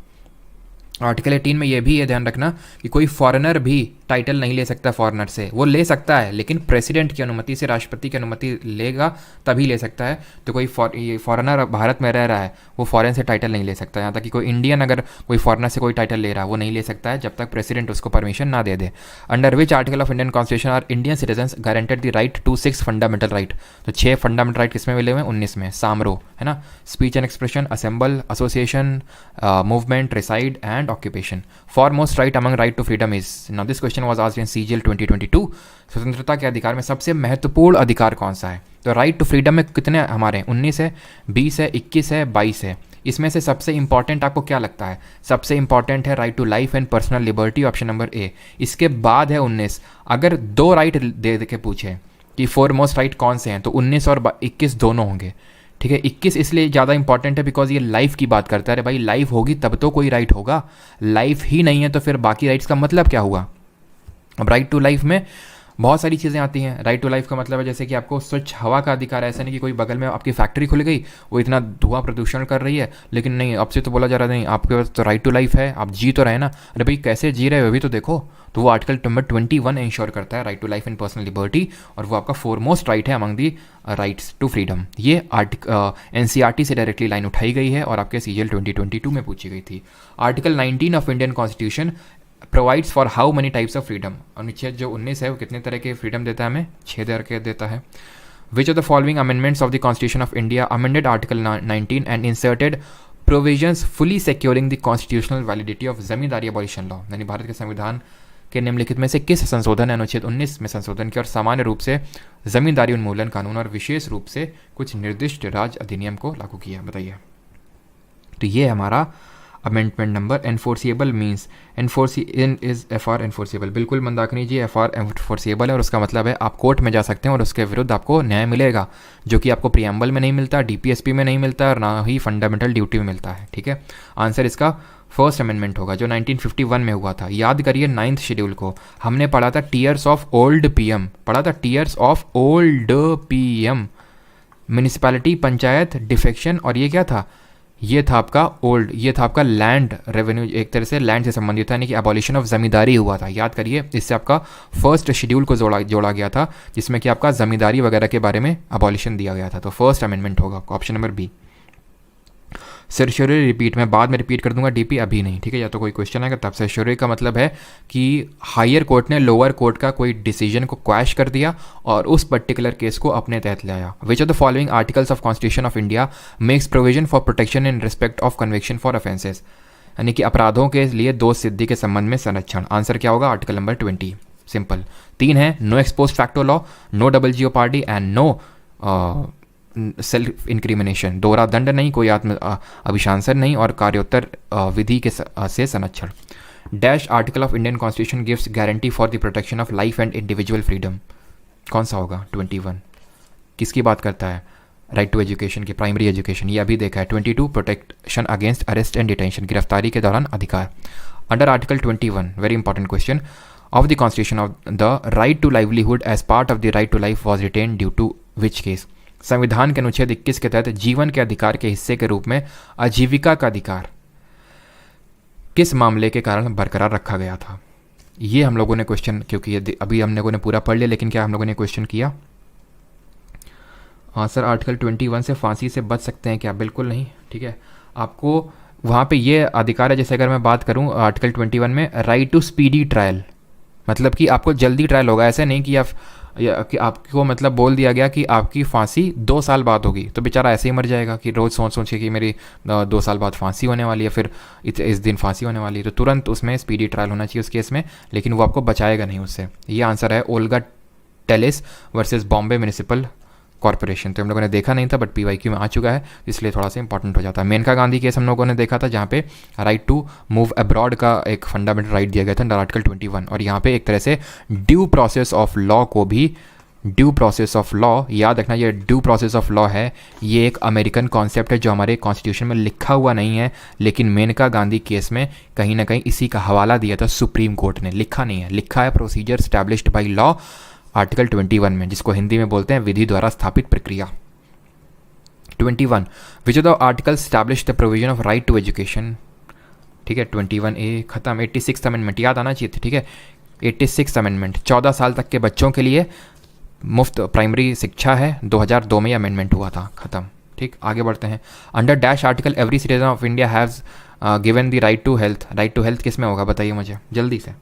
आर्टिकल 18 में ये भी ये ध्यान रखना कि कोई फॉरेनर भी टाइटल नहीं ले सकता फॉरेनर से, वो ले सकता है लेकिन प्रेसिडेंट की अनुमति से, राष्ट्रपति की अनुमति लेगा तभी ले सकता है। तो कोई फॉरेनर भारत में रह रहा है वो फॉरेन से टाइटल नहीं ले सकता, यहाँ तक कि कोई इंडियन अगर कोई फॉरेनर से कोई टाइटल ले रहा है वो नहीं ले सकता है जब तक प्रेसिडेंट उसको परमिशन ना दे दे। Under which article of Indian constitution are Indian citizens guaranteed the right to 6 fundamental right, तो 6 फंडामेंटल राइट किसमें मिले हुए हैं, 19 में। सामरो है ना, speech and expression, assemble, association, movement, reside and occupation. Foremost right among right to freedom is, now this question was asked in CGL 2022, स्वतंत्रता के अधिकार में सबसे महत्वपूर्ण अधिकार कौन सा है, तो राइट टू फ्रीडम में कितने हमारे 19 है, 20 है, 21 है, 22 है। इसमें से सबसे इंपॉर्टेंट आपको क्या लगता है, सबसे इंपॉर्टेंट है right to life and personal liberty, option number A. इसके बाद है 19। अगर 2 राइट दे के पूछे कि फोरमोस्ट राइट कौन से हैं, तो 19 और 21 दोनों होंगे, ठीक है। 21 इसलिए ज़्यादा इंपॉर्टेंट है बिकॉज ये लाइफ की बात करता है। अरे भाई लाइफ होगी तब तो कोई राइट होगा, लाइफ ही नहीं है तो फिर बाकी राइट्स का मतलब क्या हुआ। अब राइट टू लाइफ में बहुत सारी चीज़ें आती हैं। राइट टू लाइफ का मतलब है जैसे कि आपको स्वच्छ हवा का अधिकार है, ऐसा नहीं कि कोई बगल में आपकी फैक्ट्री खुल गई, वो इतना धुआं प्रदूषण कर रही है, लेकिन नहीं, आपसे तो बोला जा रहा नहीं, आपके पास तो राइट टू लाइफ है, आप जी तो रहे ना। अरे भाई कैसे जी रहे हो अभी तो देखो। तो वो आर्टिकल नंबर 21 इंश्योर करता है right to life and personal liberty, और वो आपका फोरमोस्ट राइट है among the rights to freedom. ये एनसीईआरटी से डायरेक्टली लाइन उठाई गई है और आपके सीजीएल 2022 में पूछी गई थी। Article 19 of Indian constitution provides for how many types of freedom. अनुच्छेद जो 19 है वो कितने तरह के फ्रीडम देता है हमें? 6 तरह के देता है। Which of the following amendments of the constitution of India amended article 19 and inserted provisions fully securing the constitutional validity of zamindari abolition law. यानी भारत के संविधान के निम्नलिखित में से किस संशोधन ने अनुच्छेद 19 में संशोधन किया और सामान्य रूप से जमींदारी उन्मूलन कानून और विशेष रूप से कुछ निर्दिष्ट राज्य अधिनियम को लागू किया? बताइए। तो ये हमारा amendment number. Enforceable means in is F R enforceable. बिल्कुल मंदाकिनी जी, एफ आर एनफोर्सिएबल है और उसका मतलब है आप कोर्ट में जा सकते हैं और उसके विरुद्ध आपको न्याय मिलेगा, जो कि आपको प्रियम्बल में नहीं मिलता, डीपीएसपी में नहीं मिलता और ना ही फंडामेंटल ड्यूटी में मिलता है। ठीक है, आंसर इसका फर्स्ट अमेंडमेंट होगा जो 1951 में हुआ था। याद करिए 9th शेड्यूल को हमने पढ़ा था टीयर्स ऑफ ओल्ड पीएम, पढ़ा था tears of old PM, municipality, panchayat, defection, और ये क्या था? ये था आपका ओल्ड, ये था आपका लैंड रेवेन्यू, एक तरह से लैंड से संबंधित था, यानी कि एबॉलिशन ऑफ जमींदारी हुआ था। याद करिए, इससे आपका फर्स्ट शेड्यूल को जोड़ा गया था जिसमें कि आपका जमींदारी वगैरह के बारे में एबॉलिशन दिया गया था। तो फर्स्ट अमेंडमेंट होगा ऑप्शन नंबर बी। सर्शोरी रिपीट, मैं बाद में रिपीट कर दूंगा, डीपी अभी नहीं। ठीक है, या तो कोई क्वेश्चन आएगा तब। सर्शोरी का मतलब है कि हायर कोर्ट ने लोअर कोर्ट का कोई डिसीजन को क्वैश कर दिया और उस पर्टिकुलर केस को अपने तहत ले आया। विच of the following articles of constitution of India makes provision for protection in respect of conviction for offences, यानी कि अपराधों के लिए दोष सिद्धि के संबंध में संरक्षण? आंसर क्या होगा? Article number 20। सिंपल। 3 है, no ex post facto law, no double jeopardy and no self incrimination. दोहरा दंड नहीं, कोई आत्म अभिशांसन नहीं, और कार्योत्तर विधि के से संरक्षण। Dash article of Indian constitution gives guarantee for the protection of life and individual freedom? कौन सा होगा? 21। किसकी बात करता है? राइट टू एजुकेशन की, प्राइमरी एजुकेशन, ये अभी देखा है। 22 protection against arrest and detention, गिरफ्तारी के दौरान अधिकार। Under article 21, very important question, of the constitution of the right to livelihood as part of the right to life was retain due to which case? संविधान के अनुच्छेद 21 के तहत जीवन के अधिकार के हिस्से के रूप में आजीविका का अधिकार किस मामले के कारण बरकरार रखा गया था? ये हम लोगों ने क्वेश्चन, क्योंकि ये अभी हम लोगों ने पूरा पढ़ लिया, लेकिन क्या हम लोगों ने क्वेश्चन किया? सर आर्टिकल 21 से फांसी से बच सकते हैं क्या? बिल्कुल नहीं। ठीक है, आपको वहाँ पे ये अधिकार है, जैसे अगर मैं बात करूँ आर्टिकल 21 में राइट टू स्पीडी ट्रायल, मतलब कि आपको जल्दी ट्रायल होगा। ऐसा नहीं कि कि आपको मतलब बोल दिया गया कि आपकी फांसी 2 साल बाद होगी, तो बेचारा ऐसे ही मर जाएगा कि रोज़ सोच के कि मेरी 2 साल बाद फांसी होने वाली है, फिर इस दिन फांसी होने वाली है, तो तुरंत उसमें स्पीडी ट्रायल होना चाहिए उस केस में, लेकिन वो आपको बचाएगा नहीं उससे। ये आंसर है Olga Tellis versus Bombay municipal corporation. तो हम लोगों ने देखा नहीं था, बट पीवाईक्यू में आ चुका है, इसलिए थोड़ा सा इंपॉर्टेंट हो जाता है। मेनका गांधी केस हम लोगों ने देखा था, जहाँ पे राइट टू मूव अब्रॉड का एक फंडामेंटल राइट दिया गया था अंडर आर्टिकल 21, और यहाँ पे एक तरह से ड्यू प्रोसेस ऑफ लॉ को भी, ड्यू प्रोसेस ऑफ लॉ, याद रखना ये ड्यू प्रोसेस ऑफ लॉ है, ये एक अमेरिकन कॉन्सेप्ट है जो हमारे कॉन्स्टिट्यूशन में लिखा हुआ नहीं है, लेकिन मेनका गांधी केस में कहीं ना कहीं इसी का हवाला दिया था सुप्रीम कोर्ट ने। लिखा नहीं है, लिखा है procedure established by law article 21 में, जिसको हिंदी में बोलते हैं विधि द्वारा स्थापित प्रक्रिया। 21 which of the article establish the provision of right to education? ठीक है, 21A खत्म। 86th अमेंडमेंट याद आना चाहिए था। ठीक है, 86th अमेंडमेंट 14 साल तक के बच्चों के लिए मुफ्त प्राइमरी शिक्षा है, 2002 में अमेंडमेंट हुआ था, खत्म। ठीक, आगे बढ़ते हैं। Under dash article every citizen of India has given the right to health. Right to health किस में होगा बताइए मुझे जल्दी से।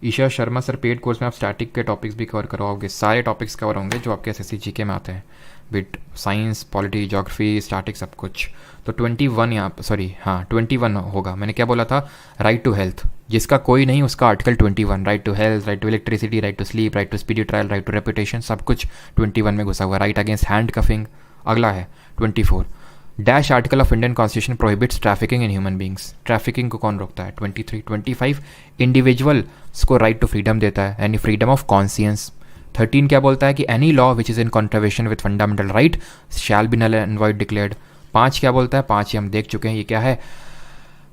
Isha Sharma sir, paid course में आप स्टैटिक के टॉपिक्स भी कवर करवाओगे? सारे टॉपिक्स कवर होंगे जो आपके एसएससी जीके में आते हैं, bit science, polity, geography, static, सब कुछ। तो 21 यहाँ सॉरी हाँ 21 होगा। मैंने क्या बोला था? राइट टू हेल्थ, जिसका कोई नहीं उसका article 21, right to health, right to electricity, right to sleep, right to speedy trial, right to reputation, सब कुछ 21 में घुसा हुआ। राइट अगेंस्ट हैंड कफिंग अगला है 24। Dash article of Indian constitution prohibits trafficking in human beings. Trafficking को कौन रोकता है? 23। 25 इंडिविजुअल्स को राइट टू फ्रीडम देता है, यानी फ्रीडम ऑफ कॉन्सियंस। 13 क्या बोलता है कि any law which is in contravention with fundamental right shall be null and void declared. 5 क्या बोलता है? 5 ही हम देख चुके हैं, ये क्या है?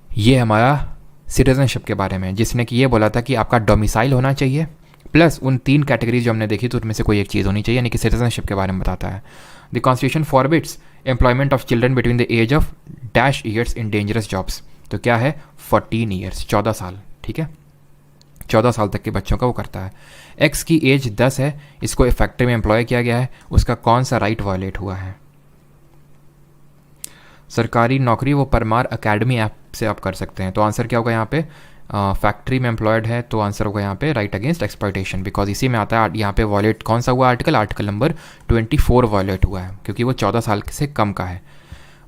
ये हमारा सिटीजनशिप के बारे में, जिसने कि ये बोला था कि आपका डोमिसाइल होना चाहिए प्लस उन 3 कैटेगरीज जो हमने देखी तो उनमें से कोई एक चीज़ होनी चाहिए, यानी कि सिटीजनशिप के बारे में बताता है। The constitution forbids employment of children between the age of dash years in dangerous jobs. तो क्या है 14 ईयर्स, 14 साल, ठीक है, 14 साल तक के बच्चों का वो करता है। एक्स की एज 10 है, इसको फैक्ट्री में एम्प्लॉय किया गया है, उसका कौन सा राइट वायलेट हुआ है? सरकारी नौकरी वो परमार अकेडमी ऐप से आप कर सकते हैं। तो आंसर क्या होगा यहाँ पे? फैक्ट्री में एम्प्लॉयड है तो आंसर होगा यहाँ पे राइट अगेंस्ट एक्सप्लॉयटेशन, बिकॉज इसी में आता है यहाँ पे वॉलेट कौन सा हुआ आर्टिकल? आर्टिकल नंबर 24 वॉलेट हुआ है, क्योंकि वो 14 साल से कम का है।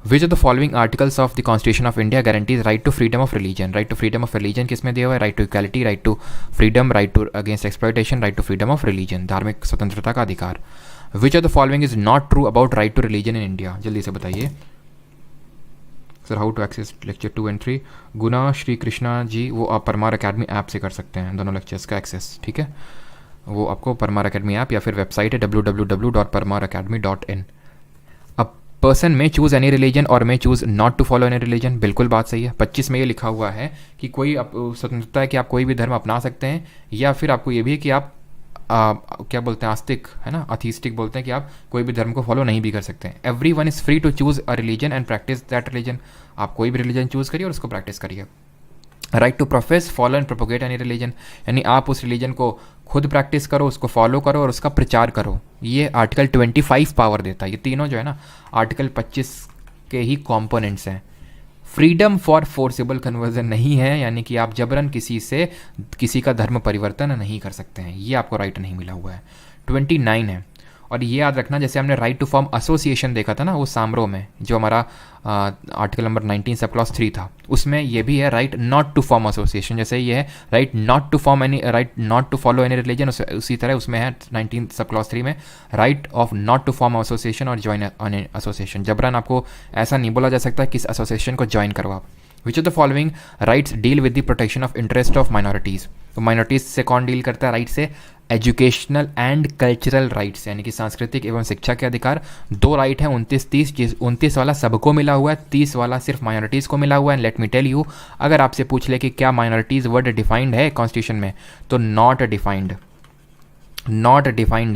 Which of the following articles of the constitution of India guarantees right to freedom of religion? राइट टू फ्रीडम ऑफ रिलीजन किसमें दिया हुआ है? Right to equality, right to freedom, right to against exploitation, right to freedom of religion, धार्मिक स्वतंत्रता का अधिकार। Which of the following is not true about right to religion in India? जल्दी से बताइए sir. How to access lecture 2 and 3? गुना श्री कृष्णा जी वो आप Parmar academy app से कर सकते हैं दोनों लेक्चर्स का एक्सेस, ठीक है। वो आपको परमार अकेडमी ऐप या फिर वेबसाइट है www.parmaracademy.in। अब पर्सन में चूज़ एनी रिलीजन और में choose not to follow any religion, बिल्कुल बात सही है। 25 में ये लिखा हुआ है कि कोई स्वतंत्रता है कि आप कोई भी धर्म अपना सकते हैं, या फिर आपको ये भी है कि आप क्या बोलते हैं, आस्तिक है ना, अथीस्टिक बोलते हैं कि आप कोई भी धर्म को फॉलो नहीं भी कर सकते हैं। Every one is free to choose a religion and practice that religion. आप कोई भी रिलीजन चूज़ करिए और उसको प्रैक्टिस करिए। Right to profess, follow and propagate any religion, यानी आप उस रिलीजन को खुद प्रैक्टिस करो, उसको फॉलो करो और उसका प्रचार करो। ये आर्टिकल 25 पावर देता है। ये तीनों जो है ना आर्टिकल 25 के ही कॉम्पोनेंट्स हैं। फ्रीडम फॉर फोर्सेबल कन्वर्जन नहीं है, यानी कि आप जबरन किसी का धर्म परिवर्तन नहीं कर सकते हैं, ये आपको राइट नहीं मिला हुआ है। 29 है। और ये याद रखना, जैसे हमने राइट टू फॉर्म एसोसिएशन देखा था ना वो सामरो में, जो हमारा आर्टिकल नंबर 19 सब क्लॉज 3 था, उसमें ये भी है right not to form association. जैसे ये है right not to form any, right not to follow any religion, उसी तरह उसमें है 19 सब क्लॉज 3 में right of not to form association और ज्वाइन ऑन एसोसिएशन। जबरन आपको ऐसा नहीं बोला जा सकता किस एसोसिएशन को ज्वाइन करो आप। विच of the following rights deal with the protection of interest of minorities? तो माइनॉरिटीज़ से कौन डील करता है राइट से? एजुकेशनल एंड कल्चरल राइट्स, यानी कि सांस्कृतिक एवं शिक्षा के अधिकार। 2 राइट हैं, 29 वाला सबको मिला हुआ है, 30 वाला सिर्फ माइनॉरिटीज़ को मिला हुआ है। लेट मी टेल यू, अगर आपसे पूछ ले कि क्या माइनॉरिटीज़ वर्ड डिफाइंड है कॉन्स्टिट्यूशन में, तो नॉट डिफाइंड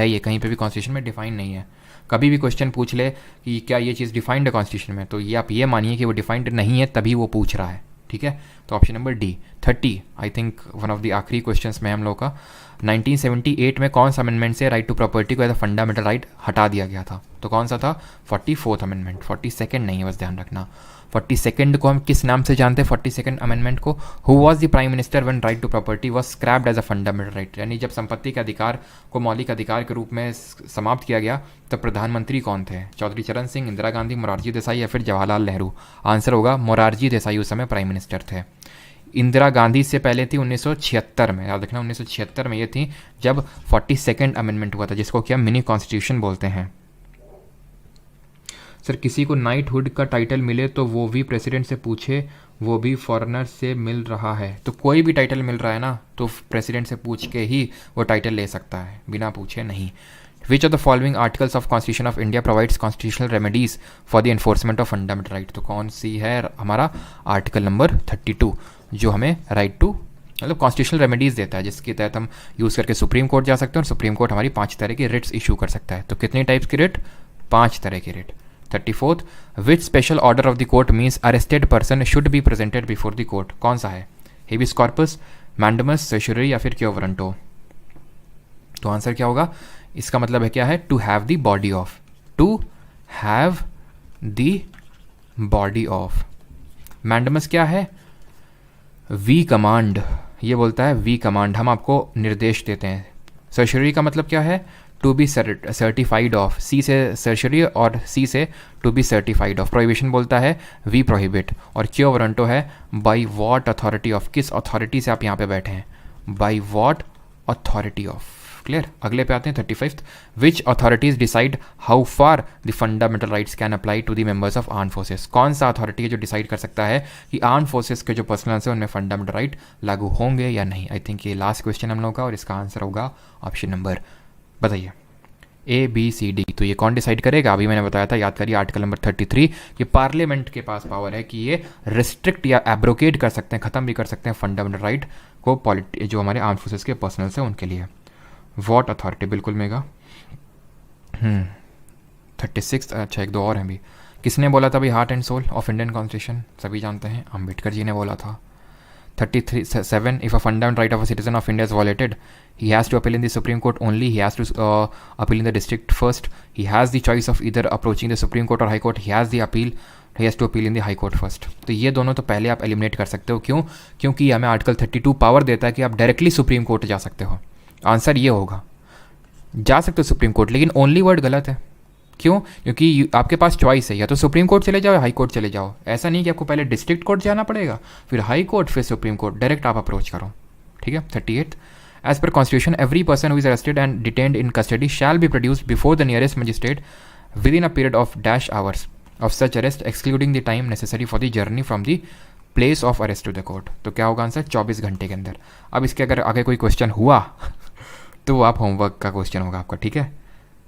है। ये कहीं पे भी कॉन्स्टिट्यूशन में डिफाइंड नहीं है। कभी भी क्वेश्चन पूछ ले कि क्या ये चीज़ डिफाइंड है कॉन्स्टिट्यूशन में, तो ये आप ये मानिए कि वो डिफाइंड नहीं है, तभी वो पूछ रहा है, ठीक है। तो option number D. 30 I think one of the आखिरी क्वेश्चंस में हम लोग का 1978 में कौन सा अमेंडमेंट से राइट टू प्रॉपर्टी को एज अ फंडामेंटल राइट हटा दिया गया था? तो कौन सा था? 44th amendment. 42nd नहीं है, बस ध्यान रखना। 42nd को हम किस नाम से जानते हैं? 42nd अमेंडमेंट को, who was the prime minister when right to property was scrapped as a fundamental right? यानी जब संपत्ति के अधिकार को मौलिक अधिकार के रूप में समाप्त किया गया, तब प्रधानमंत्री कौन थे? चौधरी चरण सिंह, इंदिरा गांधी, मोरारजी देसाई या फिर जवाहरलाल नेहरू? आंसर होगा मोरारजी देसाई उस समय प्राइम मिनिस्टर थे। इंदिरा गांधी से पहले थी 1976 में, याद रखना 1976 में ये थी जब 42nd अमेंडमेंट हुआ था, जिसको क्या मिनी कॉन्स्टिट्यूशन बोलते हैं। सर किसी को नाइटहुड का टाइटल मिले तो वो भी प्रेसिडेंट से पूछे, वो भी फॉरेनर से मिल रहा है? तो कोई भी टाइटल मिल रहा है ना, तो प्रेसिडेंट से पूछ के ही वो टाइटल ले सकता है, बिना पूछे नहीं। विच of the following articles of constitution of India provides constitutional remedies for the enforcement of fundamental right? तो कौन सी है? हमारा आर्टिकल नंबर 32, जो हमें राइट टू मतलब कॉन्स्टिट्यूशनल रेमेडीज़ देता है, जिसके तहत हम यूज़ करके सुप्रीम कोर्ट जा सकते हैं और सुप्रीम कोर्ट हमारी 5 तरह की रिट्स इशू कर सकता है। तो कितने टाइप्स की रिट? 5 तरह की writ. 34th, which special order of the court means arrested person should be presented before the court? कौन सा है? हेबियस कॉर्पस, मैंडमस, सर्शियरी या फिर क्यो वारंटो? तो आंसर क्या होगा? इसका मतलब है क्या है? To have the body of, to have the body of. Mandamus क्या है? वी कमांड, ये बोलता है वी कमांड, हम आपको निर्देश देते हैं। सर्शरी का मतलब क्या है? To be certified of, C से सर्शरी और सी से to be certified of. Prohibition बोलता है वी प्रोहिबिट, और क्यो वारंटो है बाई वॉट अथॉरिटी ऑफ, किस अथॉरिटी से आप यहाँ पे बैठे हैं, by what authority of. Clear? अगले पे आते हैं 35th, which authorities decide how far the fundamental rights can apply to the members of arm forces? कौन सा अथॉरिटी है जो डिसाइड कर सकता है कि आर्म फोर्सेस के जो पर्सनल्स हैं उनमें फंडामेंटल राइट लागू होंगे या नहीं? आई थिंक ये लास्ट क्वेश्चन हम लोग का, और इसका आंसर होगा ऑप्शन नंबर, बताइए, ABCD। तो ये कौन डिसाइड करेगा? अभी मैंने बताया था, याद करिए आर्टिकल नंबर 33 कि पार्लियामेंट के पास पावर है कि ये रिस्ट्रिक्ट या एब्रोकेट कर सकते हैं, ख़त्म भी कर सकते हैं फंडामेंटल राइट को जो हमारे आर्म फोर्सेस के पर्सनल्स हैं उनके लिए। वॉट अथॉरिटी, बिल्कुल मेगा। 36, अच्छा एक दो और हैं भी। किसने बोला था भाई heart and soul of Indian constitution? सभी जानते हैं, अम्बेडकर जी ने बोला था। 33(7) if a fundamental right of a citizen of India is violated, he has to appeal in the Supreme Court only. He has to appeal in the district first. He has the choice of either approaching the Supreme Court or High Court. He has the appeal. He has to appeal in the High Court first. तो ये दोनों तो पहले आप eliminate कर सकते हो। क्यों? क्योंकि हमें आर्टिकल 32 पावर देता है कि आप डायरेक्टली सुप्रीम कोर्ट जा सकते हो। आंसर ये होगा, जा सकते हो सुप्रीम कोर्ट, लेकिन ओनली वर्ड गलत है। क्यों? क्योंकि आपके पास चॉइस है, या तो सुप्रीम कोर्ट चले जाओ या हाई कोर्ट चले जाओ। ऐसा नहीं कि आपको पहले डिस्ट्रिक्ट कोर्ट जाना पड़ेगा, फिर हाई कोर्ट, फिर सुप्रीम कोर्ट। डायरेक्ट आप अप्रोच करो, ठीक है। 38 as per constitution every person who is arrested and detained in custody shall be produced before the nearest magistrate within a period of dash hours of such arrest excluding the time necessary for the journey from the place of arrest to the court. तो क्या होगा answer? 24 घंटे के अंदर। अब इसके अगर आगे कोई क्वेश्चन हुआ तो वो आप होमवर्क का क्वेश्चन होगा आपका, ठीक है।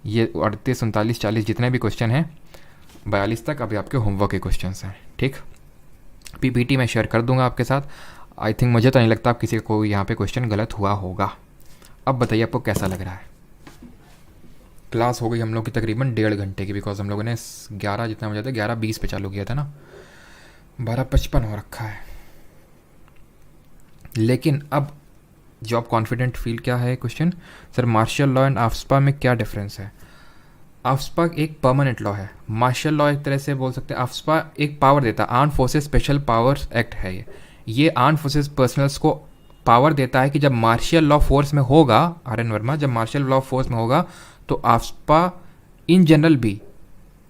ये 38, 39, 40 जितने भी क्वेश्चन हैं, 42 तक अभी आपके होमवर्क के क्वेश्चन हैं, ठीक। पीपीटी मैं शेयर कर दूंगा आपके साथ। आई थिंक, मुझे तो नहीं लगता आप किसी का कोई यहाँ पे क्वेश्चन गलत हुआ होगा। अब बताइए आपको कैसा लग रहा है। क्लास हो गई हम लोग की तकरीबन 1.5 घंटे की, बिकॉज हम लोगों ने 11 जितना बजा था 11:20 पे चालू किया था ना, 12:55 हो रखा है। लेकिन अब जो आप कॉन्फिडेंट फील क्या है question, sir martial law and AFSPA में क्या डिफरेंस है? आफ्सपा एक परमानेंट लॉ है, मार्शल लॉ एक तरह से बोल सकते हैं। आफ्सपा एक पावर देता है, arm forces special powers act है ये आर्म फोर्सेस पर्सनल्स को पावर देता है कि जब मार्शल लॉ फोर्स में होगा, आर.एन. वर्मा, जब मार्शल लॉ फोर्स में होगा तो आफ्सपा इन जनरल भी,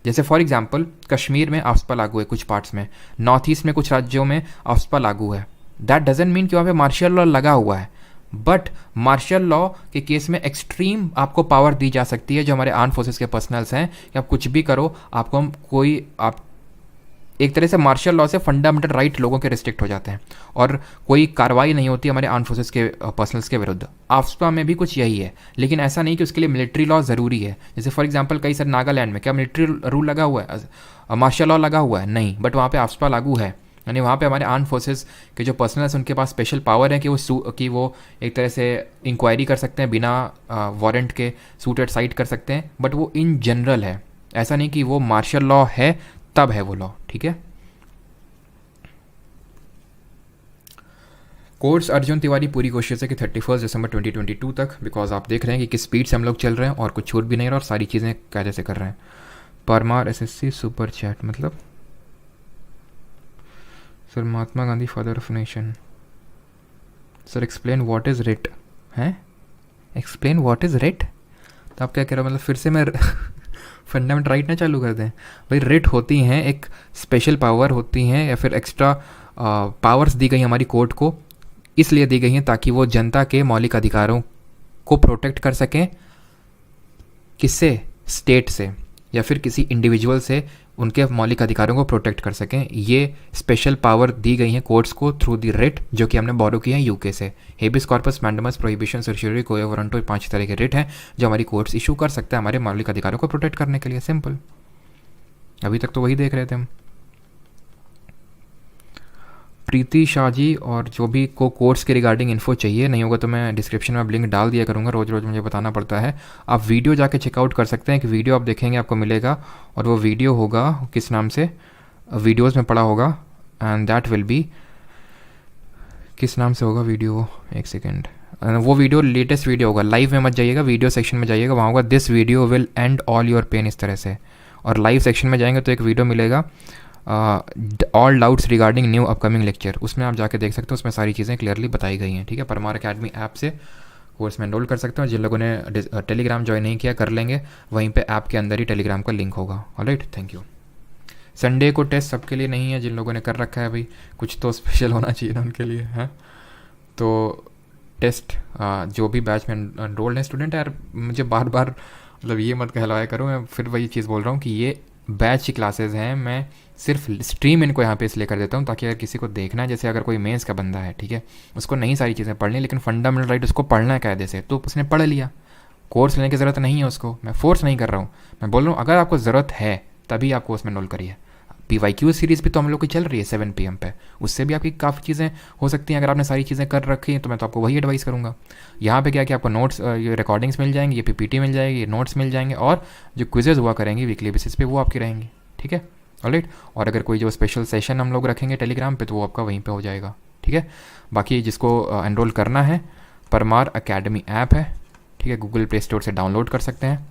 जैसे फॉर एग्जांपल कश्मीर में आफ्सपा लागू है कुछ पार्ट्स में, नॉर्थ ईस्ट में कुछ राज्यों में आफ्सपा लागू है। दैट डजंट मीन कि वहाँ पे मार्शल लॉ लगा हुआ है, बट मार्शल लॉ के केस में एक्सट्रीम आपको पावर दी जा सकती है जो हमारे आर्म फोर्सेस के पर्सनल्स हैं कि आप कुछ भी करो, आपको हम कोई आप एक तरह से मार्शल लॉ से फंडामेंटल राइट लोगों के रिस्ट्रिक्ट हो जाते हैं और कोई कार्रवाई नहीं होती हमारे आर्म फोर्सेस के पर्सनल्स के विरुद्ध। आफ्सपा में भी कुछ यही है, लेकिन ऐसा नहीं कि उसके लिए मिलिट्री लॉ ज़रूरी है। जैसे फॉर एग्जांपल कई सर नागालैंड में क्या मिलिट्री रूल लगा हुआ है, मार्शल लॉ लगा हुआ है? नहीं, बट वहाँ पे आफ्सपा लागू है। यानी वहाँ पे हमारे आर्म फोर्सेस के जो पर्सनल्स उनके पास स्पेशल पावर है कि वो एक तरह से इंक्वायरी कर सकते हैं बिना वारंट के, सूट एट साइट कर सकते हैं, बट वो इन जनरल है। ऐसा नहीं कि वो मार्शल लॉ है तब है वो लॉ, ठीक है। कोर्स अर्जुन तिवारी पूरी कोशिश है कि 31 दिसंबर 2022 तक, बिकॉज आप देख रहे हैं कि किस स्पीड से हम लोग चल रहे हैं और कुछ छूट भी नहीं रहा और सारी चीज़ें कैसे से कर रहे हैं। परमार एसएससी सुपर चैट मतलब sir Mahatma Gandhi father of nation. Sir explain what is writ हैं, एक्सप्लेन व्हाट इज़ रिट। तो आप क्या कह रहे हो, मतलब फिर से मैं फंडामेंटल राइट ना चालू कर दें? भाई रिट होती हैं, एक स्पेशल पावर होती हैं या फिर एक्स्ट्रा पावर्स दी गई हमारी कोर्ट को, इसलिए दी गई हैं ताकि वो जनता के मौलिक अधिकारों को प्रोटेक्ट कर सकें। किससे? स्टेट से या फिर किसी इंडिविजुअल से उनके मौलिक अधिकारों को प्रोटेक्ट कर सकें। ये स्पेशल पावर दी गई हैं कोर्ट्स को थ्रू दी रिट, जो कि हमने बोरो किया है यूके से। Habeas corpus, mandamus, prohibition, certiorari, quo warranto, 5 तरह के रिट हैं जो हमारी कोर्ट्स इशू कर सकते हैं हमारे मौलिक अधिकारों को प्रोटेक्ट करने के लिए। सिंपल, अभी तक तो वही देख रहे थे हम। प्रीति शाह जी, और जो भी को कोर्स के रिगार्डिंग इन्फो चाहिए, नहीं होगा तो मैं डिस्क्रिप्शन में लिंक डाल दिया करूँगा, रोज़ रोज़ मुझे बताना पड़ता है। आप वीडियो जाके चेकआउट कर सकते हैं, कि वीडियो आप देखेंगे आपको मिलेगा, और वो वीडियो होगा किस नाम से, वीडियोज़ में पड़ा होगा, एंड दैट विल बी, किस नाम से होगा वीडियो, एक सेकेंड, वो वीडियो लेटेस्ट वीडियो होगा। लाइव में मत जाइएगा, वीडियो सेक्शन में जाइएगा, वहाँ होगा this video will end all your pain, इस तरह से। और लाइव सेक्शन में जाएंगे तो एक वीडियो मिलेगा all doubts regarding new upcoming lecture, उसमें आप जाके देख सकते हो, उसमें सारी चीज़ें क्लियरली बताई गई हैं, ठीक है। परमार अकेडमी ऐप से कोर्स में एनरोल कर सकते हो। जिन लोगों ने टेलीग्राम ज्वाइन नहीं किया कर लेंगे, वहीं पे ऐप के अंदर ही टेलीग्राम का लिंक होगा। Alright, thank you. संडे को टेस्ट सबके लिए नहीं है, जिन लोगों ने कर रखा है भाई कुछ तो स्पेशल होना चाहिए ना उनके लिए, हैं। तो टेस्ट जो भी बैच में एनरोल्ड है स्टूडेंट, यार मुझे बार बार मतलब ये मत कहलाया करो, मैं फिर वही चीज़ बोल रहा हूँ कि ये बैच की क्लासेस हैं, मैं सिर्फ स्ट्रीम इनको यहाँ पे इसलिए कर देता हूँ ताकि अगर किसी को देखना है, जैसे अगर कोई मेंस का बंदा है, ठीक है, उसको नहीं सारी चीज़ें पढ़नी, लेकिन फंडामेंटल राइट उसको पढ़ना है कायदे से, तो उसने पढ़ लिया, कोर्स लेने की ज़रूरत नहीं है उसको। मैं फोर्स नहीं कर रहा हूँ, मैं बोल रहा हूँ अगर आपको ज़रूरत है तभी आप कोर्स में एनरोल करिए। PYQ सीरीज़ भी तो हम लोग की चल रही है 7 PM पे, उससे भी आपकी काफ़ी चीज़ें हो सकती हैं। अगर आपने सारी चीज़ें कर रखी हैं तो मैं तो आपको वही एडवाइस करूँगा। यहाँ पे क्या कि आपको नोट्स, ये रिकॉर्डिंग्स मिल जाएंगी, ये PPT मिल जाएगी, ये नोट्स मिल जाएंगे, और जो क्विजेज़ हुआ करेंगी वीकली बेसिस पे वो आपकी रहेंगी, ठीक है, ऑलराइट। और अगर कोई जो स्पेशल सेशन हम लोग रखेंगे टेलीग्राम पे तो वो आपका वहीं पे हो जाएगा, ठीक है। बाकी जिसको एनरोल करना है, परमार अकेडमी ऐप है, ठीक है, गूगल प्ले स्टोर से डाउनलोड कर सकते हैं।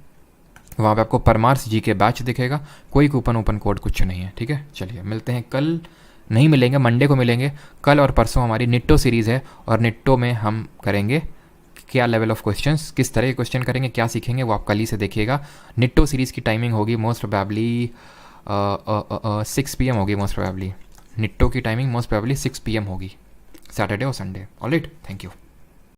वहाँ पे आपको परमार्स जी के बैच दिखेगा, कोई कूपन ओपन कोड कुछ नहीं है, ठीक है। चलिए मिलते हैं कल, नहीं मिलेंगे, मंडे को मिलेंगे। कल और परसों हमारी निट्टो सीरीज़ है, और निट्टो में हम करेंगे क्या लेवल ऑफ क्वेश्चंस, किस तरह के क्वेश्चन करेंगे, क्या सीखेंगे, वो आप कल ही से देखिएगा। निट्टो सीरीज़ की टाइमिंग होगी मोस्ट प्रोबेबली 6 PM होगी, मोस्ट प्रोबेबली निट्टो की टाइमिंग मोस्ट प्रोबेबली 6 PM होगी, सैटरडे और संडे। Alright, thank you.